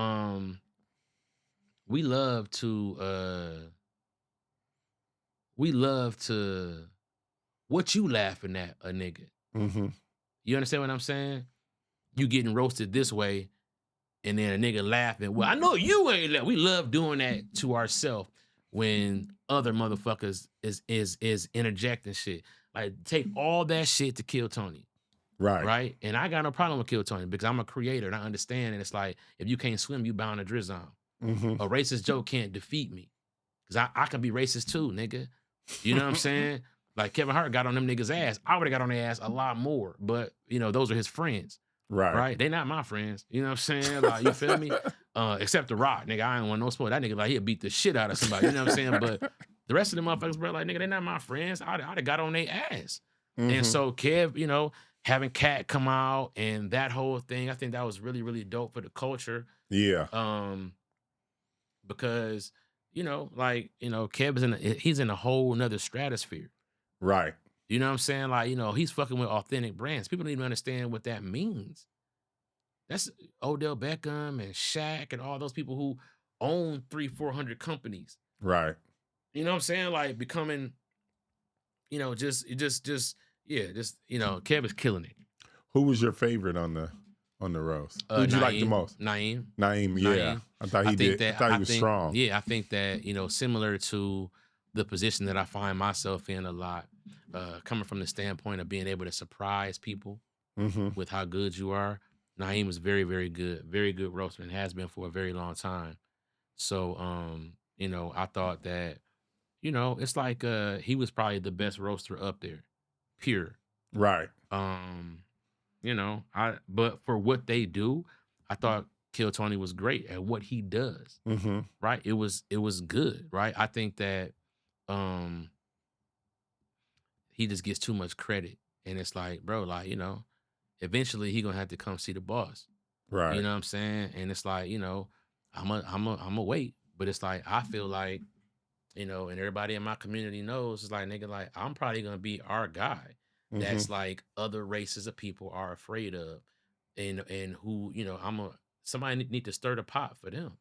we love to what you laughing at a nigga. Mm-hmm. You understand what I'm saying? You getting roasted this way, and then a nigga laughing. Well, I know you ain't. We love doing that to ourselves when other motherfuckers is interjecting shit. Like, take all that shit to Kill Tony. Right? And I got no problem with Kill Tony because I'm a creator and I understand. And it's like, if you can't swim, you bound to drizzle. Mm-hmm. A racist joke can't defeat me. Because I can be racist too, nigga. You know what I'm saying? Like, Kevin Hart got on them niggas' ass. I would have got on their ass a lot more. But, you know, those are his friends. Right? They not my friends. You know what I'm saying? Like, you feel me? Except The Rock, nigga. I ain't want no sport. That nigga, like, he'll beat the shit out of somebody. You know what I'm saying? But the rest of them motherfuckers, bro, like, nigga, they not my friends. I'd have got on their ass. Mm-hmm. And so Kev, you know, having Cat come out and that whole thing, I think that was really, really dope for the culture. Yeah. Because, you know, like, you know, Kev is he's in a whole nother stratosphere. Right. You know what I'm saying? Like, you know, he's fucking with authentic brands. People don't even understand what that means. That's Odell Beckham and Shaq and all those people who own 300-400 companies. Right. You know what I'm saying? Like, becoming, you know, just you know, Kev is killing it. Who was your favorite on the roast? Who did you like the most? Naeem, yeah. I thought he did. I thought he was strong. Yeah, I think that, you know, similar to the position that I find myself in a lot, coming from the standpoint of being able to surprise people with how good you are. Naeem was very, very good roastman, has been for a very long time. So, you know, I thought that, you know, it's like he was probably the best roaster up there, pure. Right. You know, but for what they do, I thought Kill Tony was great at what he does. Mm-hmm. Right? It was good, right? I think that he just gets too much credit. And it's like, bro, like, you know, eventually he gonna have to come see the boss. Right. You know what I'm saying? And it's like, you know, I'm a wait. But it's like, I feel like, you know, and everybody in my community knows, it's like, nigga, like, I'm probably gonna be our guy. That's like other races of people are afraid of, and who, you know, somebody need to stir the pot for them.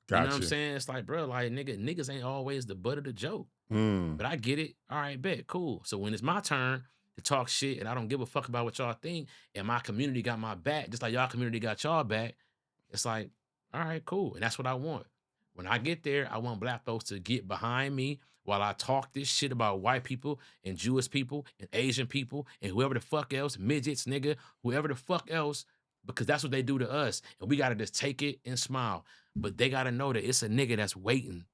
Gotcha. You know what I'm saying? It's like, bro, like, niggas ain't always the butt of the joke. But I get it. All right, bet, cool. So when it's my turn to talk shit and I don't give a fuck about what y'all think, and my community got my back, just like y'all community got y'all back, it's like, all right, cool. And that's what I want. When I get there, I want black folks to get behind me while I talk this shit about white people and Jewish people and Asian people and whoever the fuck else, midgets, nigga, whoever the fuck else, because that's what they do to us. And we got to just take it and smile. But they got to know that it's a nigga that's waiting.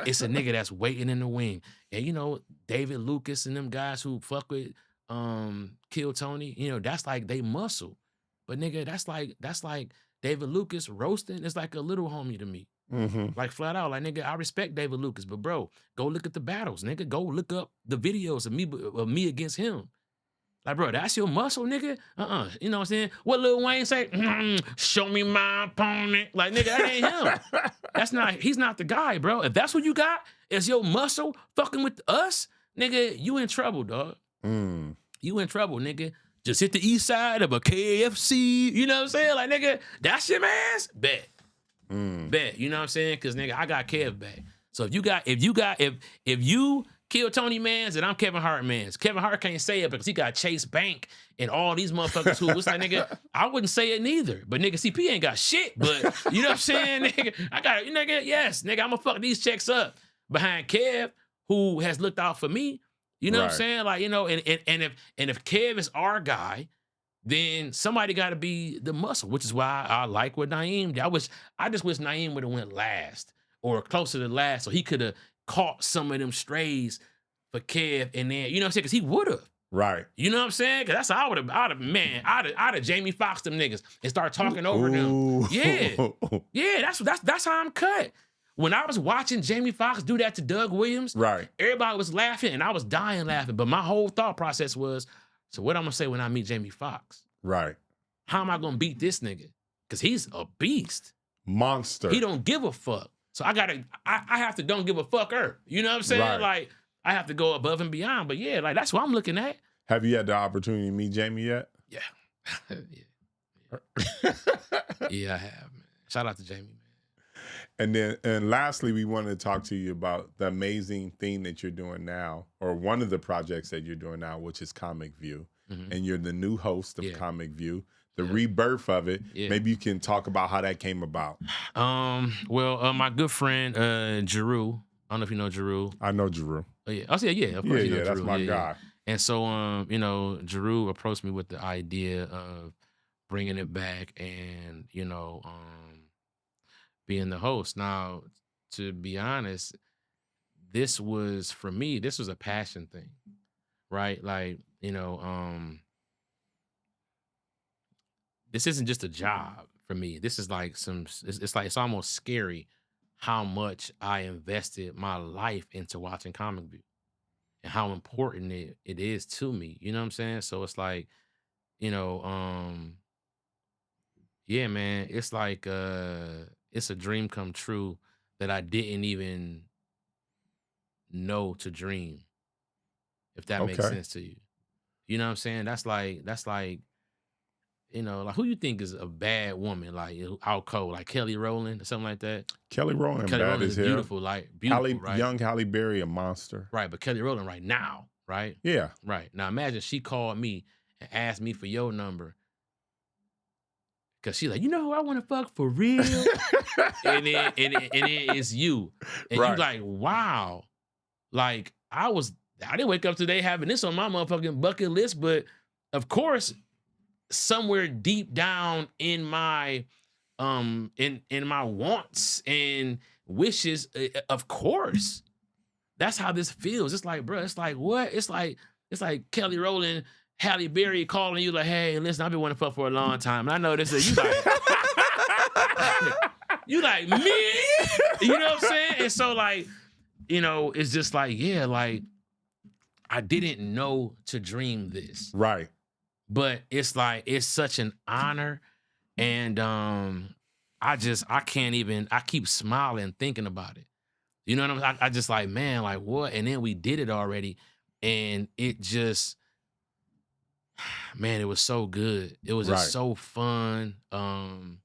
It's a nigga that's waiting in the wing. And, you know, David Lucas and them guys who fuck with Kill Tony, you know, that's like they muscle. But, nigga, that's like David Lucas roasting. It's like a little homie to me. Like, flat out, like, nigga, I respect David Lucas, but bro, go look at the battles, nigga. Go look up the videos of me against him. Like, bro, that's your muscle, nigga. You know what I'm saying? What Lil Wayne say? Show me my opponent. Like, nigga, that ain't him. He's not the guy, bro. If that's what you got is your muscle fucking with us, nigga, you in trouble, dog. You in trouble, nigga. Just hit the east side of a KFC. You know what I'm saying? Like, nigga, that's your man's? Bet. Bet, you know what I'm saying? Because, nigga, I got Kev back. So if you Kill Tony mans and I'm Kevin Hart mans, Kevin Hart can't say it because he got Chase Bank and all these motherfuckers who was like, nigga, I wouldn't say it neither. But, nigga, CP ain't got shit. But, you know what I'm saying, nigga? I got it, nigga, yes, nigga, I'm going to fuck these checks up behind Kev, who has looked out for me. You know what I'm saying? Like, you know, and if Kev is our guy, then somebody got to be the muscle, which is why I like what Naeem did. I just wish Naeem would have went last or closer to last, so he could have caught some of them strays for Kev, and then, you know what I'm saying? Because he would have. Right. You know what I'm saying? Because that's how I'd have Jamie Foxx them niggas and start talking over them. Yeah, that's how I'm cut. When I was watching Jamie Foxx do that to Doug Williams, everybody was laughing, and I was dying laughing. But my whole thought process was, so what I'm gonna say when I meet Jamie Foxx? Right. How am I gonna beat this nigga? Because he's a beast. Monster. He don't give a fuck. So I have to don't give a fucker. You know what I'm saying? Right. Like, I have to go above and beyond. But yeah, like, that's what I'm looking at. Have you had the opportunity to meet Jamie yet? Yeah. Yeah, I have, man. Shout out to Jamie, man. And lastly, we wanted to talk to you about the amazing thing that you're doing now, or one of the projects that you're doing now, which is ComicView. And you're the new host of ComicView, the rebirth of it. Maybe you can talk about how that came about. Well, my good friend Jeru, I don't know if you know Jeru. I know Jeru. Oh, yeah. Of course you know Jeru. That's my guy. And so, Jeru approached me with the idea of bringing it back and, being the host. Now, to be honest, this was, for me, this was a passion thing, right? Like, this isn't just a job for me. This is like it's almost scary how much I invested my life into watching ComicView and how important it is to me. You know what I'm saying? So it's like, yeah, man, it's like, it's a dream come true that I didn't even know to dream, if that makes sense to you. You know what I'm saying? That's like, like who you think is a bad woman, like out cold, like Kelly Rowland or something like that? Kelly Rowland is beautiful, like beautiful, right? Young Halle Berry, a monster. Right, but Kelly Rowland right now, right? Yeah. Right. Now imagine she called me and asked me for your number. Cause she's like, you know who I want to fuck for real? and then it's you. And you like, wow. Like I didn't wake up today having this on my motherfucking bucket list, but of course, somewhere deep down in my in my wants and wishes, of course, that's how this feels. It's like, bro, it's like what? It's like Kelly Rowland, Halle Berry calling you like, hey, listen, I've been wanting to fuck for a long time. And I know this is you like you like me? You know what I'm saying? And so like, it's just like, yeah, like I didn't know to dream this. Right. But it's like, it's such an honor. And I keep smiling thinking about it. You know what I'm saying? I just like, man, like what? And then we did it already. And it just, man, it was so good. It was just so fun. And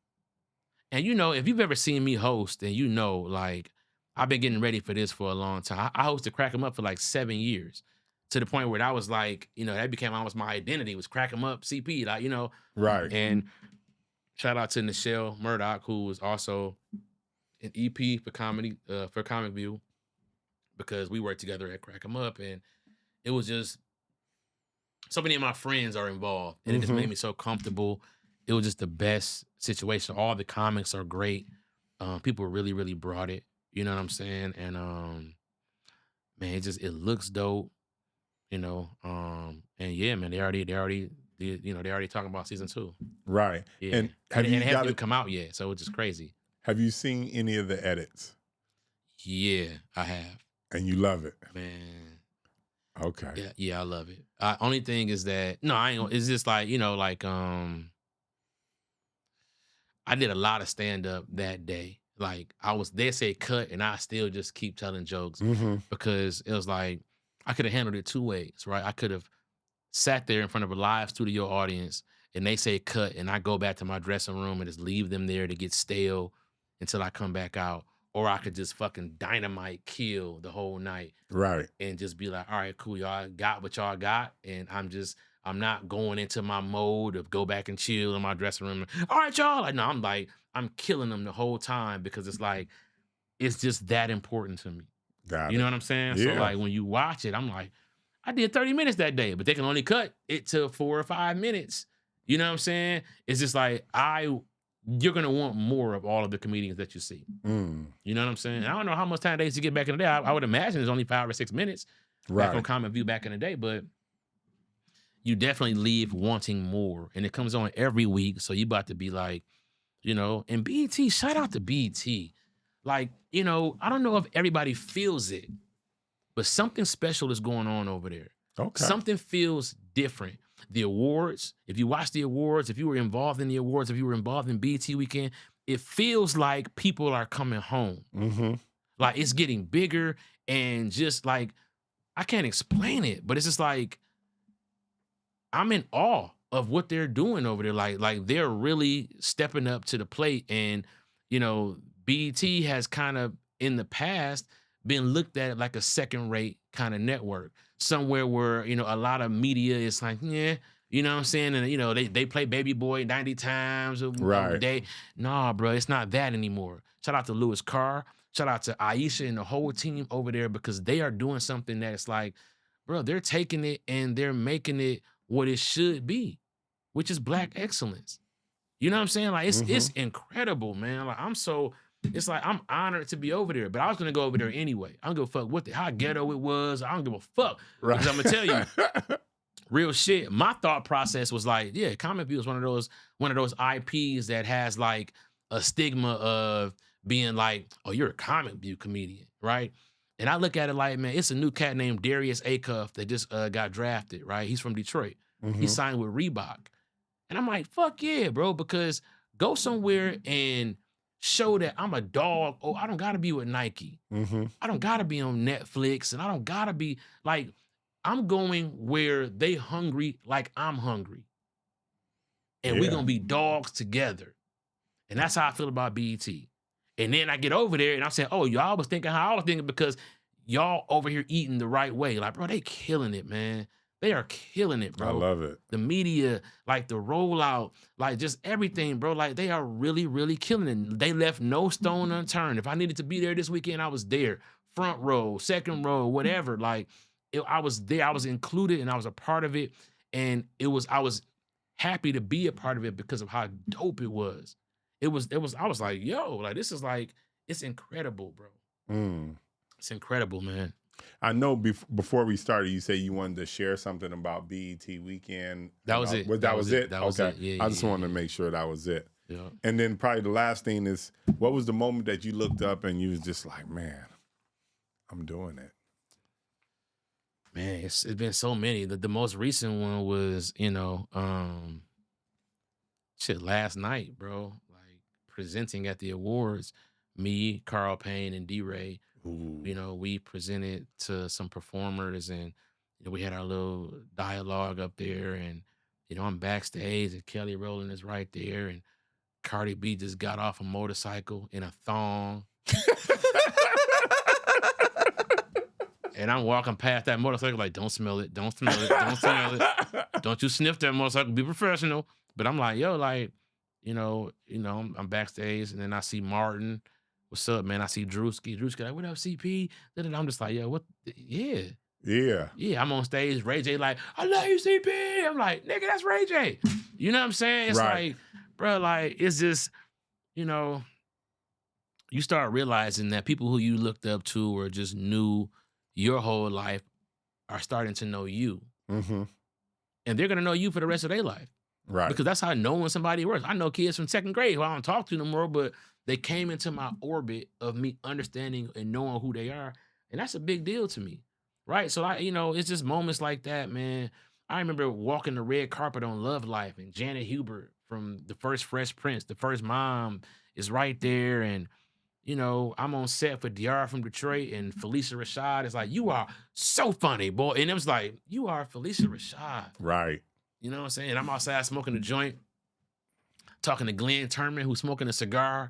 if you've ever seen me host, and like, I've been getting ready for this for a long time. I hosted Crack 'em Up for like 7 years, to the point where that was like, that became almost my identity, was Crack 'em Up CP, like, Right. And shout out to Nichelle Murdoch, who was also an EP for ComicView, because we worked together at Crack 'em Up, and it was just, so many of my friends are involved, and it just made me so comfortable. It was just the best situation. All the comics are great. People really, really brought it. You know what I'm saying? And man, it looks dope. And yeah, man, they already talking about season 2. Right. Yeah. And it hasn't even come out yet, so it's just crazy. Have you seen any of the edits? Yeah, I have. And you love it? Man. Okay. Yeah, I love it. Only thing is that, no, I ain't, it's just like, I did a lot of stand-up that day. Like, they said cut, and I still just keep telling jokes, because it was like, I could have handled it 2 ways, right? I could have sat there in front of a live studio audience, and they say cut, and I go back to my dressing room and just leave them there to get stale until I come back out. Or I could just fucking dynamite kill the whole night. Right. And just be like, all right, cool, y'all got what y'all got, and I'm not going into my mode of go back and chill in my dressing room. All right, y'all. Like, no, I'm killing them the whole time, because it's like, it's just that important to me. You know what I'm saying? Yeah. So like, when you watch it, I'm like, I did 30 minutes that day, but they can only cut it to 4 or 5 minutes. You know what I'm saying? It's just like, you're going to want more of all of the comedians that you see. You know what I'm saying? I don't know how much time they used to get back in the day. I would imagine it's only 5 or 6 minutes back on ComicView back in the day, but you definitely leave wanting more. And it comes on every week, so you about to be like, and BET, shout out to BET. Like, I don't know if everybody feels it, but something special is going on over there. Okay. Something feels different. The awards, if you watch the awards, if you were involved in the awards, if you were involved in BET Weekend, it feels like people are coming home. Like, it's getting bigger, and just like, I can't explain it, but it's just like, I'm in awe of what they're doing over there. Like they're really stepping up to the plate, and, BET has kind of in the past been looked at like a second-rate kind of network, somewhere where, you know, a lot of media is like, yeah, you know what I'm saying? And, you know, they play Baby Boy 90 times a day. Nah, bro, it's not that anymore. Shout out to Louis Carr. Shout out to Aisha and the whole team over there, because they are doing something that's like, bro, they're taking it and they're making it what it should be, which is Black excellence. You know what I'm saying? Like, it's incredible, man. Like, it's like I'm honored to be over there, but I was gonna go over there anyway. I don't give a fuck how ghetto it was. I don't give a fuck. Right. Because I'm gonna tell you, real shit. My thought process was like, yeah, ComicView is one of those IPs that has like a stigma of being like, oh, you're a ComicView comedian, right? And I look at it like, man, it's a new cat named Darius Acuff that just got drafted, right? He's from Detroit. He signed with Reebok. And I'm like, fuck yeah, bro, because go somewhere and show that I'm a dog. Oh, I don't gotta be with Nike. I don't gotta be on Netflix, and I don't gotta be like, I'm going where they hungry like I'm hungry. And we're gonna be dogs together. And that's how I feel about BET. And then I get over there and I'm saying, oh, y'all was thinking how I was thinking, because y'all over here eating the right way. Like, bro, they killing it, man. They are killing it, bro. I love it. The media, like the rollout, like just everything, bro. Like, they are really, really killing it. They left no stone unturned. If I needed to be there this weekend, I was there. Front row, second row, whatever. Like, I was there. I was included and I was a part of it. And I was happy to be a part of it because of how dope it was. I was like, yo, like, this is like, it's incredible, bro. It's incredible, man. I know before we started, you said you wanted to share something about BET weekend. That was it. That was it? That was okay. it. Yeah, I just wanted to make sure that was it. Yeah. And then probably the last thing is, what was the moment that you looked up and you was just like, man, I'm doing it? Man, it's been so many. The most recent one was, you know, last night, bro. Like, presenting at the awards, me, Carl Payne, and D-Ray. You know, we presented to some performers, and you know, we had our little dialogue up there, and you know, I'm backstage, and Kelly Rowland is right there, and Cardi B just got off a motorcycle in a thong. And I'm walking past that motorcycle like, don't smell it, don't smell it, don't smell it. Don't you sniff that motorcycle, be professional. But I'm like, yo, like, you know, I'm backstage, and then I see Martin. What's up, man? I see Drewski. Drewski like, what up, CP? I'm just like, yo, what? Yeah. Yeah, I'm on stage. Ray J like, I love you, CP. I'm like, nigga, that's Ray J. You know what I'm saying? It's like, bro, like, it's just, you know, you start realizing that people who you looked up to or just knew your whole life are starting to know you. And they're going to know you for the rest of their life. Right. Because that's how knowing somebody works. I know kids from second grade who I don't talk to no more, but they came into my orbit of me understanding and knowing who they are. And that's a big deal to me. Right. So, you know, it's just moments like that, man. I remember walking the red carpet on Love Life, and Janet Hubert from the first Fresh Prince, the first mom, is right there. And, you know, I'm on set for DR from Detroit, and Felicia Rashad is like, you are so funny, boy. And it was like, you are Felicia Rashad. Right. You know what I'm saying? And I'm outside smoking a joint, talking to Glenn Turman, who's smoking a cigar.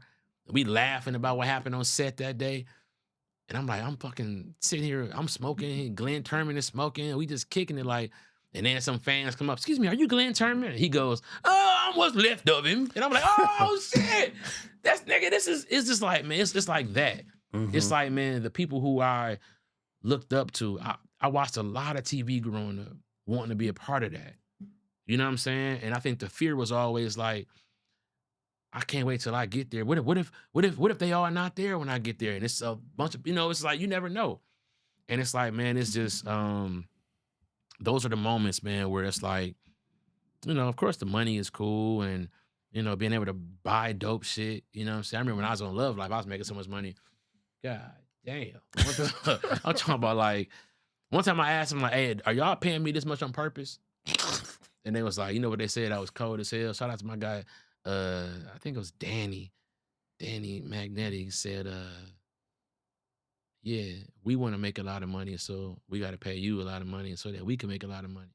We laughing about what happened on set that day. And I'm like, I'm fucking sitting here, I'm smoking, Glenn Turman is smoking, and we just kicking it like, and then some fans come up, excuse me, are you Glenn Turman? And he goes, oh, I'm what's left of him. And I'm like, oh, shit. That's, nigga, it's just like, man, it's just like that. It's like, man, the people who I looked up to, I watched a lot of TV growing up, wanting to be a part of that. You know what I'm saying? And I think the fear was always like, I can't wait till I get there. What if they all are not there when I get there? And it's a bunch of, you know, it's like, you never know. And it's like, man, it's just, those are the moments, man, where it's like, you know, of course the money is cool, and, you know, being able to buy dope shit, you know what I'm saying? I remember when I was on Love Life, I was making so much money. God damn. I'm talking about, like, one time I asked them, like, hey, are y'all paying me this much on purpose? And they was like, you know what they said? I was cold as hell. Shout out to my guy. I think it was Danny Magnetti said, yeah, we want to make a lot of money, so we got to pay you a lot of money so that we can make a lot of money.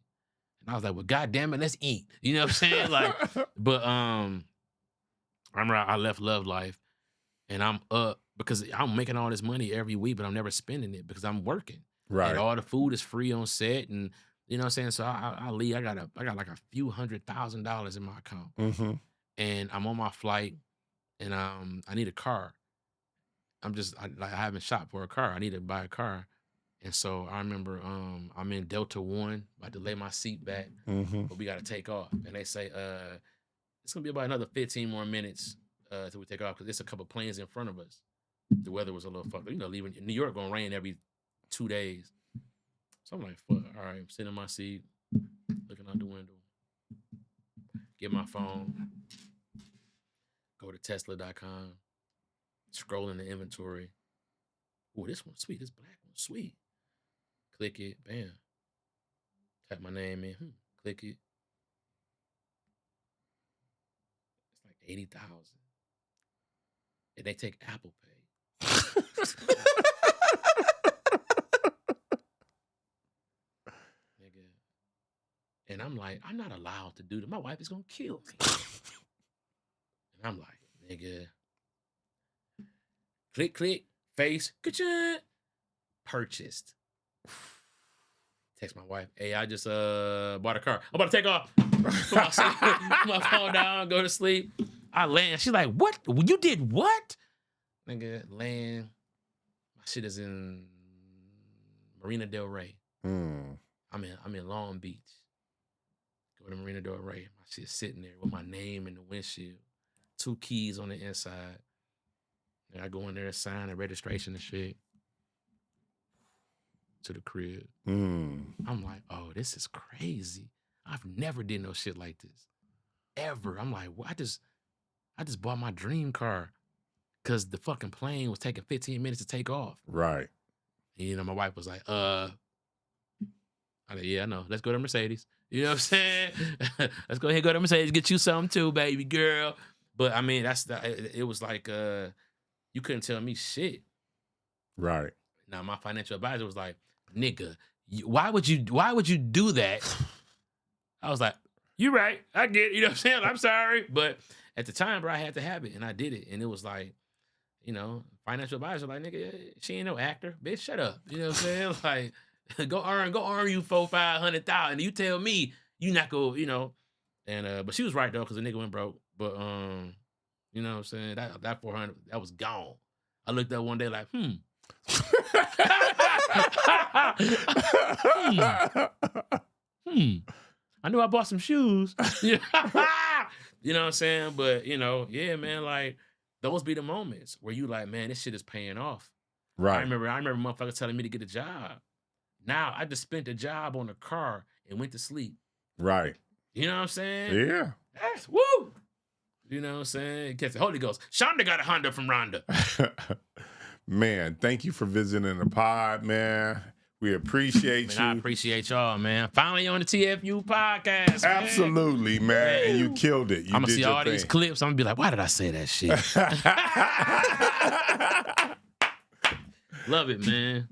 And I was like, well, goddamn it, let's eat. You know what I'm saying? Like, but I remember I left Love Life, and I'm up because I'm making all this money every week, but I'm never spending it because I'm working. Right. And all the food is free on set, and you know what I'm saying. So I leave. I got like a few $100,000 in my account, and I'm on my flight, and I need a car. I haven't shopped for a car. I need to buy a car. And so I remember I'm in Delta One, about to lay my seat back, but we got to take off. And they say it's gonna be about another 15 more minutes till we take off because there's a couple planes in front of us. The weather was a little fucked. You know, leaving New York gonna rain every 2 days. So I'm like, fuck. All right, I'm sitting in my seat, looking out the window, get my phone, go to Tesla.com, scrolling the inventory. Oh, this one's sweet. This black one's sweet. Click it, bam. Type my name in, click it. It's like 80,000. And they take Apple Pay. Nigga. And I'm like, I'm not allowed to do that. My wife is gonna kill me. And I'm like, nigga. Click, face, ka-cha, purchased. Text my wife, hey, I just bought a car. I'm about to take off. Put my phone down, go to sleep. I land. She's like, what? You did what? Nigga, land. My shit is in Marina Del Rey. I'm in Long Beach. Go to Marina Del Rey. My shit's sitting there with my name in the windshield. 2 keys on the inside. And I go in there and sign the registration and shit. To the crib. I'm like, oh, this is crazy. I've never did no shit like this. Ever. I'm like, well, I just bought my dream car because the fucking plane was taking 15 minutes to take off. Right. And, you know, my wife was like, I like, yeah, I know. Let's go to Mercedes. You know what I'm saying? Let's go ahead and go to Mercedes, get you something too, baby girl. But I mean, it was like you couldn't tell me shit. Right. Now my financial advisor was like, nigga, why would you do that? I was like, you right. I get it. You know what I'm saying? I'm sorry. But at the time, bro, I had to have it and I did it. And it was like, you know, financial advisor like, nigga, she ain't no actor. Bitch, shut up. You know what I'm saying? Like, go earn you $400,000-$500,000. You tell me you not go, you know. And but she was right though, because the nigga went broke. But you know what I'm saying? That 400, that was gone. I looked up one day like, I knew I bought some shoes. You know what I'm saying? But, you know, yeah, man, like, those be the moments where you like, man, this shit is paying off. Right. I remember motherfuckers telling me to get a job. Now, I just spent a job on a car and went to sleep. Right. You know what I'm saying? Yeah. That's woo! You know what I'm saying? Catch the Holy Ghost. Shonda got a Honda from Rhonda. Man, thank you for visiting the pod, man. We appreciate you. I appreciate y'all, man. Finally on the TFU Podcast, man. Absolutely, man. And you killed it. I'm going to see all these clips. I'm going to be like, why did I say that shit? Love it, man.